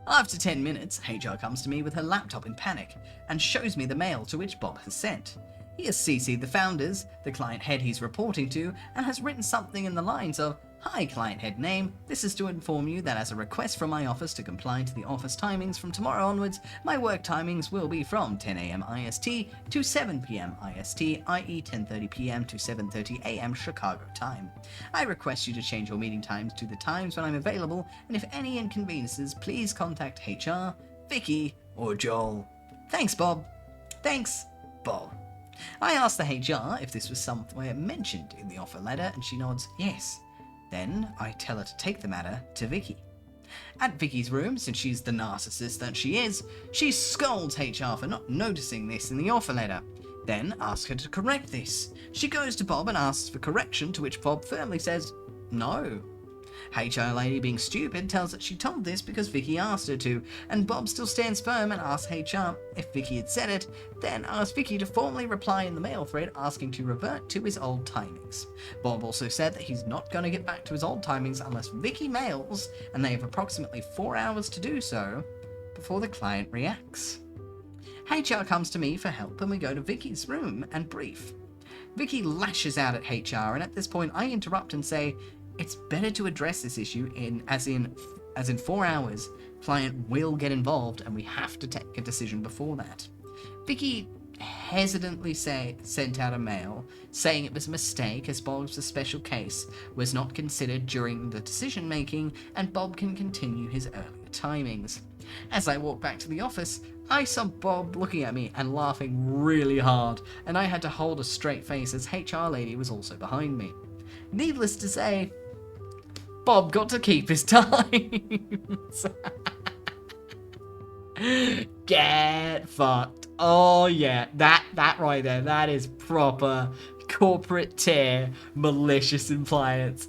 After 10 minutes, HR comes to me with her laptop in panic, and shows me the mail to which Bob has sent. He has CC'd the founders, the client head he's reporting to, and has written something in the lines of, hi client head name, this is to inform you that as a request from my office to comply to the office timings from tomorrow onwards, my work timings will be from 10 AM IST to 7 PM IST, i.e. 10:30 PM to 7:30 AM Chicago time. I request you to change your meeting times to the times when I'm available, and if any inconveniences, please contact HR, Vicky, or Joel. Thanks, Bob. Thanks, Bob. I asked the HR if this was somewhere mentioned in the offer letter, and she nods yes. Then I tell her to take the matter to Vicky. At Vicky's room, since she's the narcissist that she is, she scolds HR for not noticing this in the offer letter, then asks her to correct this. She goes to Bob and asks for correction, to which Bob firmly says no. HR lady, being stupid, tells that she told this because Vicky asked her to, and Bob still stands firm and asks HR if Vicky had said it, then asks Vicky to formally reply in the mail thread asking to revert to his old timings. Bob also said that he's not going to get back to his old timings unless Vicky mails, and they have approximately 4 hours to do so before the client reacts. HR comes to me for help and we go to Vicky's room and brief. Vicky lashes out at HR, and at this point I interrupt and say, it's better to address this issue as in 4 hours. Client will get involved and we have to take a decision before that. Vicky hesitantly sent out a mail saying it was a mistake as Bob's special case was not considered during the decision making and Bob can continue his earlier timings. As I walked back to the office, I saw Bob looking at me and laughing really hard, and I had to hold a straight face as HR lady was also behind me. Needless to say, Bob got to keep his times. Get fucked. Oh yeah, that right there, that is proper corporate tier malicious compliance.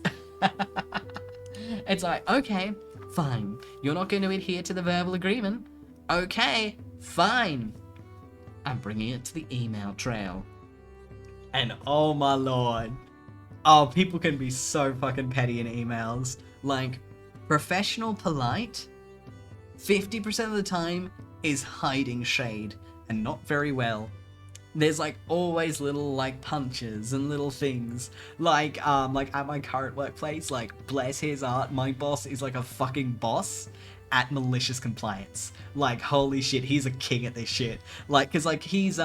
It's like, okay, fine. You're not going to adhere to the verbal agreement. Okay, fine. I'm bringing it to the email trail. And oh my lord. Oh, people can be so fucking petty in emails. Like, professional polite, 50% of the time is hiding shade, and not very well. There's like always little like punches and little things. Like at my current workplace, like bless his heart, my boss is like a fucking boss at malicious compliance. Like, holy shit, he's a king at this shit. Like, cause like he's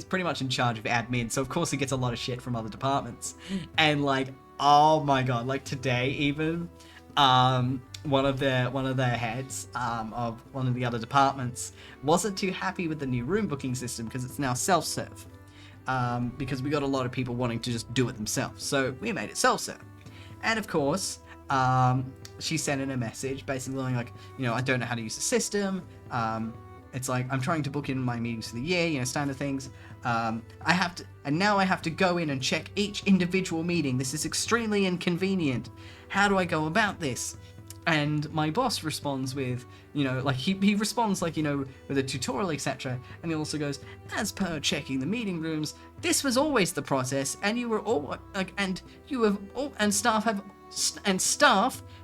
pretty much in charge of admin, so of course he gets a lot of shit from other departments. And like, oh my god, like today even, one of their heads of one of the other departments wasn't too happy with the new room booking system because it's now self-serve. Because we got a lot of people wanting to just do it themselves, so we made it self-serve. And of course, she sent in a message basically like, you know, I don't know how to use the system. It's like, I'm trying to book in my meetings for the year, you know, standard things. Now I have to go in and check each individual meeting. This is extremely inconvenient. How do I go about this? And my boss responds with, you know, like he responds like, you know, with a tutorial, etc. And he also goes, as per checking the meeting rooms, this was always the process, and you were all like, and you have all, and staff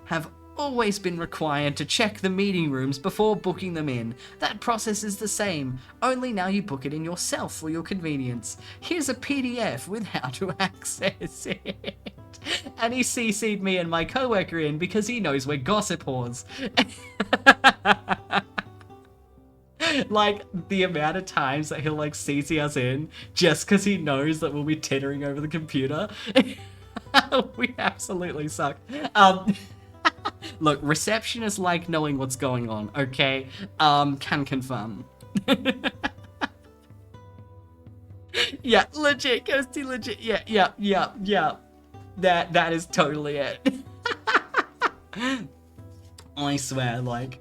have always been required to check the meeting rooms before booking them in. That process is the same, only now you book it in yourself for your convenience. Here's a PDF with how to access it. And he CC'd me and my coworker in because he knows we're gossip whores. Like, the amount of times that he'll like CC us in just because he knows that we'll be tittering over the computer. We absolutely suck. Look, receptionists like knowing what's going on, okay? Can confirm. Yeah, legit, Ghosty, legit. Yeah. That is totally it. I swear, like...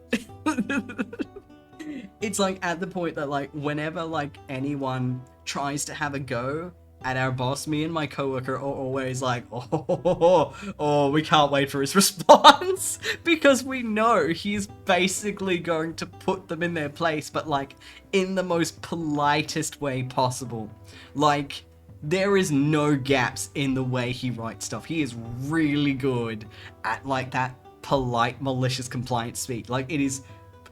It's like at the point that like whenever like anyone tries to have a go at our boss, me and my coworker are always like, oh, we can't wait for his response, because we know he's basically going to put them in their place, but like in the most politest way possible. Like, there is no gaps in the way he writes stuff. He is really good at like that polite, malicious compliance speak. Like, it is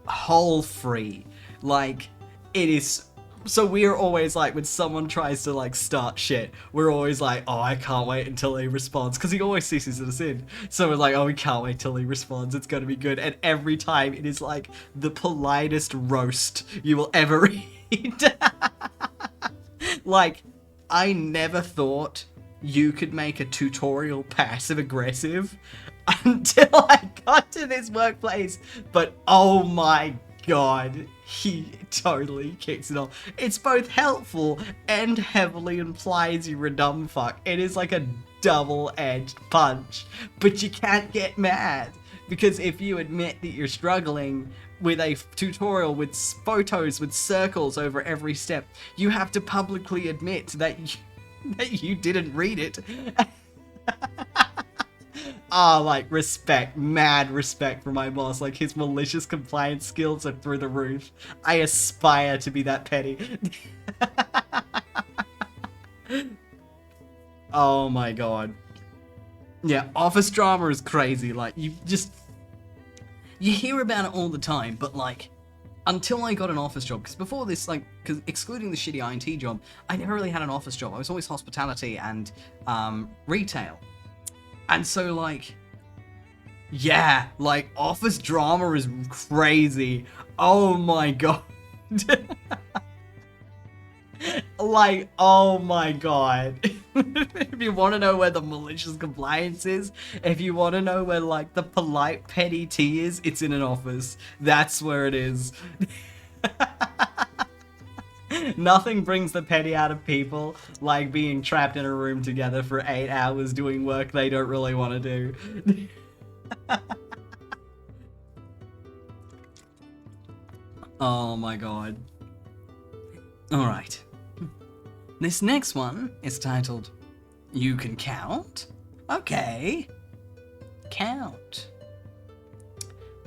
hole free. Like, it is. So we're always like, when someone tries to like start shit, we're always like, oh, I can't wait until he responds, because he always CCs us in. So we're like, oh, we can't wait till he responds, it's gonna be good. And every time it is like the politest roast you will ever read. Like, I never thought you could make a tutorial passive aggressive until I got to this workplace, but oh my god, he totally kicks it off. It's both helpful and heavily implies you're a dumb fuck. It is like a double-edged punch. But you can't get mad, because if you admit that you're struggling with a tutorial with photos with circles over every step, you have to publicly admit that you didn't read it. Ah, like, respect, mad respect for my boss. Like, his malicious compliance skills are through the roof. I aspire to be that petty. Oh my god. Yeah, office drama is crazy. Like, you hear about it all the time, but like, until I got an office job, because before this, like, because excluding the shitty INT job, I never really had an office job. I was always hospitality and retail. And so, like, yeah, like, office drama is crazy. Oh my god. Like, oh my god. If you want to know where the malicious compliance is, if you want to know where, like, the polite petty tea is, it's in an office. That's where it is. Nothing brings the petty out of people like being trapped in a room together for 8 hours doing work they don't really want to do. Oh my god. Alright. This next one is titled, You Can Count? Okay. Count.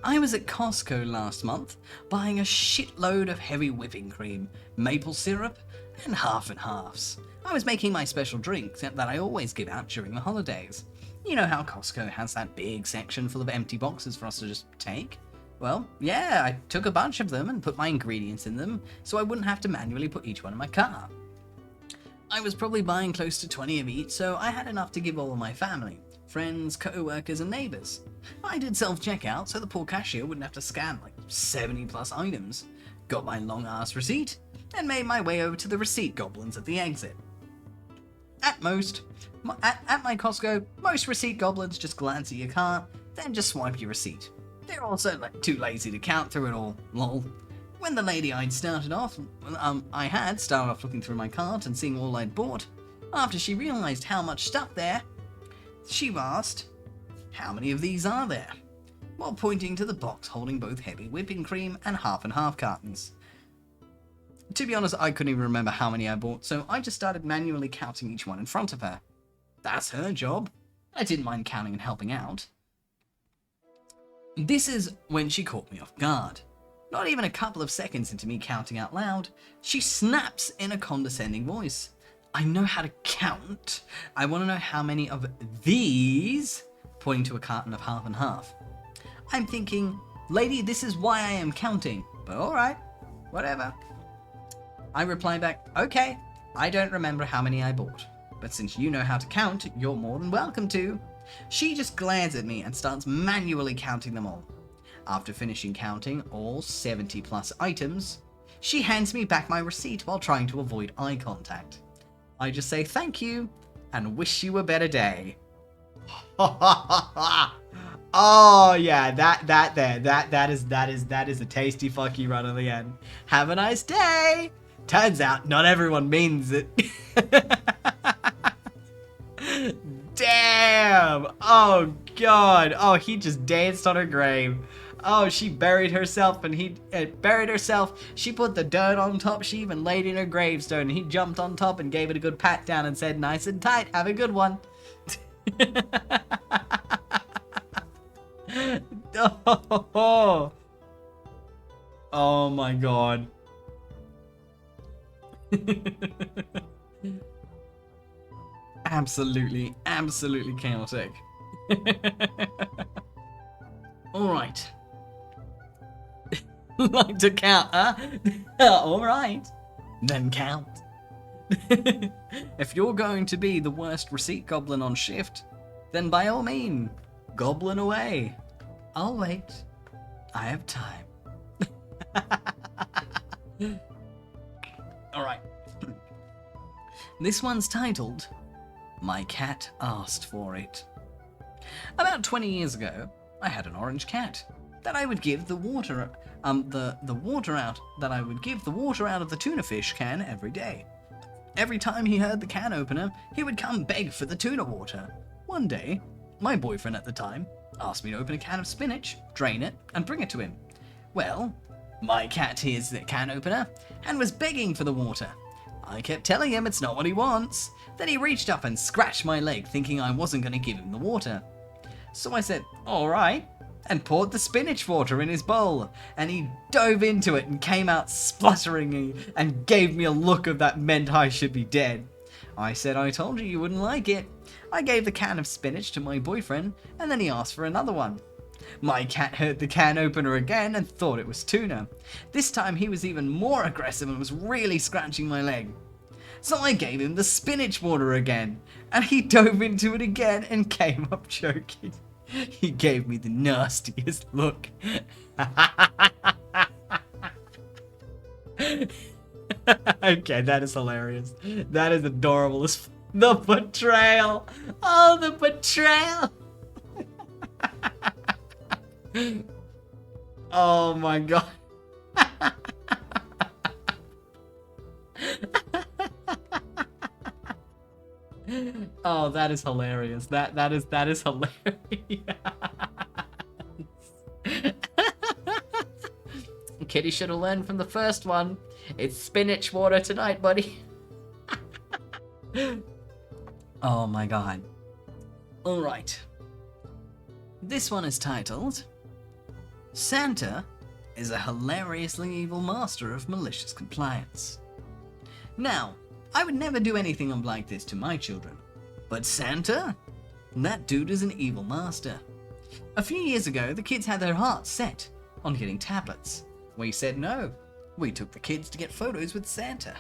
I was at Costco last month buying a shitload of heavy whipping cream, maple syrup, and half and halves. I was making my special drink that I always give out during the holidays. You know how Costco has that big section full of empty boxes for us to just take? Well, yeah, I took a bunch of them and put my ingredients in them so I wouldn't have to manually put each one in my car. I was probably buying close to 20 of each, so I had enough to give all of my family, friends, co-workers, and neighbours. I did self-checkout so the poor cashier wouldn't have to scan like 70 plus items. Got my long-ass receipt, and made my way over to the receipt goblins at the exit. At my Costco, most receipt goblins just glance at your cart, then just swipe your receipt. They're also too lazy to count through it all, lol. When the lady I had started off looking through my cart and seeing all I'd bought, after she realised how much stuff there, she asked, "How many of these are there?" while pointing to the box holding both heavy whipping cream and half cartons. To be honest, I couldn't even remember how many I bought, so I just started manually counting each one in front of her. That's her job. I didn't mind counting and helping out. This is when she caught me off guard. Not even a couple of seconds into me counting out loud, she snaps in a condescending voice. "I know how to count. I want to know how many of these," pointing to a carton of half and half. I'm thinking, lady, this is why I am counting, but alright, whatever. I reply back, okay, I don't remember how many I bought, but since you know how to count, you're more than welcome to. She just glares at me and starts manually counting them all. After finishing counting all 70 plus items, she hands me back my receipt while trying to avoid eye contact. I just say thank you and wish you a better day. Oh yeah, that is a tasty fuck you right on the end. Have a nice day. Turns out not everyone means it. Damn. Oh god. Oh, he just danced on her grave. Oh, she buried herself and he buried herself. She put the dirt on top. She even laid in her gravestone. And he jumped on top and gave it a good pat down and said, "Nice and tight. Have a good one." Oh, oh my god. Absolutely chaotic. Alright. Like to count, huh? Alright. Then count. If you're going to be the worst receipt goblin on shift, then by all means, goblin away. I'll wait. I have time. Alright. This one's titled, My Cat Asked For It. About 20 years ago, I had an orange cat that I would give the water out of the tuna fish can every day. Every time he heard the can opener, he would come beg for the tuna water. One day, my boyfriend at the time asked me to open a can of spinach, drain it, and bring it to him. Well, my cat hears the can opener and was begging for the water. I kept telling him it's not what he wants. Then he reached up and scratched my leg, thinking I wasn't going to give him the water. So I said, alright, and poured the spinach water in his bowl, and he dove into it and came out spluttering and gave me a look of that meant I should be dead. I said I told you wouldn't like it. I gave the can of spinach to my boyfriend, and then he asked for another one. My cat heard the can opener again and thought it was tuna. This time he was even more aggressive and was really scratching my leg. So I gave him the spinach water again, and he dove into it again and came up choking. He gave me the nastiest look. Okay, that is hilarious. That is adorable. The betrayal. Oh, the betrayal. Oh my god. Oh, that is hilarious. That is hilarious. Kitty should have learned from the first one. It's spinach water tonight, buddy. Oh my god. Alright. This one is titled, Santa is a hilariously evil master of malicious compliance. Now, I would never do anything like this to my children, but Santa? That dude is an evil master. A few years ago, the kids had their hearts set on getting tablets. We said no. We took the kids to get photos with Santa.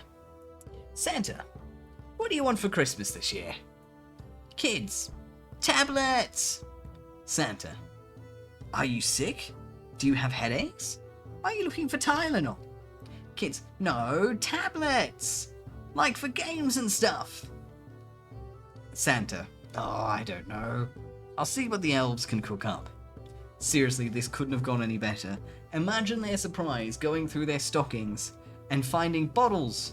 Santa, what do you want for Christmas this year? Kids, tablets. Santa, are you sick? Do you have headaches? Are you looking for Tylenol? Kids, no, tablets. Like for games and stuff. Santa, oh, I don't know. I'll see what the elves can cook up. Seriously, this couldn't have gone any better. Imagine their surprise going through their stockings and finding bottles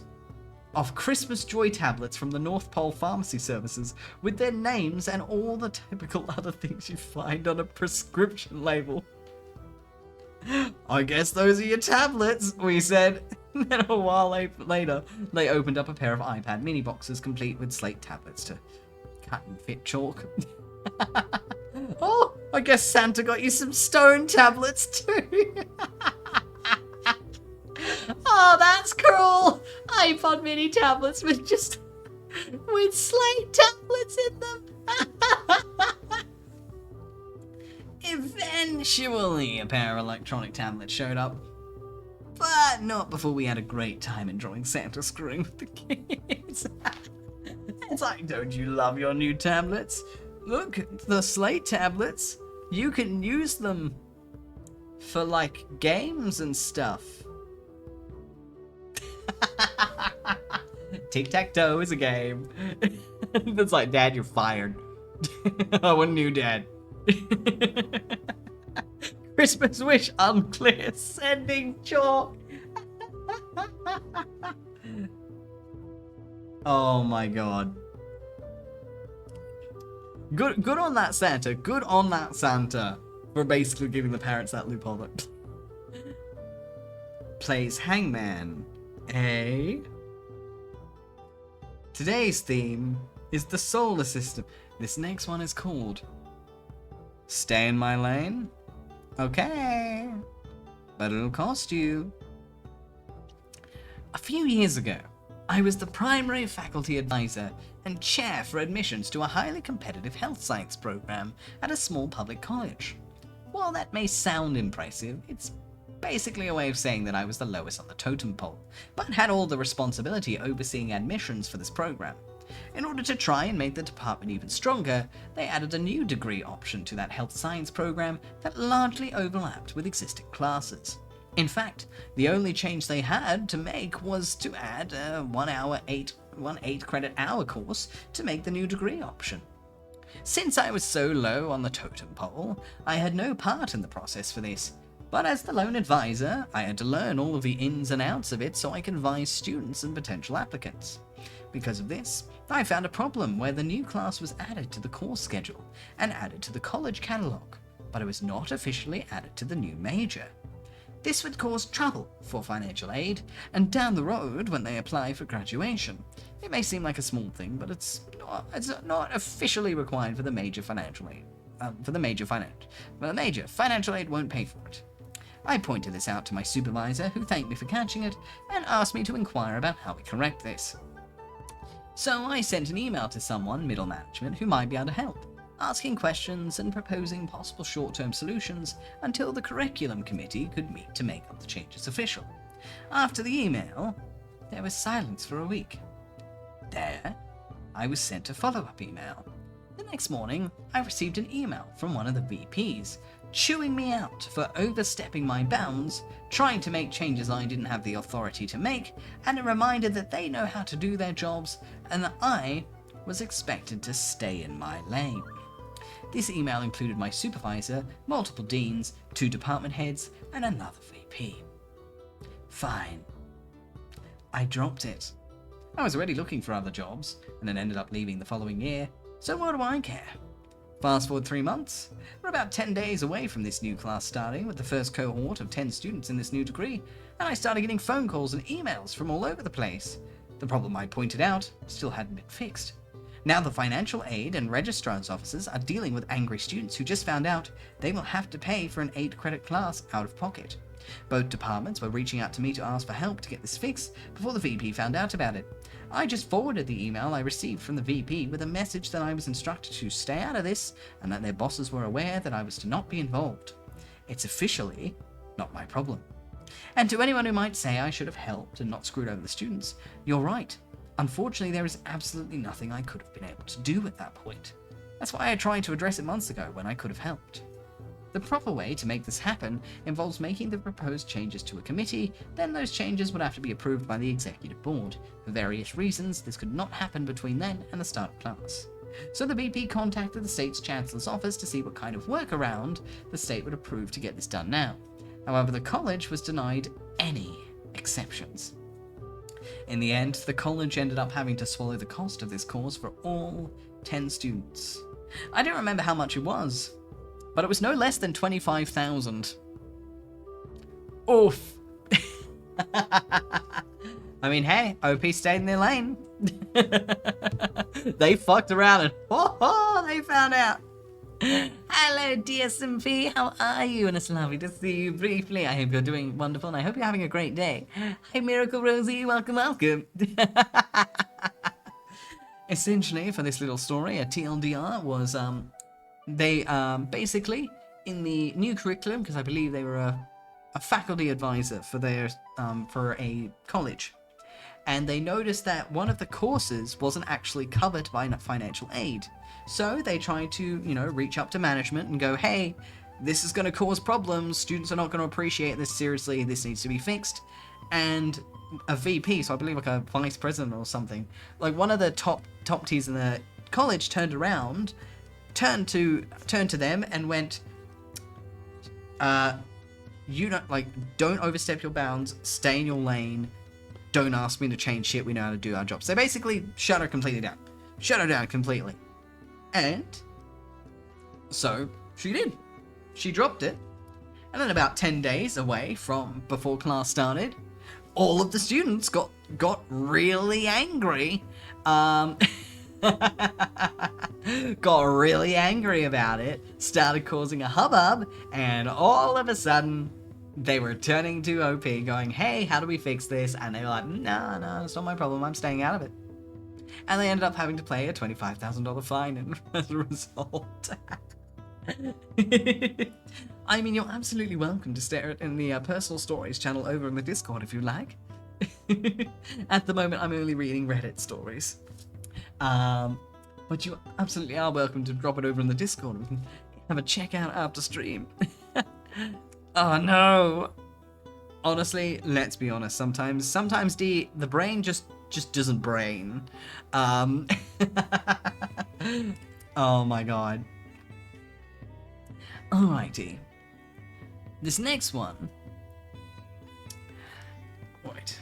of Christmas Joy tablets from the North Pole Pharmacy Services with their names and all the typical other things you find on a prescription label. I guess those are your tablets, we said. Then a while later, they opened up a pair of iPad mini boxes complete with slate tablets to cut and fit chalk. Oh, I guess Santa got you some stone tablets too. Oh, that's cool. iPod mini tablets with slate tablets in them. Eventually, a pair of electronic tablets showed up. But not before we had a great time enjoying Santa screwing with the kids. It's like, don't you love your new tablets? Look, the slate tablets. You can use them for, like, games and stuff. Tic-tac-toe is a game. It's like, Dad, you're fired. Oh, a new dad. Christmas wish unclear. Sending chalk. Oh my god. Good on that Santa. Good on that Santa for basically giving the parents that loophole that plays hangman. Eh? Today's theme is the solar system. This next one is called Stay in My Lane? Okay. But it'll cost you. A few years ago, I was the primary faculty advisor and chair for admissions to a highly competitive health science program at a small public college. While that may sound impressive, it's basically a way of saying that I was the lowest on the totem pole, but had all the responsibility overseeing admissions for this program. In order to try and make the department even stronger, they added a new degree option to that health science program that largely overlapped with existing classes. In fact, the only change they had to make was to add a 8 credit hour course to make the new degree option. Since I was so low on the totem pole, I had no part in the process for this, But as the loan advisor, I had to learn all of the ins and outs of it so I can advise students and potential applicants. Because of this, I found a problem where the new class was added to the course schedule and added to the college catalogue, but it was not officially added to the new major. This would cause trouble for financial aid, and down the road when they apply for graduation. It may seem like a small thing, but it's not officially required for the major financial aid. The major financial aid won't pay for it. I pointed this out to my supervisor, who thanked me for catching it, and asked me to inquire about how we correct this. So I sent an email to someone, middle management, who might be able to help, asking questions and proposing possible short-term solutions until the curriculum committee could meet to make up the changes official. After the email, there was silence for a week. There, I was sent a follow-up email. The next morning, I received an email from one of the VPs, chewing me out for overstepping my bounds, trying to make changes I didn't have the authority to make, and a reminder that they know how to do their jobs, and that I was expected to stay in my lane. This email included my supervisor, multiple deans, 2 department heads, and another VP. Fine. I dropped it. I was already looking for other jobs, and then ended up leaving the following year, so what do I care? Fast forward 3 months, we're about 10 days away from this new class starting with the first cohort of 10 students in this new degree, and I started getting phone calls and emails from all over the place. The problem I pointed out still hadn't been fixed. Now the financial aid and registrar's offices are dealing with angry students who just found out they will have to pay for an 8-credit class out of pocket. Both departments were reaching out to me to ask for help to get this fixed before the VP found out about it. I just forwarded the email I received from the VP with a message that I was instructed to stay out of this and that their bosses were aware that I was to not be involved. It's officially not my problem. And to anyone who might say I should have helped and not screwed over the students, you're right. Unfortunately, there is absolutely nothing I could have been able to do at that point. That's why I tried to address it months ago when I could have helped. The proper way to make this happen involves making the proposed changes to a committee, then those changes would have to be approved by the executive board. For various reasons, this could not happen between then and the start of class. So the VP contacted the state's chancellor's office to see what kind of workaround the state would approve to get this done now. However, the college was denied any exceptions. In the end, the college ended up having to swallow the cost of this course for all 10 students. I don't remember how much it was, but it was no less than 25,000. Oof. I mean, hey, OP stayed in their lane. They fucked around and they found out. Hello, DSMV, how are you? And it's lovely to see you briefly. I hope you're doing wonderful, and I hope you're having a great day. Hi, Miracle Rosie, welcome, welcome. Essentially, for this little story, a TLDR was, they basically, in the new curriculum, because I believe they were a faculty advisor for their, for a college, and they noticed that one of the courses wasn't actually covered by financial aid. So they tried to, reach up to management and go, hey, this is going to cause problems. Students are not going to appreciate this seriously. This needs to be fixed. And a VP, so I believe like a vice president or something, like one of the top tiers in the college turned to them and went, don't overstep your bounds, stay in your lane, don't ask me to change shit, we know how to do our job. So basically, shut her completely down. Shut her down completely. And so she did. She dropped it. And then about 10 days away from before class started, all of the students got really angry. Got really angry about it, started causing a hubbub, and all of a sudden, they were turning to OP going, hey, how do we fix this? And they were like, no, it's not my problem, I'm staying out of it. And they ended up having to pay a $25,000 fine as a result. I mean, you're absolutely welcome to stare at in the personal stories channel over in the Discord if you like. At the moment, I'm only reading Reddit stories. But you absolutely are welcome to drop it over in the Discord. We can have a check out after stream. Oh no. Honestly, let's be honest. Sometimes the brain just doesn't brain. Oh my god. Alrighty. This next one... Wait.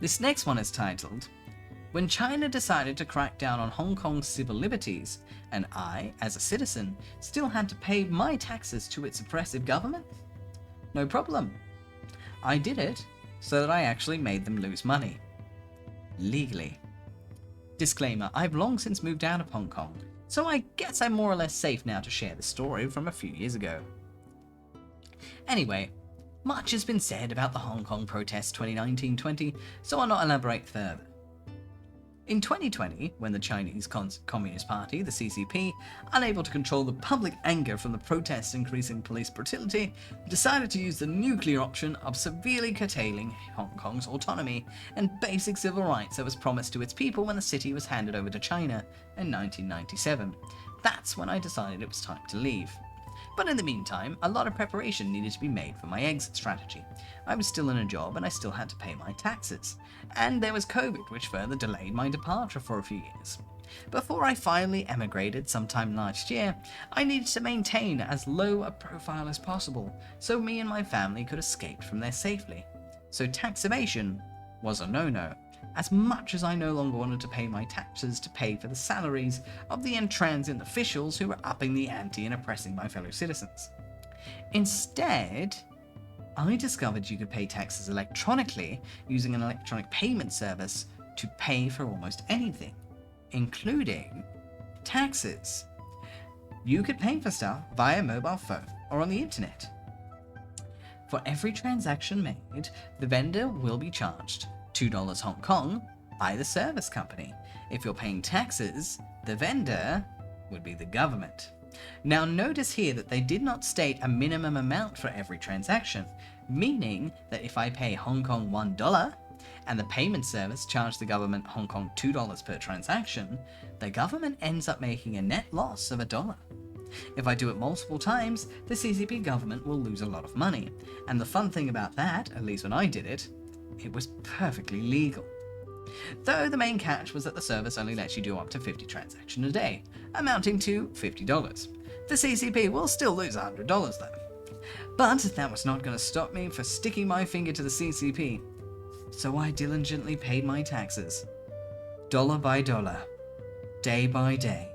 This next one is titled, When China Decided to Crack Down on Hong Kong's Civil Liberties, and I, as a citizen, still had to pay my taxes to its oppressive government? No problem. I did it so that I actually made them lose money. Legally. Disclaimer, I've long since moved out of Hong Kong, so I guess I'm more or less safe now to share the story from a few years ago. Anyway, much has been said about the Hong Kong protests 2019-20, so I'll not elaborate further. In 2020, when the Chinese Communist Party, the CCP, unable to control the public anger from the protests increasing police brutality, decided to use the nuclear option of severely curtailing Hong Kong's autonomy and basic civil rights that was promised to its people when the city was handed over to China in 1997. That's when I decided it was time to leave. But in the meantime, a lot of preparation needed to be made for my exit strategy. I was still in a job and I still had to pay my taxes. And there was COVID, which further delayed my departure for a few years. Before I finally emigrated sometime last year, I needed to maintain as low a profile as possible, so me and my family could escape from there safely. So tax evasion was a no-no, as much as I no longer wanted to pay my taxes to pay for the salaries of the intransient officials who were upping the ante and oppressing my fellow citizens. Instead, I discovered you could pay taxes electronically using an electronic payment service to pay for almost anything, including taxes. You could pay for stuff via mobile phone or on the internet. For every transaction made, the vendor will be charged $2 Hong Kong by the service company. If you're paying taxes, the vendor would be the government. Now notice here that they did not state a minimum amount for every transaction, meaning that if I pay Hong Kong $1 and the payment service charged the government Hong Kong $2 per transaction, the government ends up making a net loss of $1. If I do it multiple times, the CCP government will lose a lot of money. And the fun thing about that, at least when I did it, it was perfectly legal. Though the main catch was that the service only lets you do up to 50 transactions a day, amounting to $50. The CCP will still lose $100 though. But that was not going to stop me from sticking my finger to the CCP. So I diligently paid my taxes, dollar by dollar, day by day,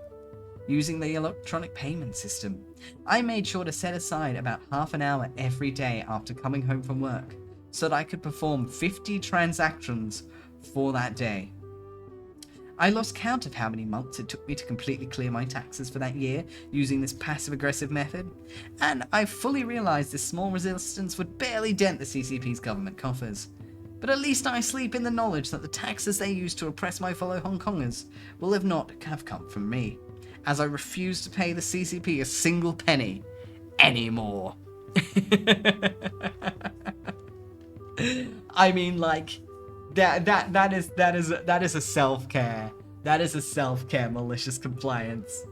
using the electronic payment system. I made sure to set aside about half an hour every day after coming home from work, so that I could perform 50 transactions for that day. I lost count of how many months it took me to completely clear my taxes for that year using this passive-aggressive method, and I fully realised this small resistance would barely dent the CCP's government coffers. But at least I sleep in the knowledge that the taxes they used to oppress my fellow Hong Kongers will not have come from me, as I refuse to pay the CCP a single penny anymore. I mean, like, that is a self-care. That is a self-care malicious compliance.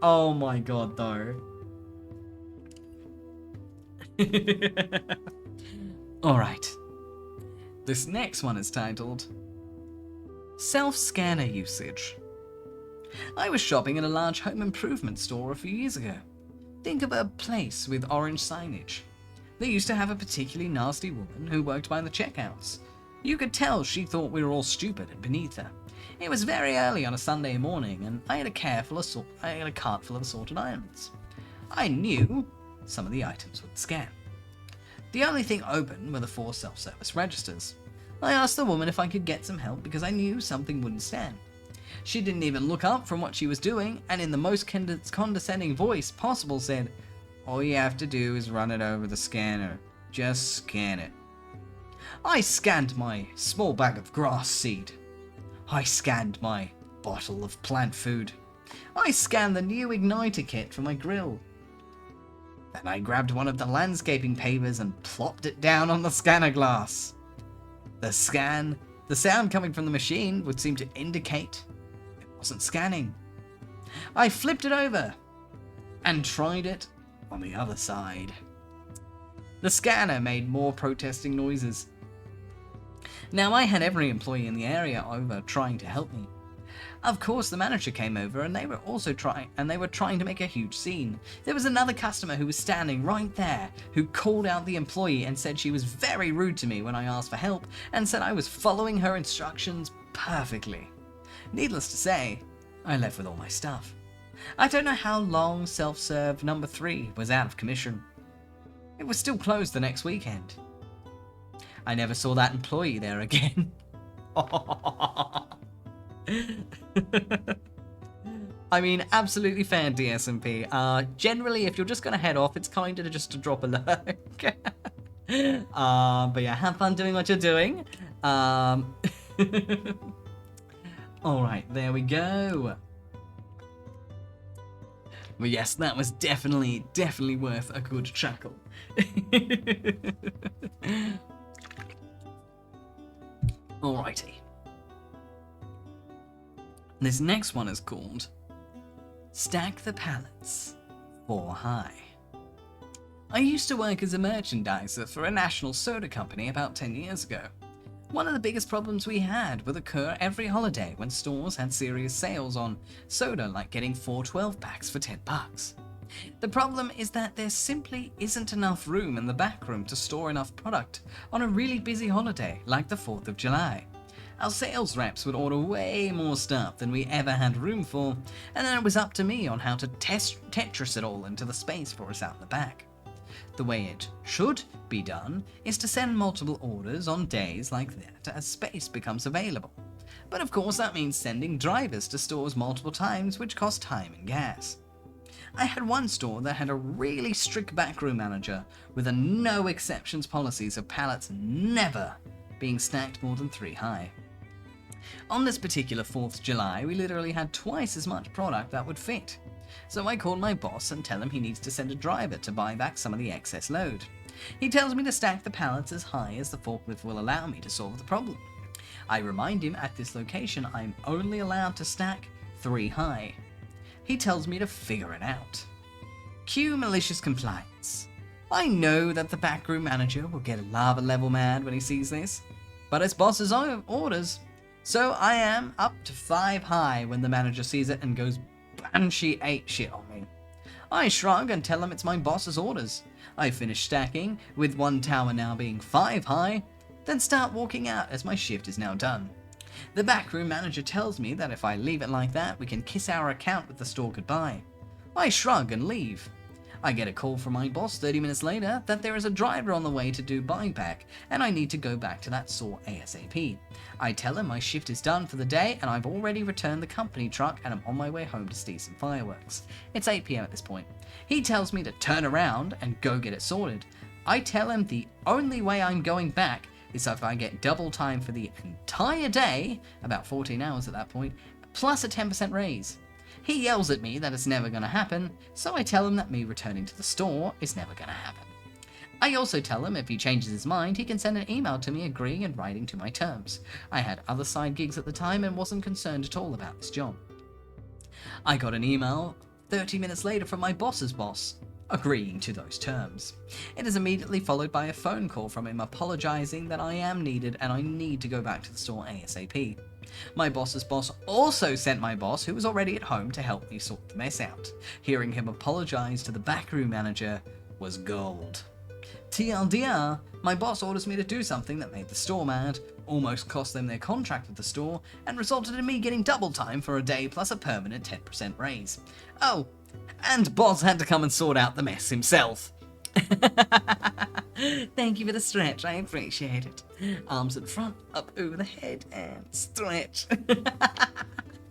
Oh my god, though. Alright. This next one is titled Self-Scanner Usage. I was shopping at a large home improvement store a few years ago. Think of a place with orange signage. They used to have a particularly nasty woman who worked by the checkouts. You could tell she thought we were all stupid and beneath her. It was very early on a Sunday morning, and I had a cart full of assorted items. I knew some of the items would scan. The only thing open were the 4 self-service registers. I asked the woman if I could get some help because I knew something wouldn't stand. She didn't even look up from what she was doing, and in the most condescending voice possible said, "All you have to do is run it over the scanner. Just scan it." I scanned my small bag of grass seed. I scanned my bottle of plant food. I scanned the new igniter kit for my grill. Then I grabbed one of the landscaping pavers and plopped it down on the scanner glass. The sound coming from the machine would seem to indicate it wasn't scanning. I flipped it over and tried it on the other side. The scanner made more protesting noises. Now, I had every employee in the area over trying to help me. Of course, the manager came over and they were trying to make a huge scene. There was another customer who was standing right there who called out the employee and said she was very rude to me when I asked for help and said I was following her instructions perfectly. Needless to say, I left with all my stuff. I don't know how long self-serve number 3 was out of commission. It was still closed the next weekend. I never saw that employee there again. I mean, absolutely fair, DSMP. Generally, if you're just going to head off, it's kind of just to drop a lurk. But yeah, have fun doing what you're doing. Alright, there we go. But yes, that was definitely worth a good chuckle. Alrighty. This next one is called Stack the Pallets 4 High. I used to work as a merchandiser for a national soda company about 10 years ago. One of the biggest problems we had would occur every holiday when stores had serious sales on soda, like getting 4 12-packs for $10. The problem is that there simply isn't enough room in the back room to store enough product on a really busy holiday like the 4th of July. Our sales reps would order way more stuff than we ever had room for, and then it was up to me on how to Tetris it all into the space for us out in the back. The way it should be done is to send multiple orders on days like that as space becomes available. But of course that means sending drivers to stores multiple times, which cost time and gas. I had one store that had a really strict backroom manager with a no exceptions policies of pallets never being stacked more than 3 high. On this particular 4th of July, we literally had twice as much product that would fit. So I called my boss and tell him he needs to send a driver to buy back some of the excess load. He tells me to stack the pallets as high as the forklift will allow me to solve the problem. I remind him at this location I'm only allowed to stack 3 high. He tells me to figure it out. Cue malicious compliance. I know that the backroom manager will get lava level mad when he sees this, but it's boss's orders. So I am up to 5 high when the manager sees it and goes banshee 8 shit on me. I shrug and tell him it's my boss's orders. I finish stacking, with one tower now being 5 high, then start walking out as my shift is now done. The backroom manager tells me that if I leave it like that, we can kiss our account with the store goodbye. I shrug and leave. I get a call from my boss 30 minutes later that there is a driver on the way to do buyback and I need to go back to that store ASAP. I tell him my shift is done for the day and I've already returned the company truck and I'm on my way home to see some fireworks. It's 8 PM at this point. He tells me to turn around and go get it sorted. I tell him the only way I'm going back is if I get double time for the entire day, about 14 hours at that point, plus a 10% raise. He yells at me that it's never going to happen, so I tell him that me returning to the store is never going to happen. I also tell him if he changes his mind, he can send an email to me agreeing and writing to my terms. I had other side gigs at the time and wasn't concerned at all about this job. I got an email 30 minutes later from my boss's boss, agreeing to those terms. It is immediately followed by a phone call from him apologizing that I am needed and I need to go back to the store ASAP. My boss's boss also sent my boss, who was already at home, to help me sort the mess out. Hearing him apologize to the backroom manager was gold. TLDR, my boss orders me to do something that made the store mad, almost cost them their contract with the store, and resulted in me getting double time for a day plus a permanent 10% raise. Oh, and boss had to come and sort out the mess himself. Thank you for the stretch, I appreciate it. Arms in front, up over the head, and stretch.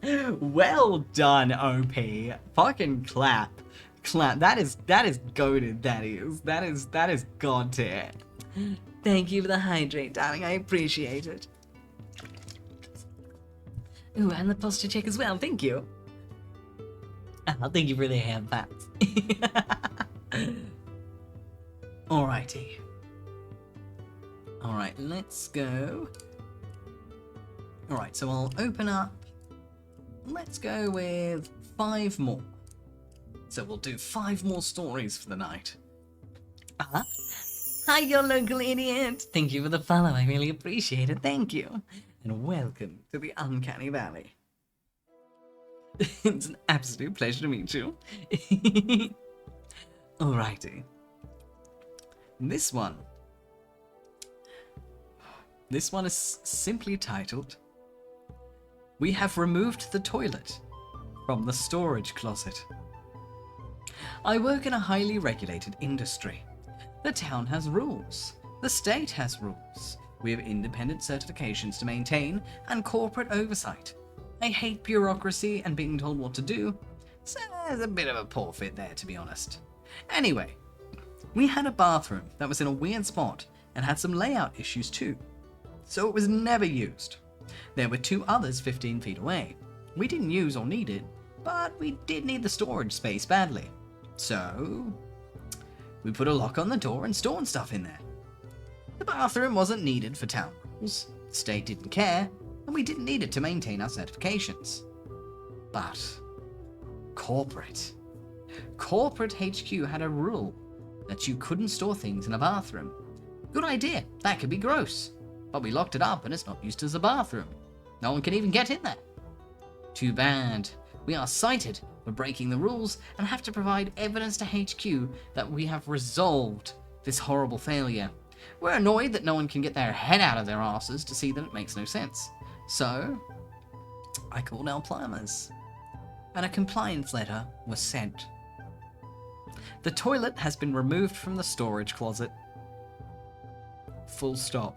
Well done, OP. Fucking clap. Clap. That is goated, that is god tier. Thank you for the hydrate, darling, I appreciate it. Ooh, and the posture check as well, thank you. Oh, thank you for the hand pats. Alrighty. Alright, let's go. Alright, so I'll open up. Let's go with 5 more. So we'll do 5 more stories for the night. Hi, your local idiot. Thank you for the follow. I really appreciate it. Thank you. And welcome to the Uncanny Valley. It's an absolute pleasure to meet you. Alrighty. This one is simply titled, "We have removed the toilet from the storage closet." I work in a highly regulated industry. The town has rules. The state has rules. We have independent certifications to maintain and corporate oversight. I hate bureaucracy and being told what to do, so there's a bit of a poor fit there, to be honest. Anyway, we had a bathroom that was in a weird spot and had some layout issues too, so it was never used. There were 2 others 15 feet away. We didn't use or need it, but we did need the storage space badly. So we put a lock on the door and stored stuff in there. The bathroom wasn't needed for town rules, the state didn't care, and we didn't need it to maintain our certifications. But corporate HQ had a rule that you couldn't store things in a bathroom. Good idea, that could be gross. But we locked it up and it's not used as a bathroom. No one can even get in there. Too bad. We are cited for breaking the rules and have to provide evidence to HQ that we have resolved this horrible failure. We're annoyed that no one can get their head out of their asses to see that it makes no sense. So, I called our plumbers, and a compliance letter was sent. The toilet has been removed from the storage closet. Full stop.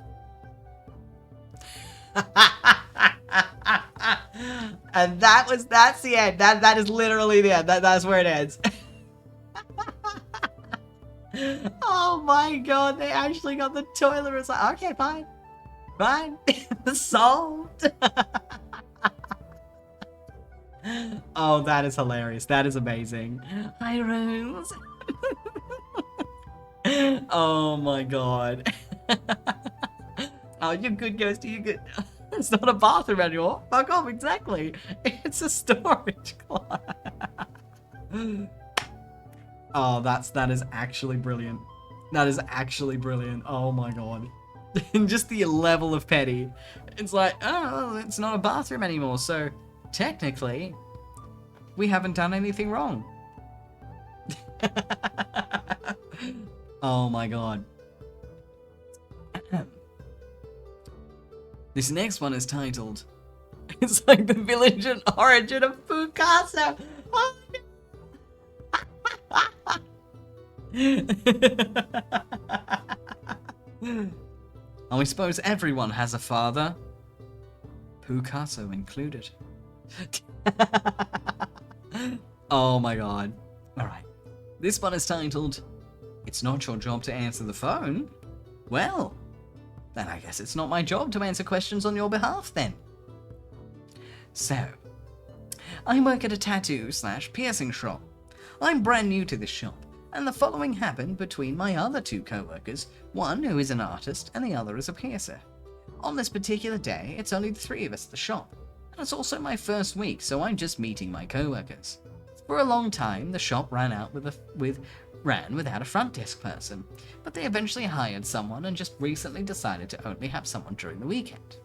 And that's the end. That is literally the end. That's where it ends. Oh my god, they actually got the toilet. It's like, okay, fine. Solved. Oh, that is hilarious. That is amazing. Hi, Rose. Oh my god. Oh, you're good, Ghosty, you're good. It's not a bathroom anymore. Fuck off, exactly. It's a storage closet. Oh, that is actually brilliant. That is actually brilliant. Oh my god. Just the level of petty. It's like, oh, it's not a bathroom anymore, so technically, we haven't done anything wrong. Oh my god. This next one is titled, "It's like the village and origin of Picasso." Oh, no. I suppose everyone has a father, Picasso included. Oh my god. Alright. This one is titled, "It's not your job to answer the phone." Well, then I guess it's not my job to answer questions on your behalf then. So, I work at a tattoo/piercing shop. I'm brand new to this shop, and the following happened between my other 2 co-workers, one who is an artist and the other is a piercer. On this particular day, it's only the 3 of us at the shop, and it's also my first week, so I'm just meeting my co-workers. For a long time, the shop ran without a front desk person, but they eventually hired someone and just recently decided to only have someone during the weekend.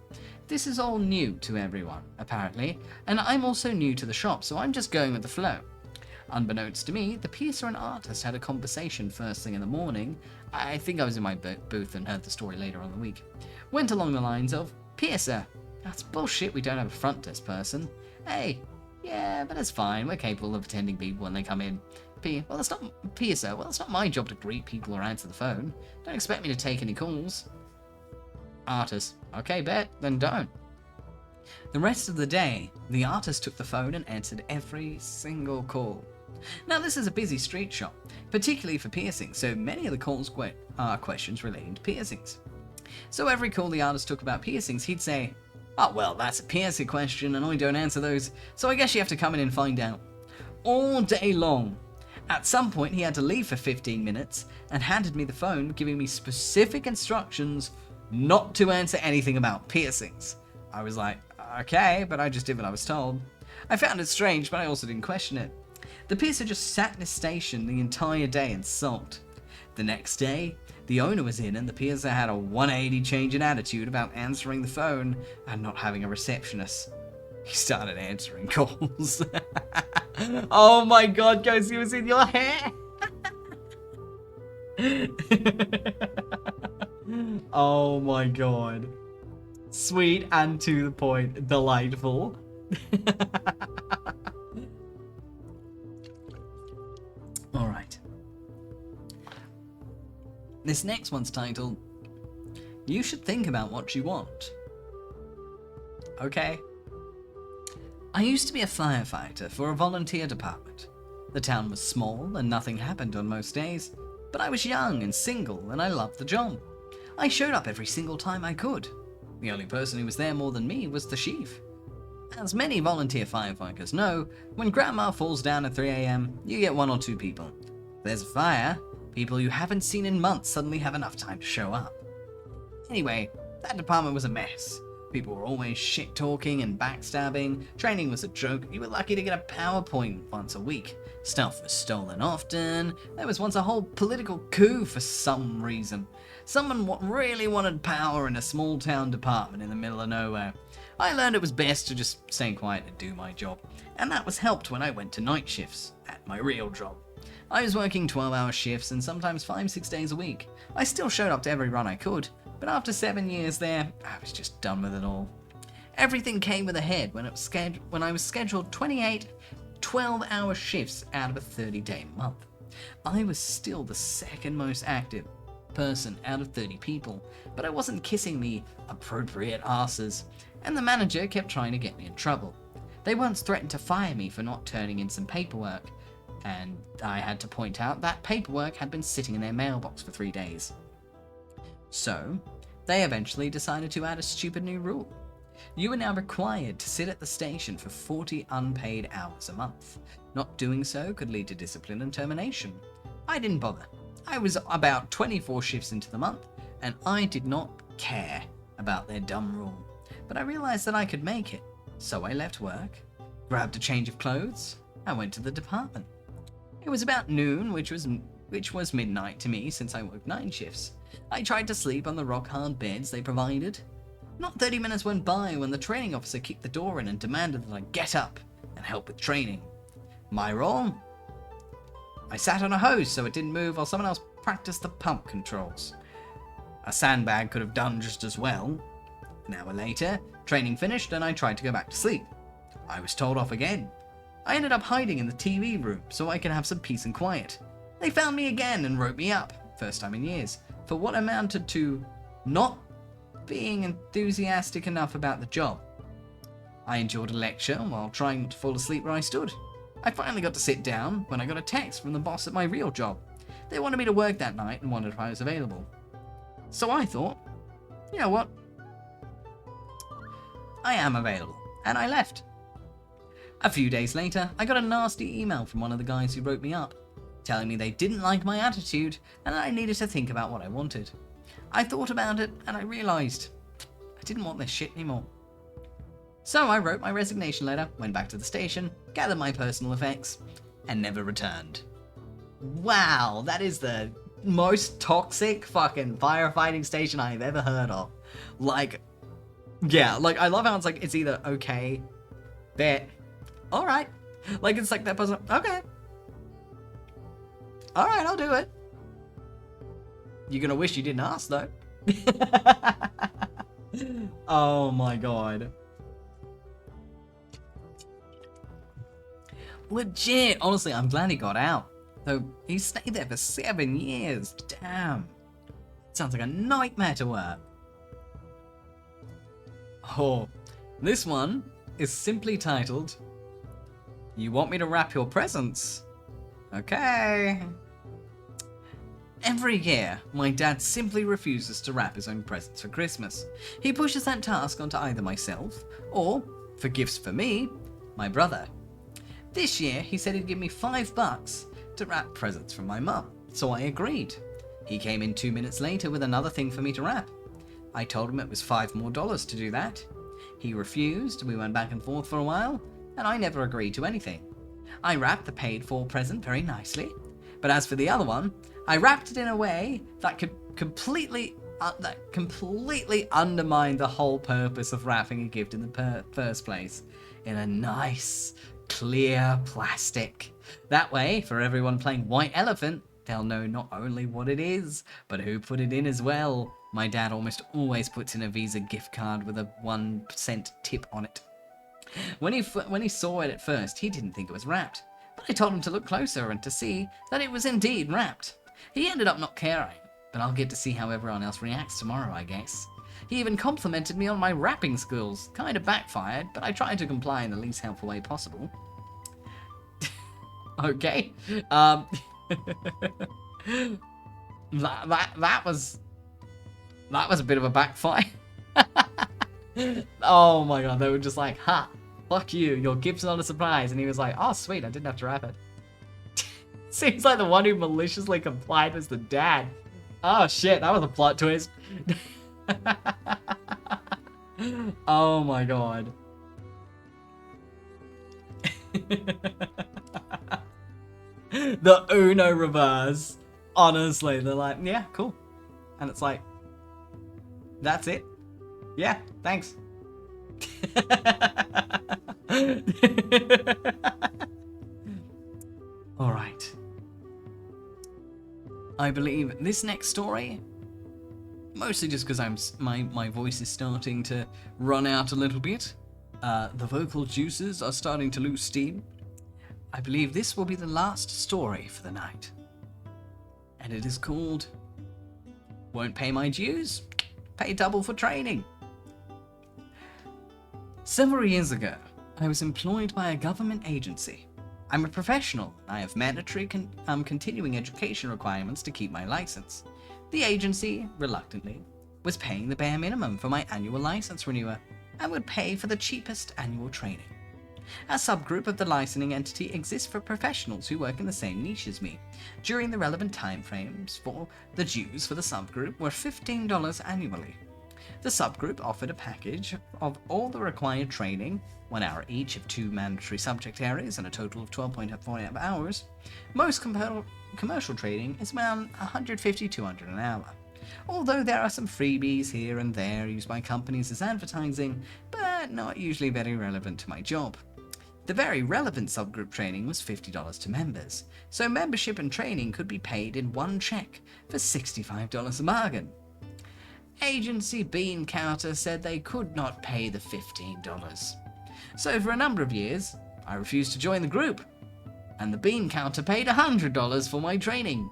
This is all new to everyone, apparently, and I'm also new to the shop, so I'm just going with the flow. Unbeknownst to me, the piercer and artist had a conversation first thing in the morning. I think I was in my booth and heard the story later on in the week. Went along the lines of, "Piercer, that's bullshit, we don't have a front desk person. Hey, yeah, but it's fine, we're capable of attending people when they come in. Well, that's not Piercer. Well, it's not my job to greet people or answer the phone. Don't expect me to take any calls." Artist, "Okay, bet, then don't." The rest of the day, the artist took the phone and answered every single call. Now, this is a busy street shop, particularly for piercings, so many of the calls are questions relating to piercings. So every call the artist took about piercings, he'd say, "Oh, well, that's a piercing question and I don't answer those, so I guess you have to come in and find out." All day long. At some point, he had to leave for 15 minutes and handed me the phone, giving me specific instructions not to answer anything about piercings. I was like, okay, but I just did what I was told. I found it strange, but I also didn't question it. The piercer just sat in his station the entire day and sulked. The next day, the owner was in and the piercer had a 180 change in attitude about answering the phone and not having a receptionist. He started answering calls. Oh my god, guys, he was in your hair. Oh my god. Sweet and to the point. Delightful. Alright. This next one's titled, You Should Think About What You Want. Okay. I used to be a firefighter for a volunteer department. The town was small and nothing happened on most days, but I was young and single and I loved the job. I showed up every single time I could. The only person who was there more than me was the chief. As many volunteer firefighters know, when grandma falls down at 3 AM, you get 1 or 2 people. If there's a fire, people you haven't seen in months suddenly have enough time to show up. Anyway, that department was a mess. People were always shit-talking and backstabbing, training was a joke, you were lucky to get a PowerPoint once a week. Stuff was stolen often, there was once a whole political coup for some reason. Someone really wanted power in a small town department in the middle of nowhere. I learned it was best to just stay quiet and do my job, and that was helped when I went to night shifts, at my real job. I was working 12-hour shifts and sometimes 5-6 days a week. I still showed up to every run I could, but after 7 years there, I was just done with it all. Everything came with a head when I was scheduled 28 12-hour shifts out of a 30-day month. I was still the second most active person out of 30 people, but I wasn't kissing the appropriate asses, and the manager kept trying to get me in trouble. They once threatened to fire me for not turning in some paperwork, and I had to point out that paperwork had been sitting in their mailbox for 3 days. So, they eventually decided to add a stupid new rule. You are now required to sit at the station for 40 unpaid hours a month. Not doing so could lead to discipline and termination. I didn't bother. I was about 24 shifts into the month, and I did not care about their dumb rule. But I realized that I could make it, so I left work, grabbed a change of clothes, and went to the department. It was about noon, which was midnight to me since I worked 9 shifts. I tried to sleep on the rock-hard beds they provided. Not 30 minutes went by when the training officer kicked the door in and demanded that I get up and help with training. My role? I sat on a hose so it didn't move while someone else practiced the pump controls. A sandbag could have done just as well. An hour later, training finished and I tried to go back to sleep. I was told off again. I ended up hiding in the TV room so I could have some peace and quiet. They found me again and wrote me up, first time in years, for what amounted to not being enthusiastic enough about the job. I endured a lecture while trying not to fall asleep where I stood. I finally got to sit down when I got a text from the boss at my real job. They wanted me to work that night and wondered if I was available. So I thought, you know what? I am available, and I left. A few days later, I got a nasty email from one of the guys who wrote me up, telling me they didn't like my attitude and I needed to think about what I wanted. I thought about it and I realised I didn't want this shit anymore. So I wrote my resignation letter, went back to the station, gathered my personal effects, and never returned. Wow, that is the most toxic fucking firefighting station I've ever heard of. Like, yeah, like I love how it's like, it's either okay, bet, alright. Like it's like that person, okay. Alright, I'll do it. You're gonna wish you didn't ask though. Oh my god. Legit, honestly, I'm glad he got out. Though he stayed there for 7 years. Damn. Sounds like a nightmare to work. Oh, this one is simply titled, You Want Me to Wrap Your Presents? Okay. Every year, my dad simply refuses to wrap his own presents for Christmas. He pushes that task onto either myself, or, for gifts for me, my brother. This year, he said he'd give me $5 to wrap presents from my mum, so I agreed. He came in 2 minutes later with another thing for me to wrap. I told him it was $5 more to do that. He refused, we went back and forth for a while, and I never agreed to anything. I wrapped the paid-for present very nicely, but as for the other one, I wrapped it in a way that could completely undermined the whole purpose of wrapping a gift in the first place. in a nice, clear plastic. That way, for everyone playing White Elephant, they'll know not only what it is, but who put it in as well. My dad almost always puts in a Visa gift card with a 1% tip on it. When he saw it at first, he didn't think it was wrapped, but I told him to look closer and to see that it was indeed wrapped. He ended up not caring, but I'll get to see how everyone else reacts tomorrow, I guess. He even complimented me on my wrapping skills. Kind of backfired, but I tried to comply in the least helpful way possible. Okay. That was a bit of a backfire. Oh my god, they were just like, ha, fuck you, your gift's not a surprise. And he was like, oh sweet, I didn't have to wrap it. Seems like the one who maliciously complied was the dad. Oh shit, that was a plot twist. Oh my god. The Uno reverse. Honestly, they're like, yeah, cool. And it's like, that's it. Yeah, thanks. Alright. I believe this next story, mostly just because my voice is starting to run out a little bit. The vocal juices are starting to lose steam. I believe this will be the last story for the night. And it is called Won't Pay My Dues, Pay Double for Training. Several years ago, I was employed by a government agency. I'm a professional, and I have mandatory continuing education requirements to keep my license. The agency, reluctantly, was paying the bare minimum for my annual license renewer and would pay for the cheapest annual training. A subgroup of the licensing entity exists for professionals who work in the same niche as me. During the relevant timeframes for the dues for the subgroup were $15 annually. The subgroup offered a package of all the required training, 1 hour each of 2 mandatory subject areas and a total of 12.48 hours. Most commercial training is around $150-$200 an hour. Although there are some freebies here and there used by companies as advertising, but not usually very relevant to my job. The very relevant subgroup training was $50 to members, so membership and training could be paid in one check for $65 a bargain. Agency Bean Counter said they could not pay the $15. So for a number of years, I refused to join the group, and the Bean Counter paid $100 for my training.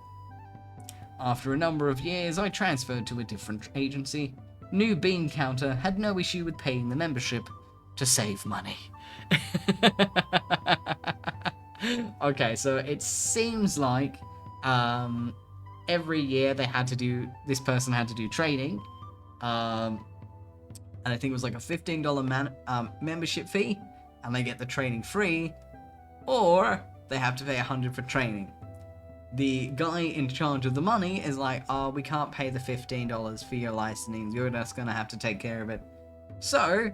After a number of years, I transferred to a different agency. New Bean Counter had no issue with paying the membership to save money. Okay, so it seems like every year this person had to do training. And I think it was like a $15 membership fee, and they get the training free, or they have to pay $100 for training. The guy in charge of the money is like, oh, we can't pay the $15 for your licensing, you're just gonna have to take care of it. So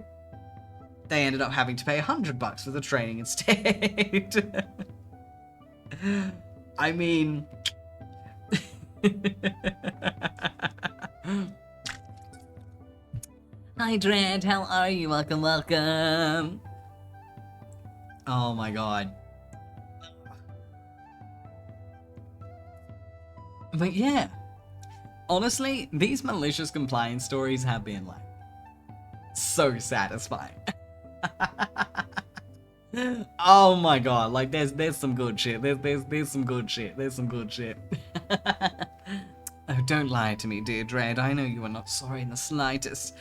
they ended up having to pay $100 for the training instead. I mean, hi Dread, how are you? Welcome, welcome. Oh my god. But yeah, honestly, these malicious compliance stories have been like so satisfying. Oh my god, like there's some good shit. There's some good shit. There's some good shit. Oh, don't lie to me, dear Dread. I know you are not sorry in the slightest.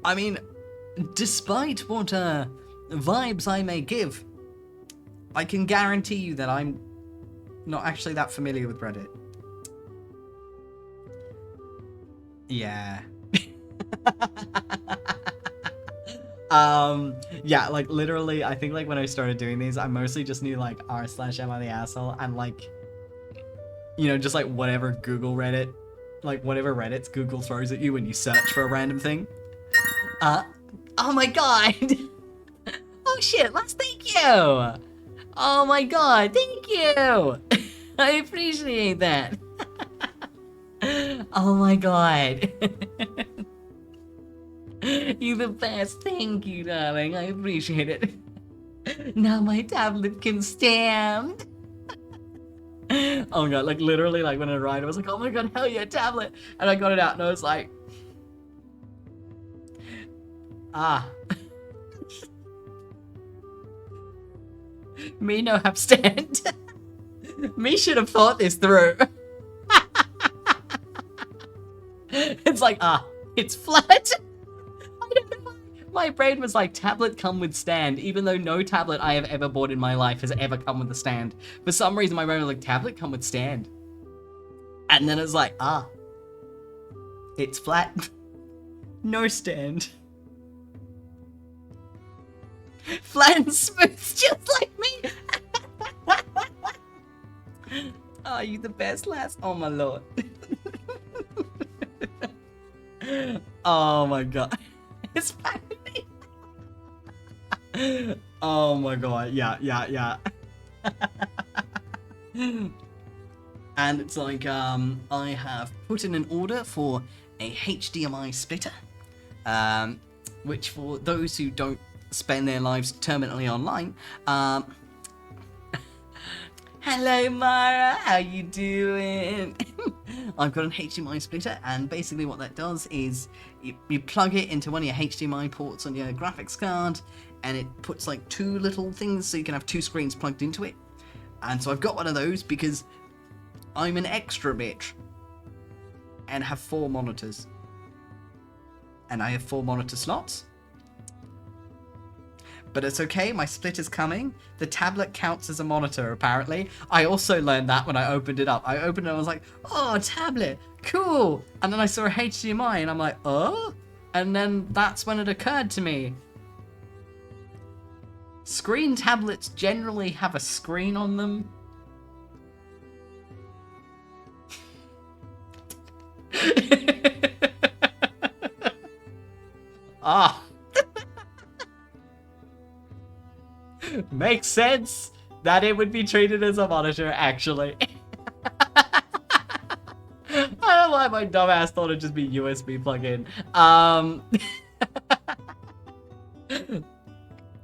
I mean, despite what vibes I may give, I can guarantee you that I'm not actually that familiar with Reddit. Yeah. Yeah, like literally, I think like when I started doing these, I mostly just knew like r/am I the asshole and like, you know, just like whatever Google Reddit, like whatever Reddit's Google throws at you when you search for a random thing. Oh my god. Oh shit, let's thank you. Oh my god, thank you. I appreciate that. Oh my god. You're the best. Thank you, darling. I appreciate it. Now my tablet can stand. Oh my god, like literally, like when I arrived, I was like, oh my god, hell yeah, tablet. And I got it out and I was like, ah. Me no have stand. Me should have thought this through. It's like, it's flat. I don't know why. My brain was like, tablet come with stand, even though no tablet I have ever bought in my life has ever come with a stand. For some reason, my brain was like, tablet come with stand. And then it's like, it's flat. No stand. Flat and smooth, just like me. Oh, you the best, lass. Oh my lord. Oh my god. It's funny. Oh my god. Yeah. And it's like, I have put in an order for a HDMI splitter, which for those who don't spend their lives terminally online, hello Mara, how you doing? I've got an HDMI splitter, and basically what that does is you plug it into one of your HDMI ports on your graphics card, and it puts like two little things so you can have two screens plugged into it. And so I've got one of those because I'm an extra bitch and have 4 monitors. And I have 4 monitor slots. But it's okay, my splitter's coming. The tablet counts as a monitor, apparently. I also learned that when I opened it up. I opened it and I was like, oh, tablet, cool. And then I saw a HDMI and I'm like, oh? And then that's when it occurred to me. Screen tablets generally have a screen on them. Makes sense that it would be treated as a monitor, actually. I don't know why my dumbass thought it'd just be USB plug-in.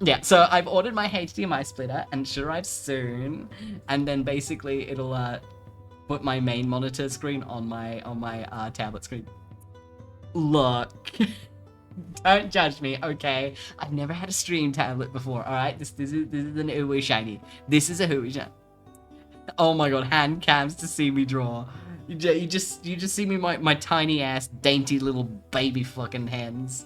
Yeah, so I've ordered my HDMI splitter and it should arrive soon. And then basically it'll put my main monitor screen on my tablet screen. Look. Don't judge me, okay? I've never had a stream tablet before, alright? This is an ooey shiny. This is a hooey shiny. Oh my god, hand cams to see me draw. You just see me my tiny ass, dainty little baby fucking hands.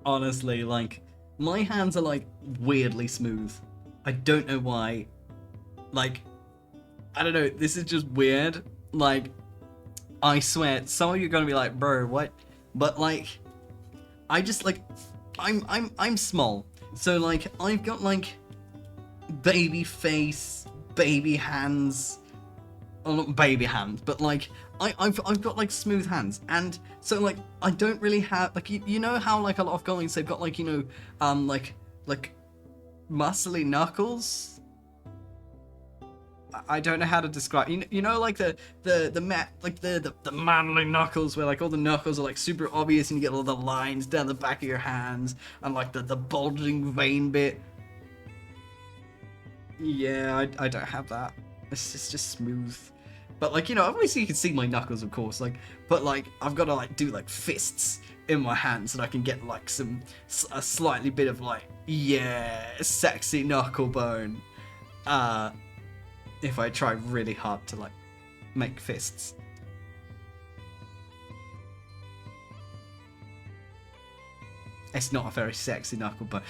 Honestly, like, my hands are like weirdly smooth. I don't know why. Like, I don't know, this is just weird. Like, I swear, some of you are gonna be like, bro, what? But like, I just like, I'm small, so like, I've got like, baby face, baby hands, well, not baby hands, but like, I've got like smooth hands, and so like, I don't really have like, you know how like a lot of guys they've got like, you know, like muscly knuckles. I don't know how to describe. You know, like the manly knuckles, where like all the knuckles are like super obvious, and you get all the lines down the back of your hands, and like the bulging vein bit. Yeah, I don't have that. It's just smooth. But like, you know, obviously you can see my knuckles, of course. Like, but like I've got to like do like fists in my hands, so that I can get like a slightly bit of like, yeah, sexy knuckle bone. If I try really hard to like make fists. It's not a very sexy knuckle bone.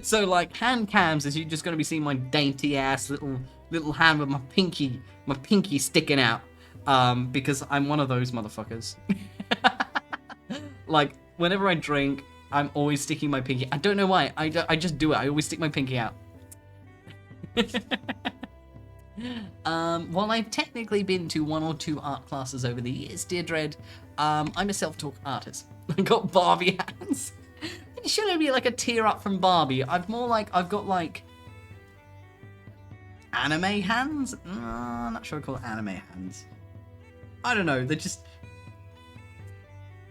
So like hand cams is you're just gonna be seeing my dainty ass little hand with my pinky sticking out. Because I'm one of those motherfuckers. Like whenever I drink, I'm always sticking my pinky. I don't know why. I just do it. I always stick my pinky out. While I've technically been to 1 or 2 art classes over the years, dear Dread, I'm a self-taught artist. I got Barbie hands. Shouldn't it be like a tier up from Barbie? I've got like anime hands. I'm not sure I call it anime hands. I don't know,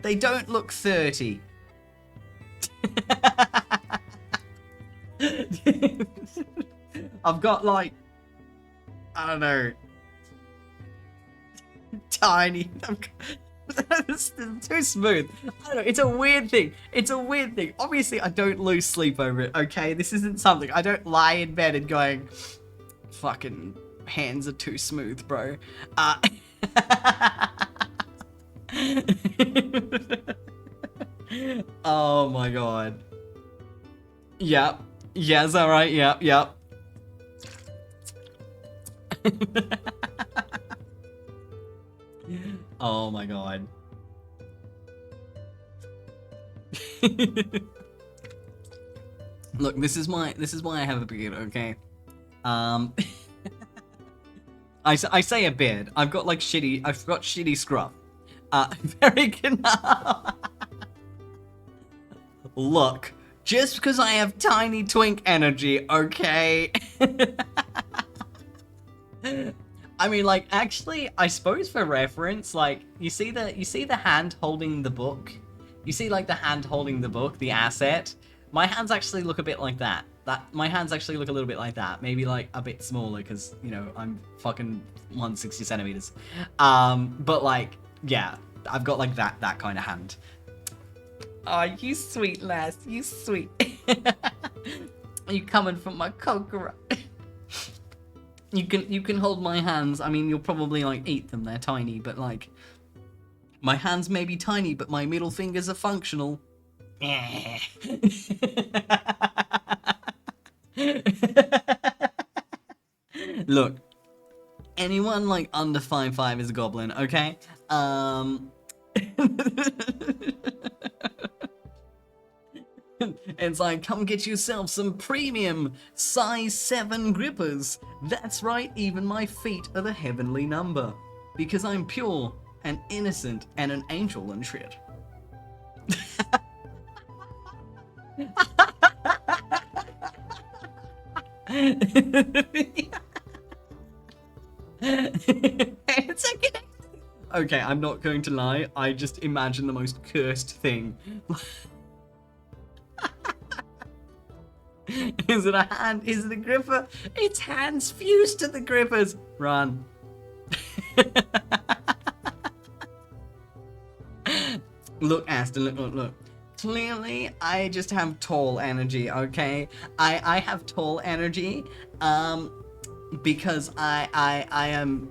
they don't look 30. I've got like, I don't know, tiny. It's too smooth. I don't know, it's a weird thing. It's a weird thing. Obviously, I don't lose sleep over it, okay? This isn't something. I don't lie in bed and going, fucking hands are too smooth, bro. Oh my god. Yep. Yes, alright, yep. Oh my god. Look, this is why I have a beard, okay? I say a beard. I've got shitty scruff. Very good. Look, just because I have tiny twink energy, okay? I mean, like, actually, I suppose for reference, like, you see the hand holding the book? You see, like, the hand holding the book, the asset? My hands actually look a bit like that. My hands actually look a little bit like that. Maybe, like, a bit smaller, because, you know, I'm fucking 160 centimeters. But, like, yeah, I've got, like, that kind of hand. Oh, you sweet lass, you sweet. Are you coming from my coconut? You can hold my hands. I mean, you'll probably like eat them. They're tiny, but like my hands may be tiny, but my middle fingers are functional. Look, anyone like under 5'5" is a goblin, okay? It's like, come get yourself some premium size 7 grippers. That's right, even my feet are the heavenly number. Because I'm pure and innocent and an angel and shit. It's okay. Okay, I'm not going to lie. I just imagine the most cursed thing. Is it a hand? Is it a gripper? Its hands fused to the grippers. Run. Look, Aston, look. Clearly, I just have tall energy, okay? I have tall energy, because I am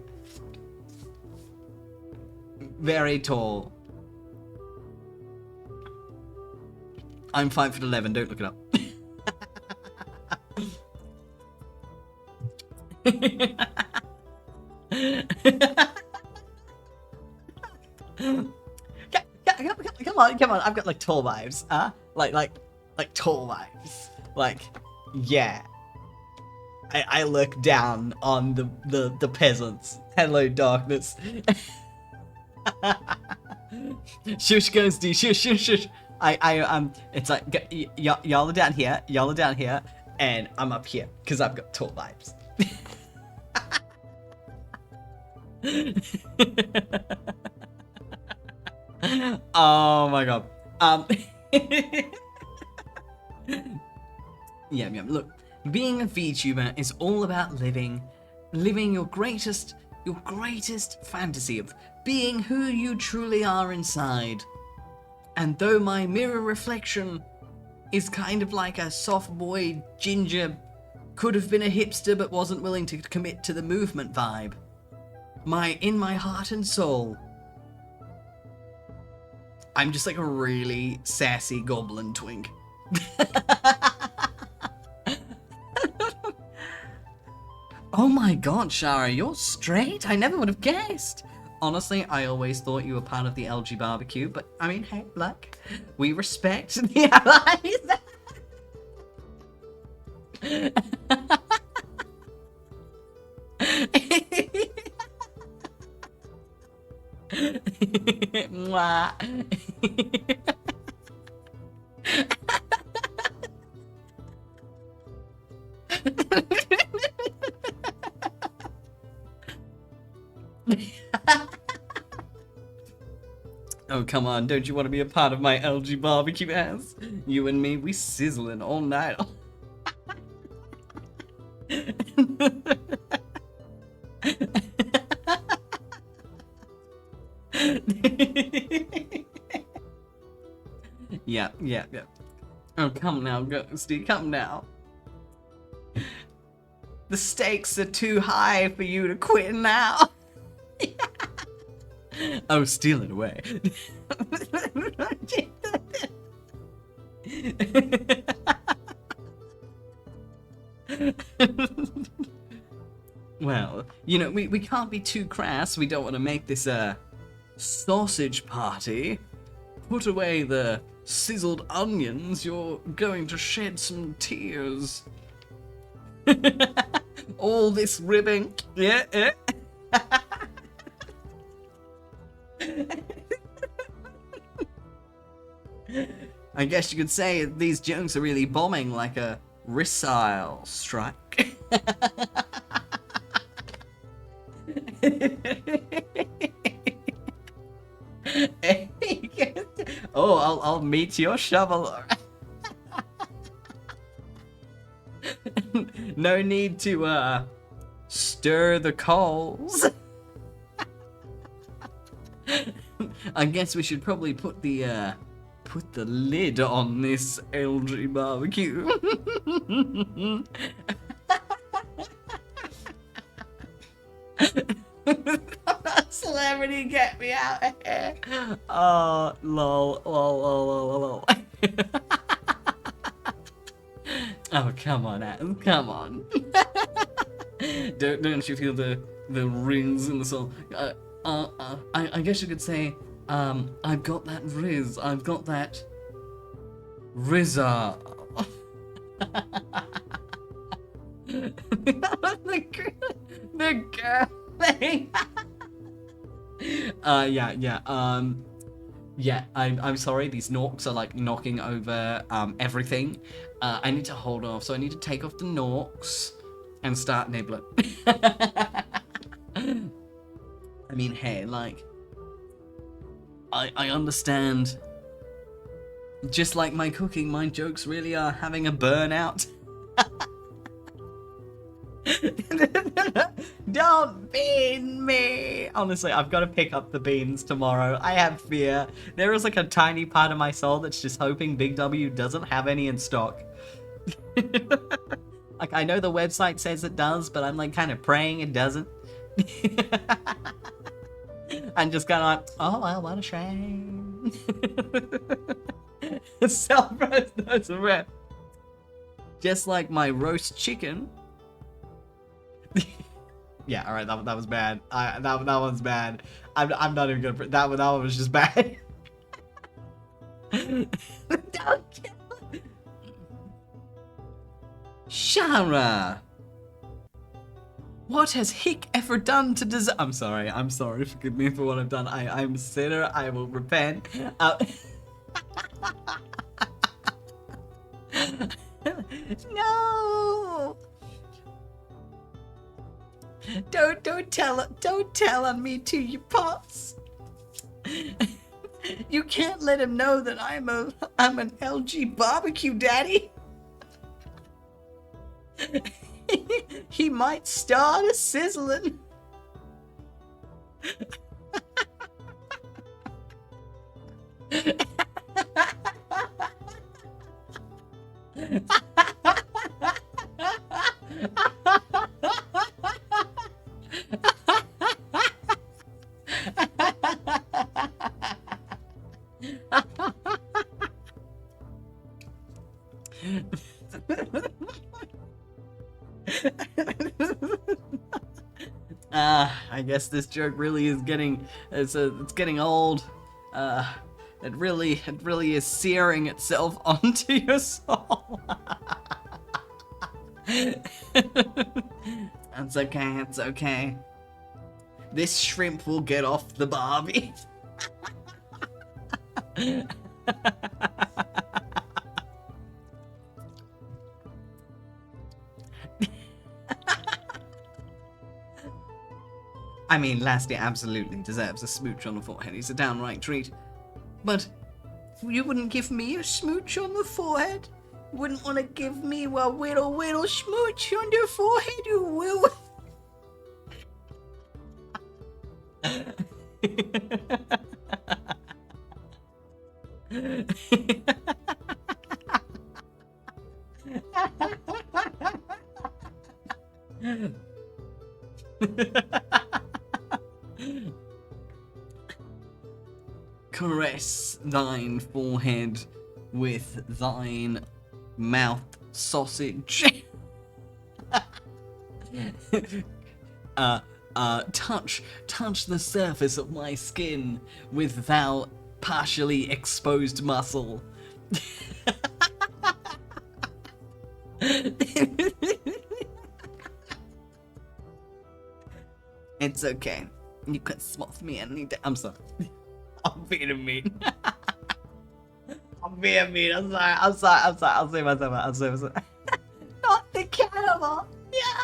very tall. I'm 5'11", don't look it up. Come on, I've got like tall vibes, like tall vibes. Like, yeah. I look down on the peasants. Hello, darkness. Shush goes D, shush. It's like, y'all are down here, and I'm up here, because I've got tall vibes. Oh my god. Yeah, look, being a VTuber is all about living your greatest fantasy of being who you truly are inside. And though my mirror reflection is kind of like a soft boy ginger, could have been a hipster but wasn't willing to commit to the movement vibe, in my heart and soul, I'm just like a really sassy goblin twink. Oh my god, Shara, you're straight? I never would have guessed. Honestly, I always thought you were part of the LG barbecue, but I mean, hey, look, we respect the allies. Mwah. Oh, come on, don't you want to be a part of my LG barbecue ass? You and me, we sizzling all night. Yeah. Oh, come now, Ghosty, come now. The stakes are too high for you to quit now. Oh, steal it away. Well, you know, we can't be too crass. We don't want to make this a sausage party. Put away the sizzled onions. You're going to shed some tears. All this ribbing. Yeah. I guess you could say these jokes are really bombing like a missile strike. Oh, I'll meet your shoveler. No need to stir the coals. I guess we should probably put the lid on this LG barbecue. Celebrity, get me out of here. Oh, lol. Oh, come on, Adam, come on. Don't you feel the rings in the soul? I guess you could say, I've got that riz. I've got that rizza. the girl thing. Yeah, I'm sorry, these norks are like knocking over everything. I need to hold off, so I need to take off the norks and start nibbling. I mean, hey, like, I understand. Just like my cooking, my jokes really are having a burnout. Don't bean me! Honestly, I've got to pick up the beans tomorrow. I have fear. There is like a tiny part of my soul that's just hoping Big W doesn't have any in stock. Like, I know the website says it does, but I'm like kind of praying it doesn't. I'm just kind of like, oh well, what a shame. Self-roast knows a rep. Just like my roast chicken. Yeah, all right, that was bad. That one's bad. I'm not even gonna. That one was just bad. Don't kill. Shara, what has Hick ever done to deserve? I'm sorry. Forgive me for what I've done. I'm a sinner. I will repent. No. Don't tell on me to your pops. You can't let him know that I'm an LG barbecue daddy. He might start a sizzling. I guess this joke really is getting it's getting old. It really is searing itself onto your soul. It's okay. This shrimp will get off the barbie. I mean, Lasty absolutely deserves a smooch on the forehead. He's a downright treat. But you wouldn't give me a smooch on the forehead? Wouldn't want to give me a whittle smooch on the forehead, you will? Caress thine forehead with thine mouth sausage. Touch the surface of my skin with thou partially exposed muscle. It's okay. You can smooth me any day. I'm sorry. I'm being mean. I'm being mean. I'm sorry. I'll say myself out. I'll say myself. Not the cannibal. Yeah.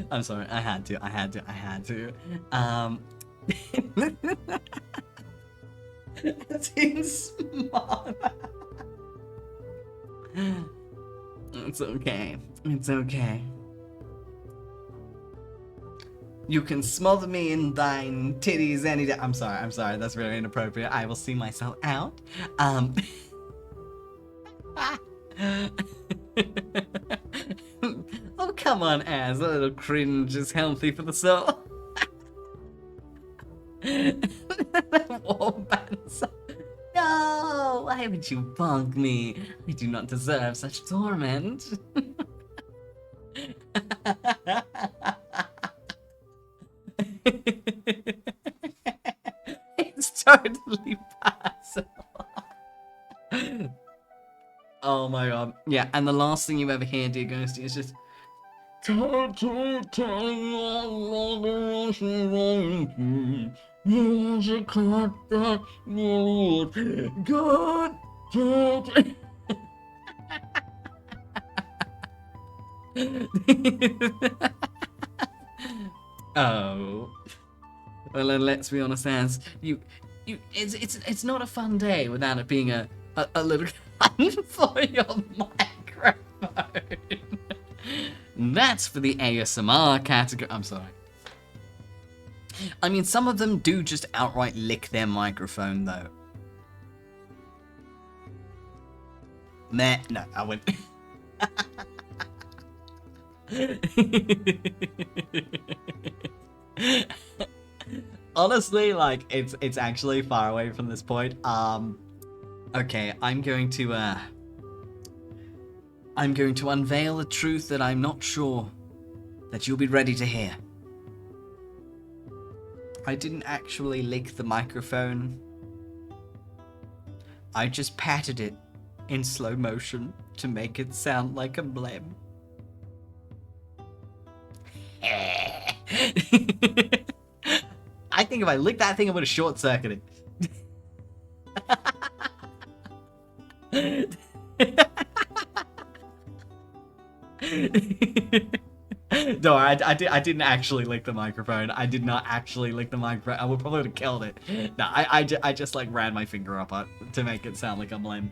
I'm sorry. I had to. That seems smart. It's okay. It's okay. You can smother me in thine titties any day. I'm sorry. That's really inappropriate. I will see myself out. Oh, come on, Az. A little cringe is healthy for the soul. No, why would you bonk me? I do not deserve such torment. It's totally possible. Oh my god. Yeah, and the last thing you ever hear, dear Ghosty, is just Oh. Well, then let's be honest, Az. It's not a fun day without it being a little fun for your microphone. That's for the ASMR category. I'm sorry. I mean, some of them do just outright lick their microphone, though. Meh. No, I wouldn't. Honestly, like, it's actually far away from this point. Okay, I'm going to unveil a truth that I'm not sure that you'll be ready to hear. I didn't actually lick the microphone. I just patted it in slow motion to make it sound like a blem. I think if I licked that thing, I would have short-circuited. No, I didn't actually lick the microphone. I did not actually lick the microphone. I would probably have killed it. No, I just like ran my finger up it to make it sound like a blem.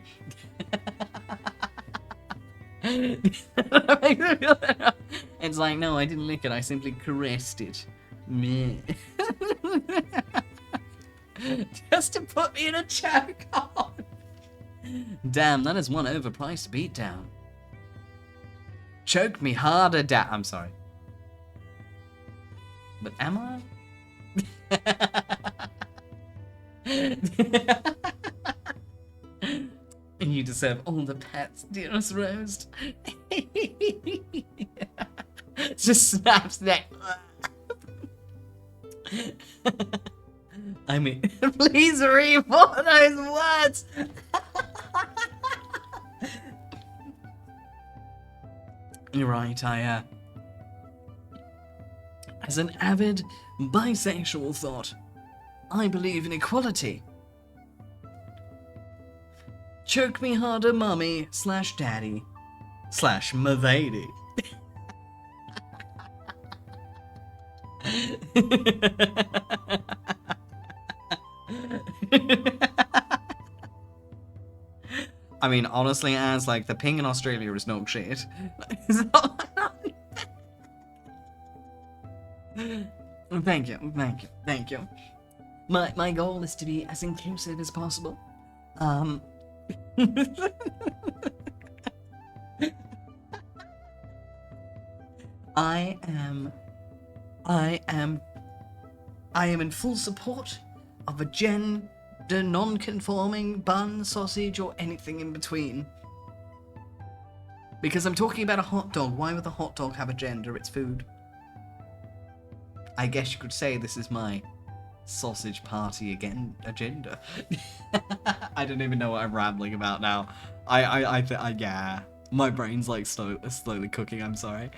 It's like, no, I didn't lick it. I simply caressed it. Meh. Just to put me in a chokehold. Damn, that is one overpriced beatdown. Choke me harder, I'm sorry. But am I? And you deserve all the pats, dearest Rose. Just snaps neck. I mean, please read all those words. You're right, as an avid bisexual thought, I believe in equality. Choke me harder, mummy / daddy / m'lady. I mean, honestly, as like the ping in Australia is no shit. Thank you, thank you, thank you. My goal is to be as inclusive as possible. I am in full support of a gender non-conforming bun, sausage, or anything in between. Because I'm talking about a hot dog. Why would a hot dog have a gender? It's food. I guess you could say this is my sausage party agenda. I don't even know what I'm rambling about now. Yeah. My brain's like slowly cooking. I'm sorry.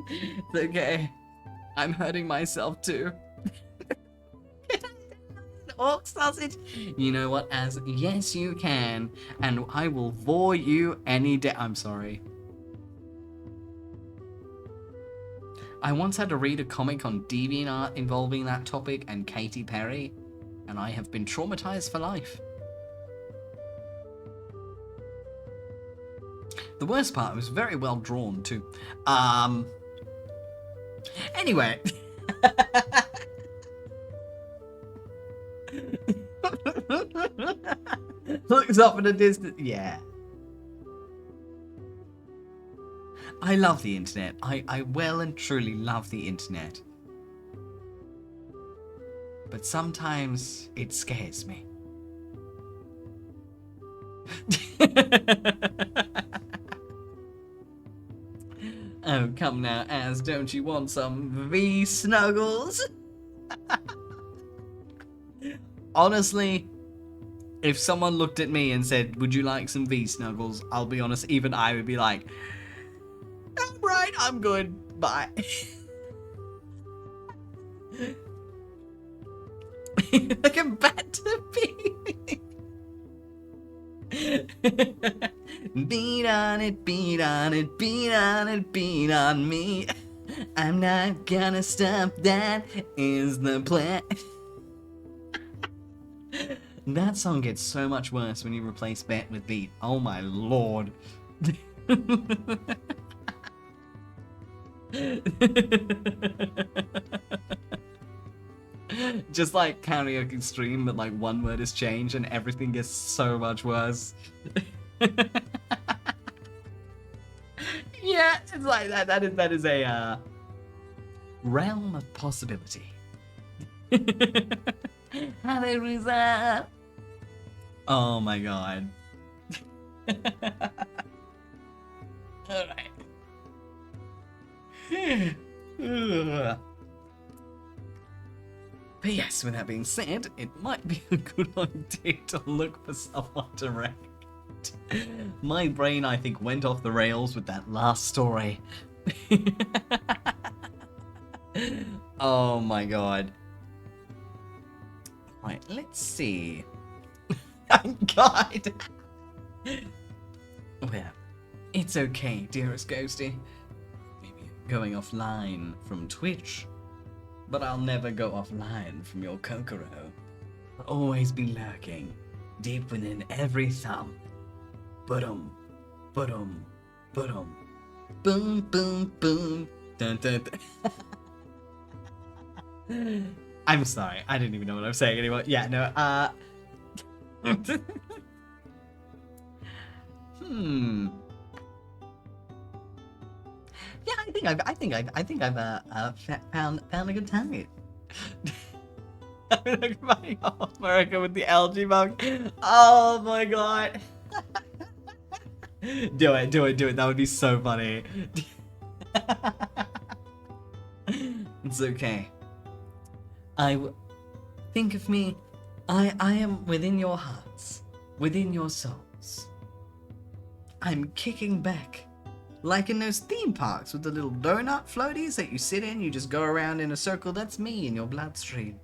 It's okay. I'm hurting myself too. Orc sausage. You know what? Yes, you can, and I will vor you any day. I'm sorry. I once had to read a comic on DeviantArt involving that topic and Katy Perry, and I have been traumatized for life. The worst part was very well drawn too. Anyway. Looks up in the distance. Yeah. I love the internet. I well and truly love the internet. But sometimes it scares me. Oh, come now, Az, don't you want some V-Snuggles? Honestly, if someone looked at me and said, would you like some V-Snuggles? I'll be honest, even I would be like, I'm right, I'm good, bye. Like a bat to be. Beat on it, beat on it, beat on it, beat on me. I'm not gonna stop, that is the plan. That song gets so much worse when you replace bet with beat. Oh my lord. Just like karaoke stream, but like one word is changed and everything gets so much worse. Yeah, it's like that. That is a realm of possibility. Hallelujah. Oh my god. Alright. But yes, with that being said, it might be a good idea to look for someone to react. My brain, I think, went off the rails with that last story. Oh my god. Right, let's see. God. Well, it's okay, dearest Ghosty. Maybe going offline from Twitch, but I'll never go offline from your Kokoro. I'll always be lurking, deep within every thumb. Ba-dum, ba-dum, ba-dum, boom, boom, boom, dun, dun, dun. I'm sorry, I didn't even know what I was saying anymore. Yeah, no, Yeah, I think I've found a good target. I'm like America with the algae bug. Oh my god. Do it. That would be so funny. It's okay. Think of me. I am within your hearts, within your souls. I'm kicking back. Like in those theme parks with the little donut floaties that you sit in, you just go around in a circle. That's me in your bloodstream.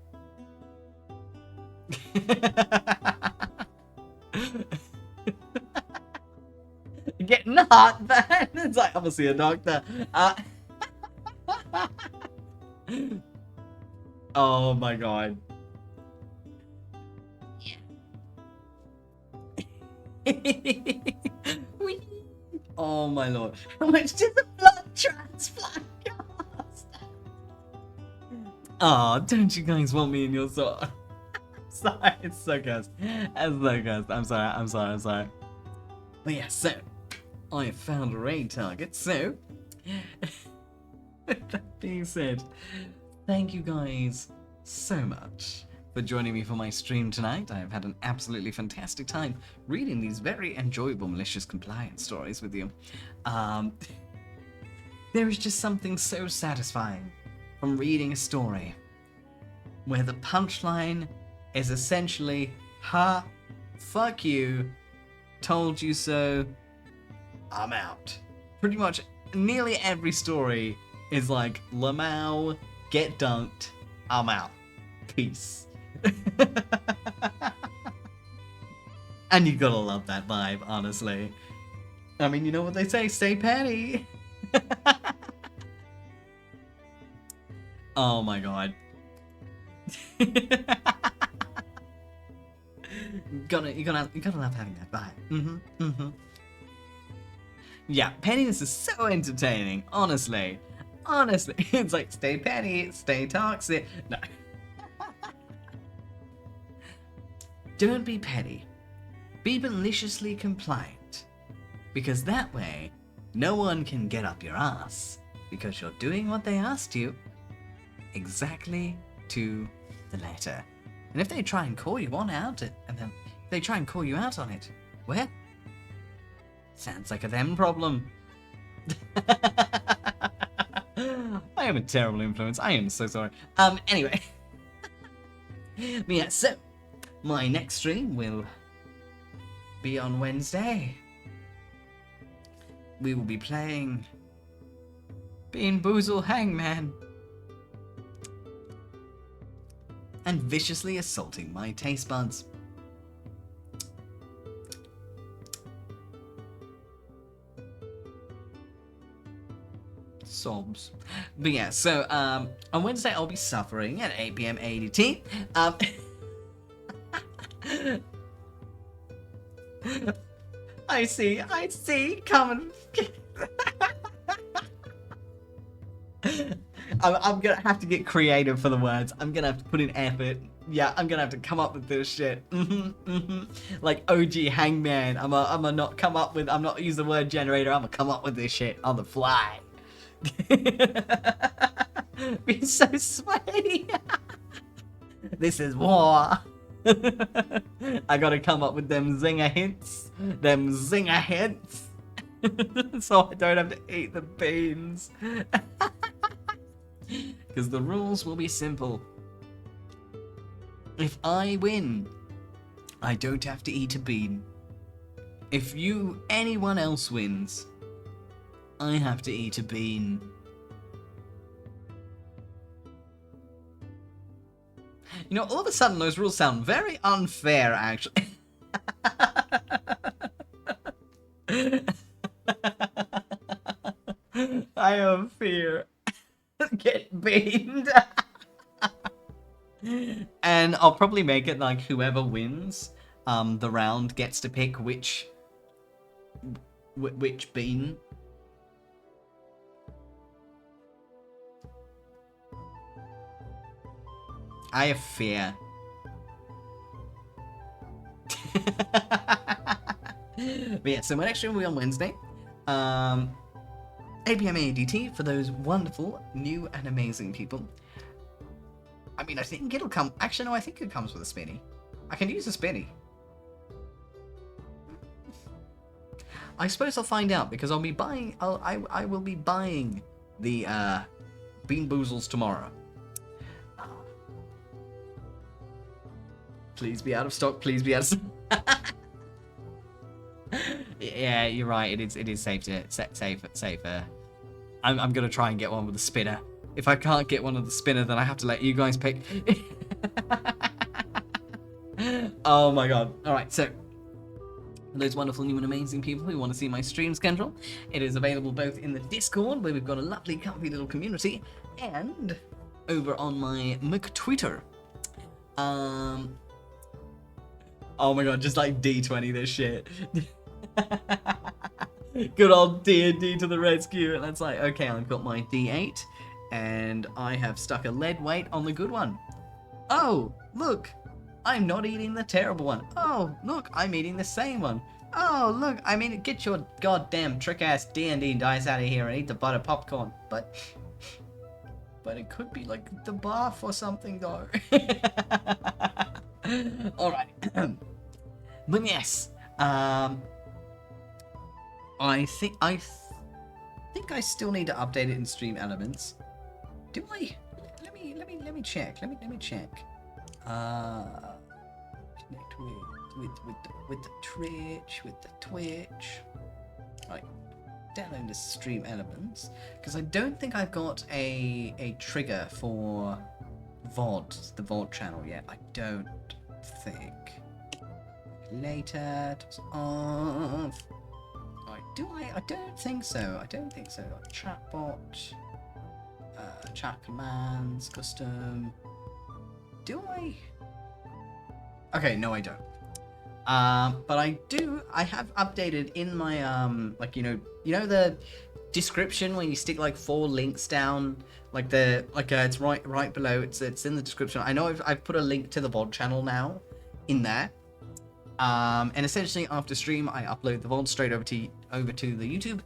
Get no! heartburn. It's like, I'm gonna see a doctor. Oh my god. Oh my lord. How much did the blood transplant cost? Oh, don't you guys want me in your soul? Sorry, it's so cursed. It's so cursed. I'm sorry. But yeah, so I have found a raid target, so with that being said, thank you guys so much for joining me for my stream tonight. I have had an absolutely fantastic time reading these very enjoyable malicious compliance stories with you. There is just something so satisfying from reading a story where the punchline is essentially, ha, fuck you, told you so, I'm out. Pretty much nearly every story is like, Lamau, get dunked, I'm out. Peace. And you gotta love that vibe, honestly. I mean, you know what they say, stay petty. Oh my god. You gotta love having that vibe. Yeah, pettiness is so entertaining, honestly. It's like, stay petty, stay toxic. No. Don't be petty. Be maliciously compliant. Because that way, no one can get up your ass. Because you're doing what they asked you. Exactly to the letter. And if they try and call you on out it, and then if they try and call you out on it, well, sounds like a them problem. I am a terrible influence. I am so sorry. Anyway. But yeah, so my next stream will be on Wednesday. We will be playing BeanBoozle Hangman and viciously assaulting my taste buds. Sobs. But yeah, so on Wednesday I'll be suffering at 8 PM ADT. I see, coming. I'm gonna have to get creative for the words. I'm gonna have to put in effort. Yeah, I'm gonna have to come up with this shit. Like OG Hangman. I'm not use the word generator. I'm gonna come up with this shit on the fly. Be so sweaty. This is war. I gotta come up with them zinger hints. So I don't have to eat the beans. Because the rules will be simple. If I win, I don't have to eat a bean. If anyone else wins, I have to eat a bean. You know, all of a sudden those rules sound very unfair, actually. I have fear. Get beamed. And I'll probably make it like whoever wins the round gets to pick which bean. I have fear. But yeah, so my next stream will be on Wednesday. 8 PM ADT for those wonderful, new and amazing people. I mean, I think it'll come... Actually, no, I think it comes with a spinny. I can use a spinny. I suppose I'll find out, because I'll be buying... I will be buying the BeanBoozles tomorrow. Please be out of stock. Please be out of stock. Yeah, you're right. It is safer. I'm gonna try and get one with a spinner. If I can't get one with the spinner, then I have to let you guys pick. Oh my god. All right, so For those wonderful new and amazing people who want to see my stream schedule, it is available both in the Discord, where we've got a lovely, comfy little community, and over on my McTwitter. Oh my god, just like D20 this shit. Good old D&D to the rescue. And that's like, okay, I've got my D8, and I have stuck a lead weight on the good one. Oh, look, I'm not eating the terrible one. Oh, look, I'm eating the same one. Oh, look, I mean, get your goddamn trick-ass D&D dice out of here and eat the butter popcorn. But it could be like the barf or something, though. Alright. But yes, I think I still need to update it in Stream Elements. Do I? Let me check. Let me check. Connect with the Twitch. Right. Download the Stream Elements, because I don't think I've got a trigger for VOD, the VOD channel yet. I don't think. Later, off. Right, do I? I don't think so. Chatbot, chat commands, custom. Do I? Okay, no, I don't. But I do. I have updated in my like you know the description when you stick like 4 links down, like it's right below. It's in the description. I know I've put a link to the VOD channel now in there. And essentially after stream I upload the VOD straight over to the YouTube.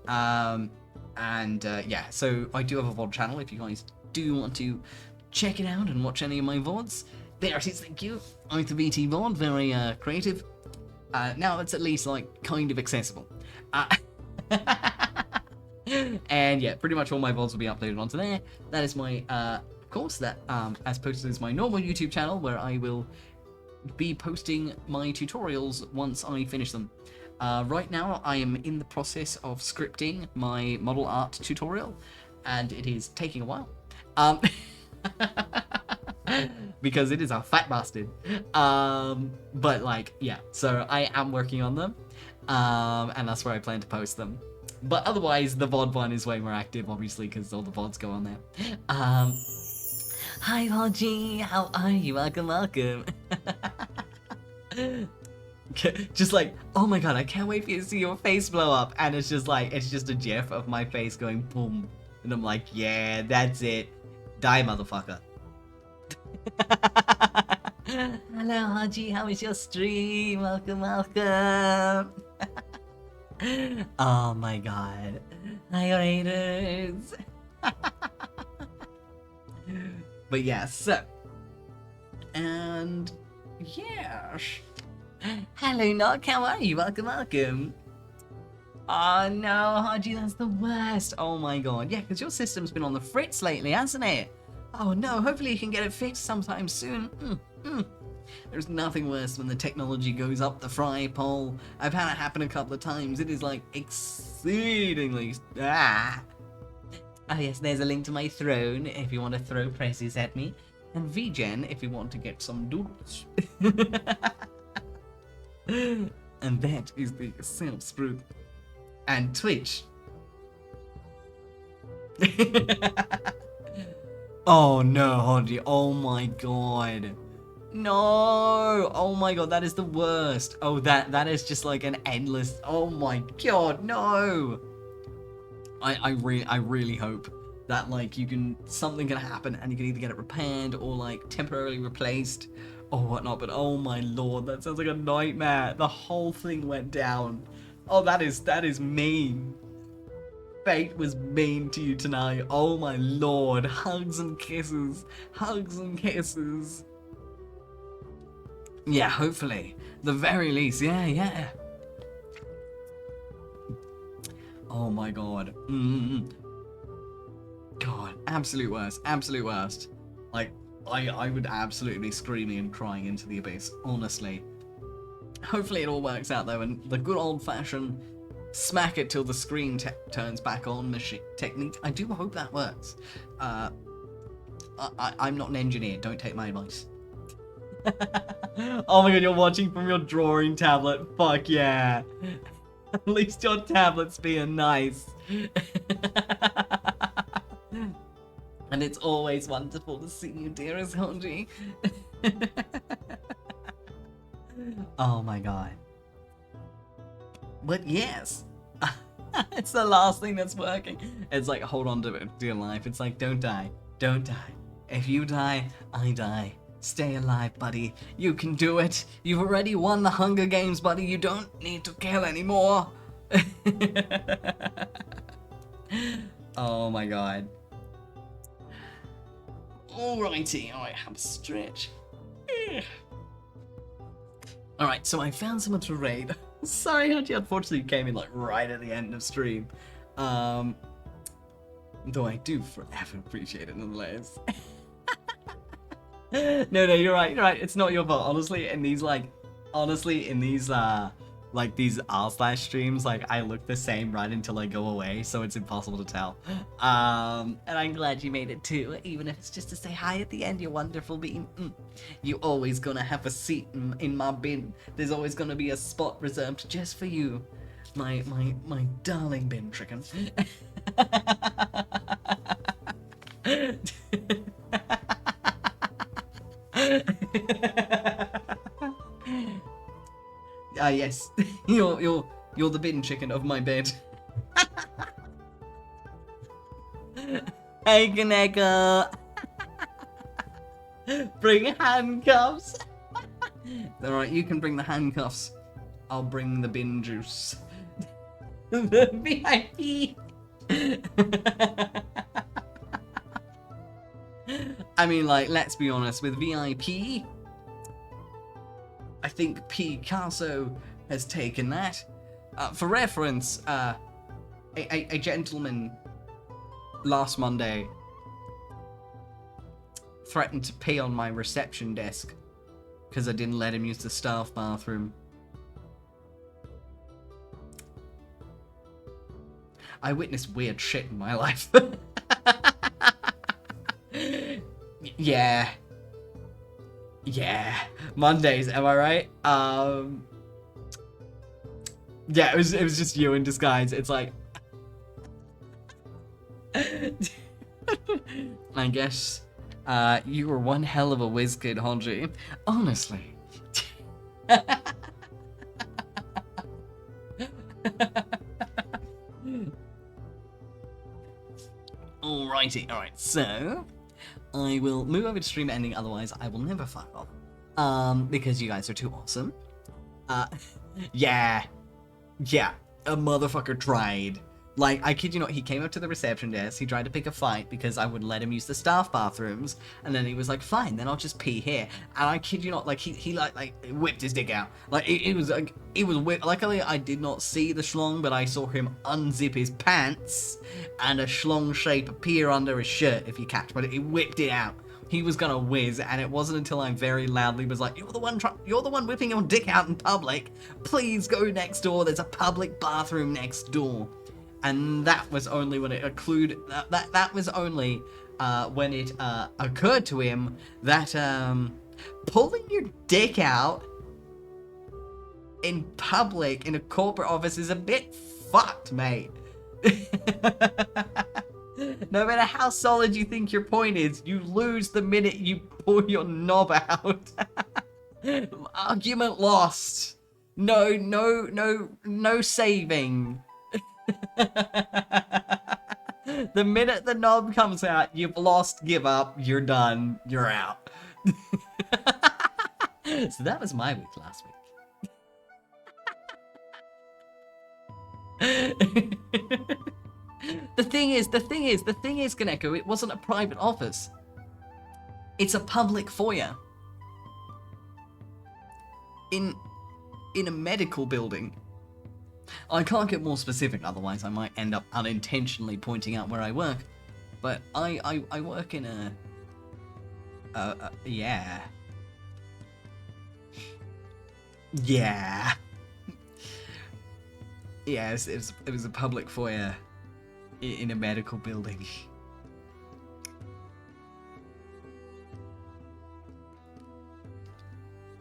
Yeah, so I do have a VOD channel if you guys do want to check it out and watch any of my VODs. There it is, thank you. I'm the VT VOD, very creative. Now it's at least like kind of accessible. And yeah, pretty much all my VODs will be uploaded onto there. That is my, of course, that as posted as my normal YouTube channel, where I will be posting my tutorials once I finish them. Right now I am in the process of scripting my model art tutorial, and it is taking a while. Because it is a fat bastard. But like, yeah, so I am working on them, and that's where I plan to post them. But otherwise, the VOD one is way more active, obviously, because all the VODs go on there. Hi, Haji, how are you? Welcome. Just like, oh my god, I can't wait for you to see your face blow up. And it's just like, it's just a gif of my face going boom. And I'm like, yeah, that's it. Die, motherfucker. Hello, Haji, how is your stream? Welcome. Oh my god. Hi, Raiders. But yeah, so. And yeah. Hello, Knock, how are you? Welcome. Oh no, Haji, that's the worst. Oh my god. Yeah, because your system's been on the fritz lately, hasn't it? Oh no, hopefully you can get it fixed sometime soon. There's nothing worse when the technology goes up the fry pole. I've had it happen a couple of times. It is like exceedingly... Oh yes, there's a link to my throne if you want to throw praises at me. And VGen if you want to get some doodles. And that is the self-sprue. And Twitch. Oh no, Hodgie. Oh my god. No. Oh my god, that is the worst. Oh, that is just like an endless... Oh my god, no. I really hope that like something can happen and you can either get it repaired or like temporarily replaced or whatnot. But oh my lord, that sounds like a nightmare. The whole thing went down. Oh, that is mean. Fate was mean to you tonight. Oh my lord. Hugs and kisses. Yeah, hopefully. The very least. Yeah. Oh my god. God, absolute worst. Like, I would absolutely be screaming and crying into the abyss, honestly. Hopefully it all works out though, and the good old-fashioned smack it till the screen turns back on machine technique. I do hope that works. I'm not an engineer, don't take my advice. Oh my god, you're watching from your drawing tablet. Fuck yeah. At least your tablet's being nice. And it's always wonderful to see you, dearest Honji. Oh my god. But yes, it's the last thing that's working. It's like, hold on to your life. It's like, don't die. Don't die. If you die, I die. Stay alive, buddy. You can do it. You've already won the Hunger Games, buddy. You don't need to kill anymore. Oh my god. Alrighty, alright, have a stretch. Alright, so I found someone to raid. Sorry, Hunty, unfortunately came in like right at the end of stream. Though I do forever appreciate it nonetheless. No, you're right, it's not your fault. Honestly, in these like these r/ streams, like I look the same right until I go away, so it's impossible to tell. And I'm glad you made it too, even if it's just to say hi at the end, you wonderful bean. You always gonna have a seat in my bin. There's always gonna be a spot reserved just for you, my darling bin chicken. Yes, you're the bin chicken of my bed. Hey, Kaneka. Bring handcuffs. Alright, you can bring the handcuffs. I'll bring the bin juice. The VIP. I mean, like, let's be honest, with VIP, I think Picasso has taken that. For reference, a gentleman last Monday threatened to pee on my reception desk because I didn't let him use the staff bathroom. I witnessed weird shit in my life. Yeah. Yeah. Mondays, am I right? Yeah, it was just you in disguise. It's like I guess you were one hell of a whiz kid, Honji. Honestly. Alrighty, alright, so I will move over to stream ending, otherwise I will never fuck off. Because you guys are too awesome. Yeah, a motherfucker tried. Like, I kid you not, he came up to the reception desk, he tried to pick a fight because I wouldn't let him use the staff bathrooms, and then he was like, fine, then I'll just pee here. And I kid you not, like, he like whipped his dick out. Like, it was whipped. Luckily, I did not see the schlong, but I saw him unzip his pants, and a schlong shape appear under his shirt, if you catch, but it whipped it out. He was gonna whiz, and it wasn't until I very loudly was like, you're the one whipping your dick out in public. Please go next door, there's a public bathroom next door. And that was only when it occurred to him that pulling your dick out in public in a corporate office is a bit fucked, mate. No matter how solid you think your point is, you lose the minute you pull your knob out. Argument lost. No saving. The minute the knob comes out, you've lost, give up, you're done, you're out. So that was my week last week. The thing is, Kaneko, it wasn't a private office. It's a public foyer. In a medical building. I can't get more specific, otherwise I might end up unintentionally pointing out where I work. But I work in a... yeah. Yeah. Yeah, it was a public foyer in a medical building.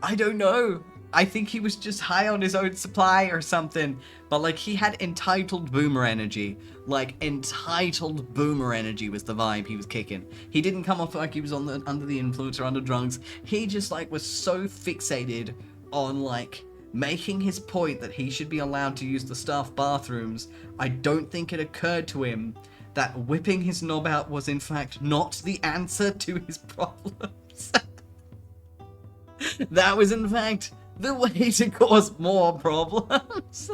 I don't know. I think he was just high on his own supply or something. But, like, he had entitled boomer energy. Like, entitled boomer energy was the vibe he was kicking. He didn't come off like he was under the influence or under drugs. He just, like, was so fixated on, like, making his point that he should be allowed to use the staff bathrooms. I don't think it occurred to him that whipping his knob out was, in fact, not the answer to his problems. That was, in fact, the way to cause more problems.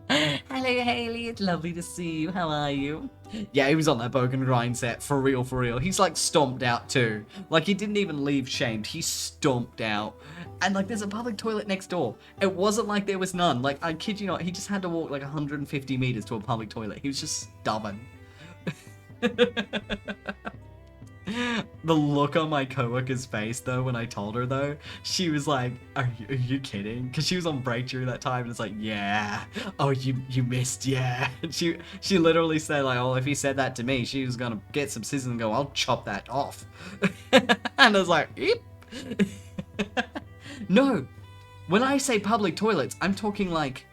Hello, Haley. It's lovely to see you. How are you? Yeah, he was on that Bogan grind set. For real, for real. He's, like, stomped out, too. Like, he didn't even leave shamed. He stomped out. And, like, there's a public toilet next door. It wasn't like there was none. Like, I kid you not, he just had to walk, like, 150 meters to a public toilet. He was just stubborn. The look on my coworker's face, though, when I told her, though, she was like, are you kidding? Because she was on break during that time, and it's like, yeah. Oh, you missed, yeah. And she literally said, like, oh, if he said that to me, she was going to get some scissors and go, I'll chop that off. And I was like, eep. No. When I say public toilets, I'm talking, like,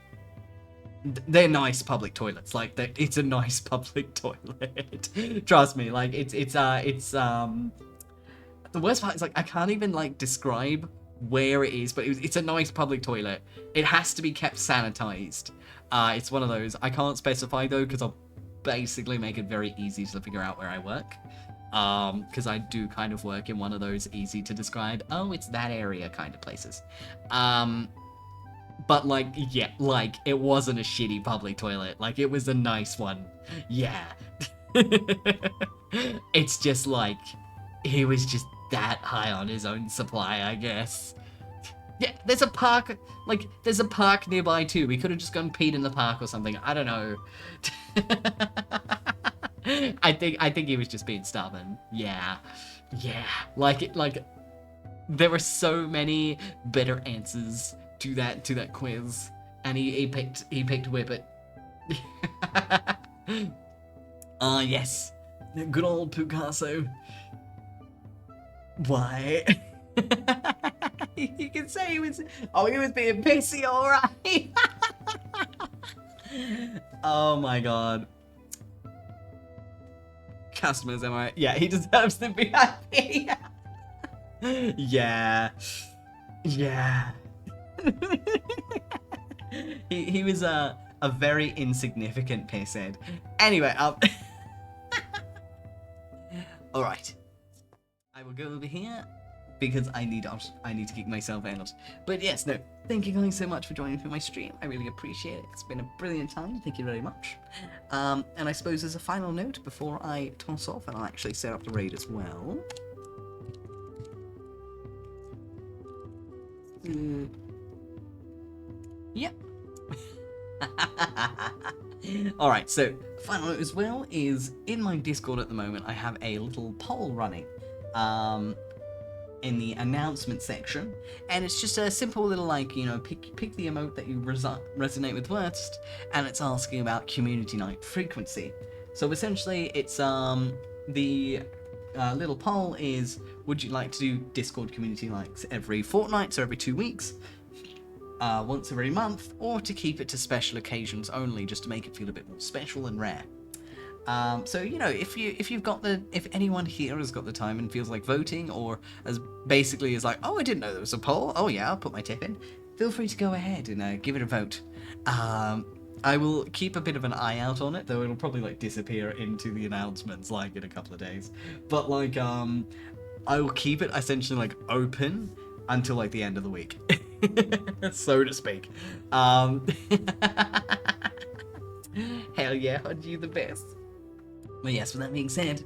they're nice public toilets. Like, it's a nice public toilet. Trust me. Like, it's the worst part is, like, I can't even, like, describe where it is, but it's a nice public toilet. It has to be kept sanitized. It's one of those. I can't specify, though, because I'll basically make it very easy to figure out where I work. Because I do kind of work in one of those easy to describe, oh, it's that area kind of places. But, like, yeah, like, it wasn't a shitty public toilet. Like, it was a nice one. Yeah. It's just, like, he was just that high on his own supply, I guess. Yeah, there's a park, like, there's a park nearby, too. We could have just gone peed in the park or something. I don't know. I think he was just being stubborn. Yeah. Yeah. Like, there were so many better answers to that quiz, and he picked Whippet. Yes, good old Picasso. Why? You can say he was being pissy, all right. Oh my god. Customers, am I right? Yeah, he deserves to be happy. Yeah. Yeah. he was a very insignificant pisshead. Anyway, all right, I will go over here because I need to kick myself out. But yes, no, thank you guys so much for joining for my stream. I really appreciate it. It's been a brilliant time. Thank you very much. And I suppose as a final note before I toss off, and I'll actually set up the raid as well. Yep. Alright, so final note as well is in my Discord at the moment I have a little poll running in the announcement section, and it's just a simple little, like, you know, pick the emote that you resonate with worst, and it's asking about community night frequency. So essentially it's the little poll is, would you like to do Discord community nights every fortnight, so every 2 weeks, once every month, or to keep it to special occasions only, just to make it feel a bit more special and rare. So, you know, if anyone here has got the time and feels like voting, or as basically is like, oh, I didn't know there was a poll, oh yeah, I'll put my tip in, feel free to go ahead and give it a vote. I will keep a bit of an eye out on it, though it'll probably, like, disappear into the announcements, like, in a couple of days. But, like, I will keep it essentially, like, open until, like, the end of the week. So to speak. Hell yeah, aren't you the best? But yes, with that being said,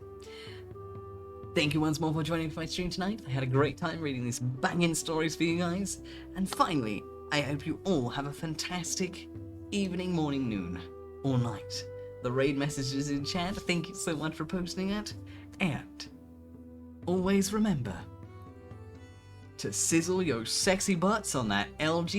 thank you once more for joining my stream tonight. I had a great time reading these banging stories for you guys. And finally, I hope you all have a fantastic evening, morning, noon, or night. The raid messages in chat, thank you so much for posting it. And always remember to sizzle your sexy butts on that LG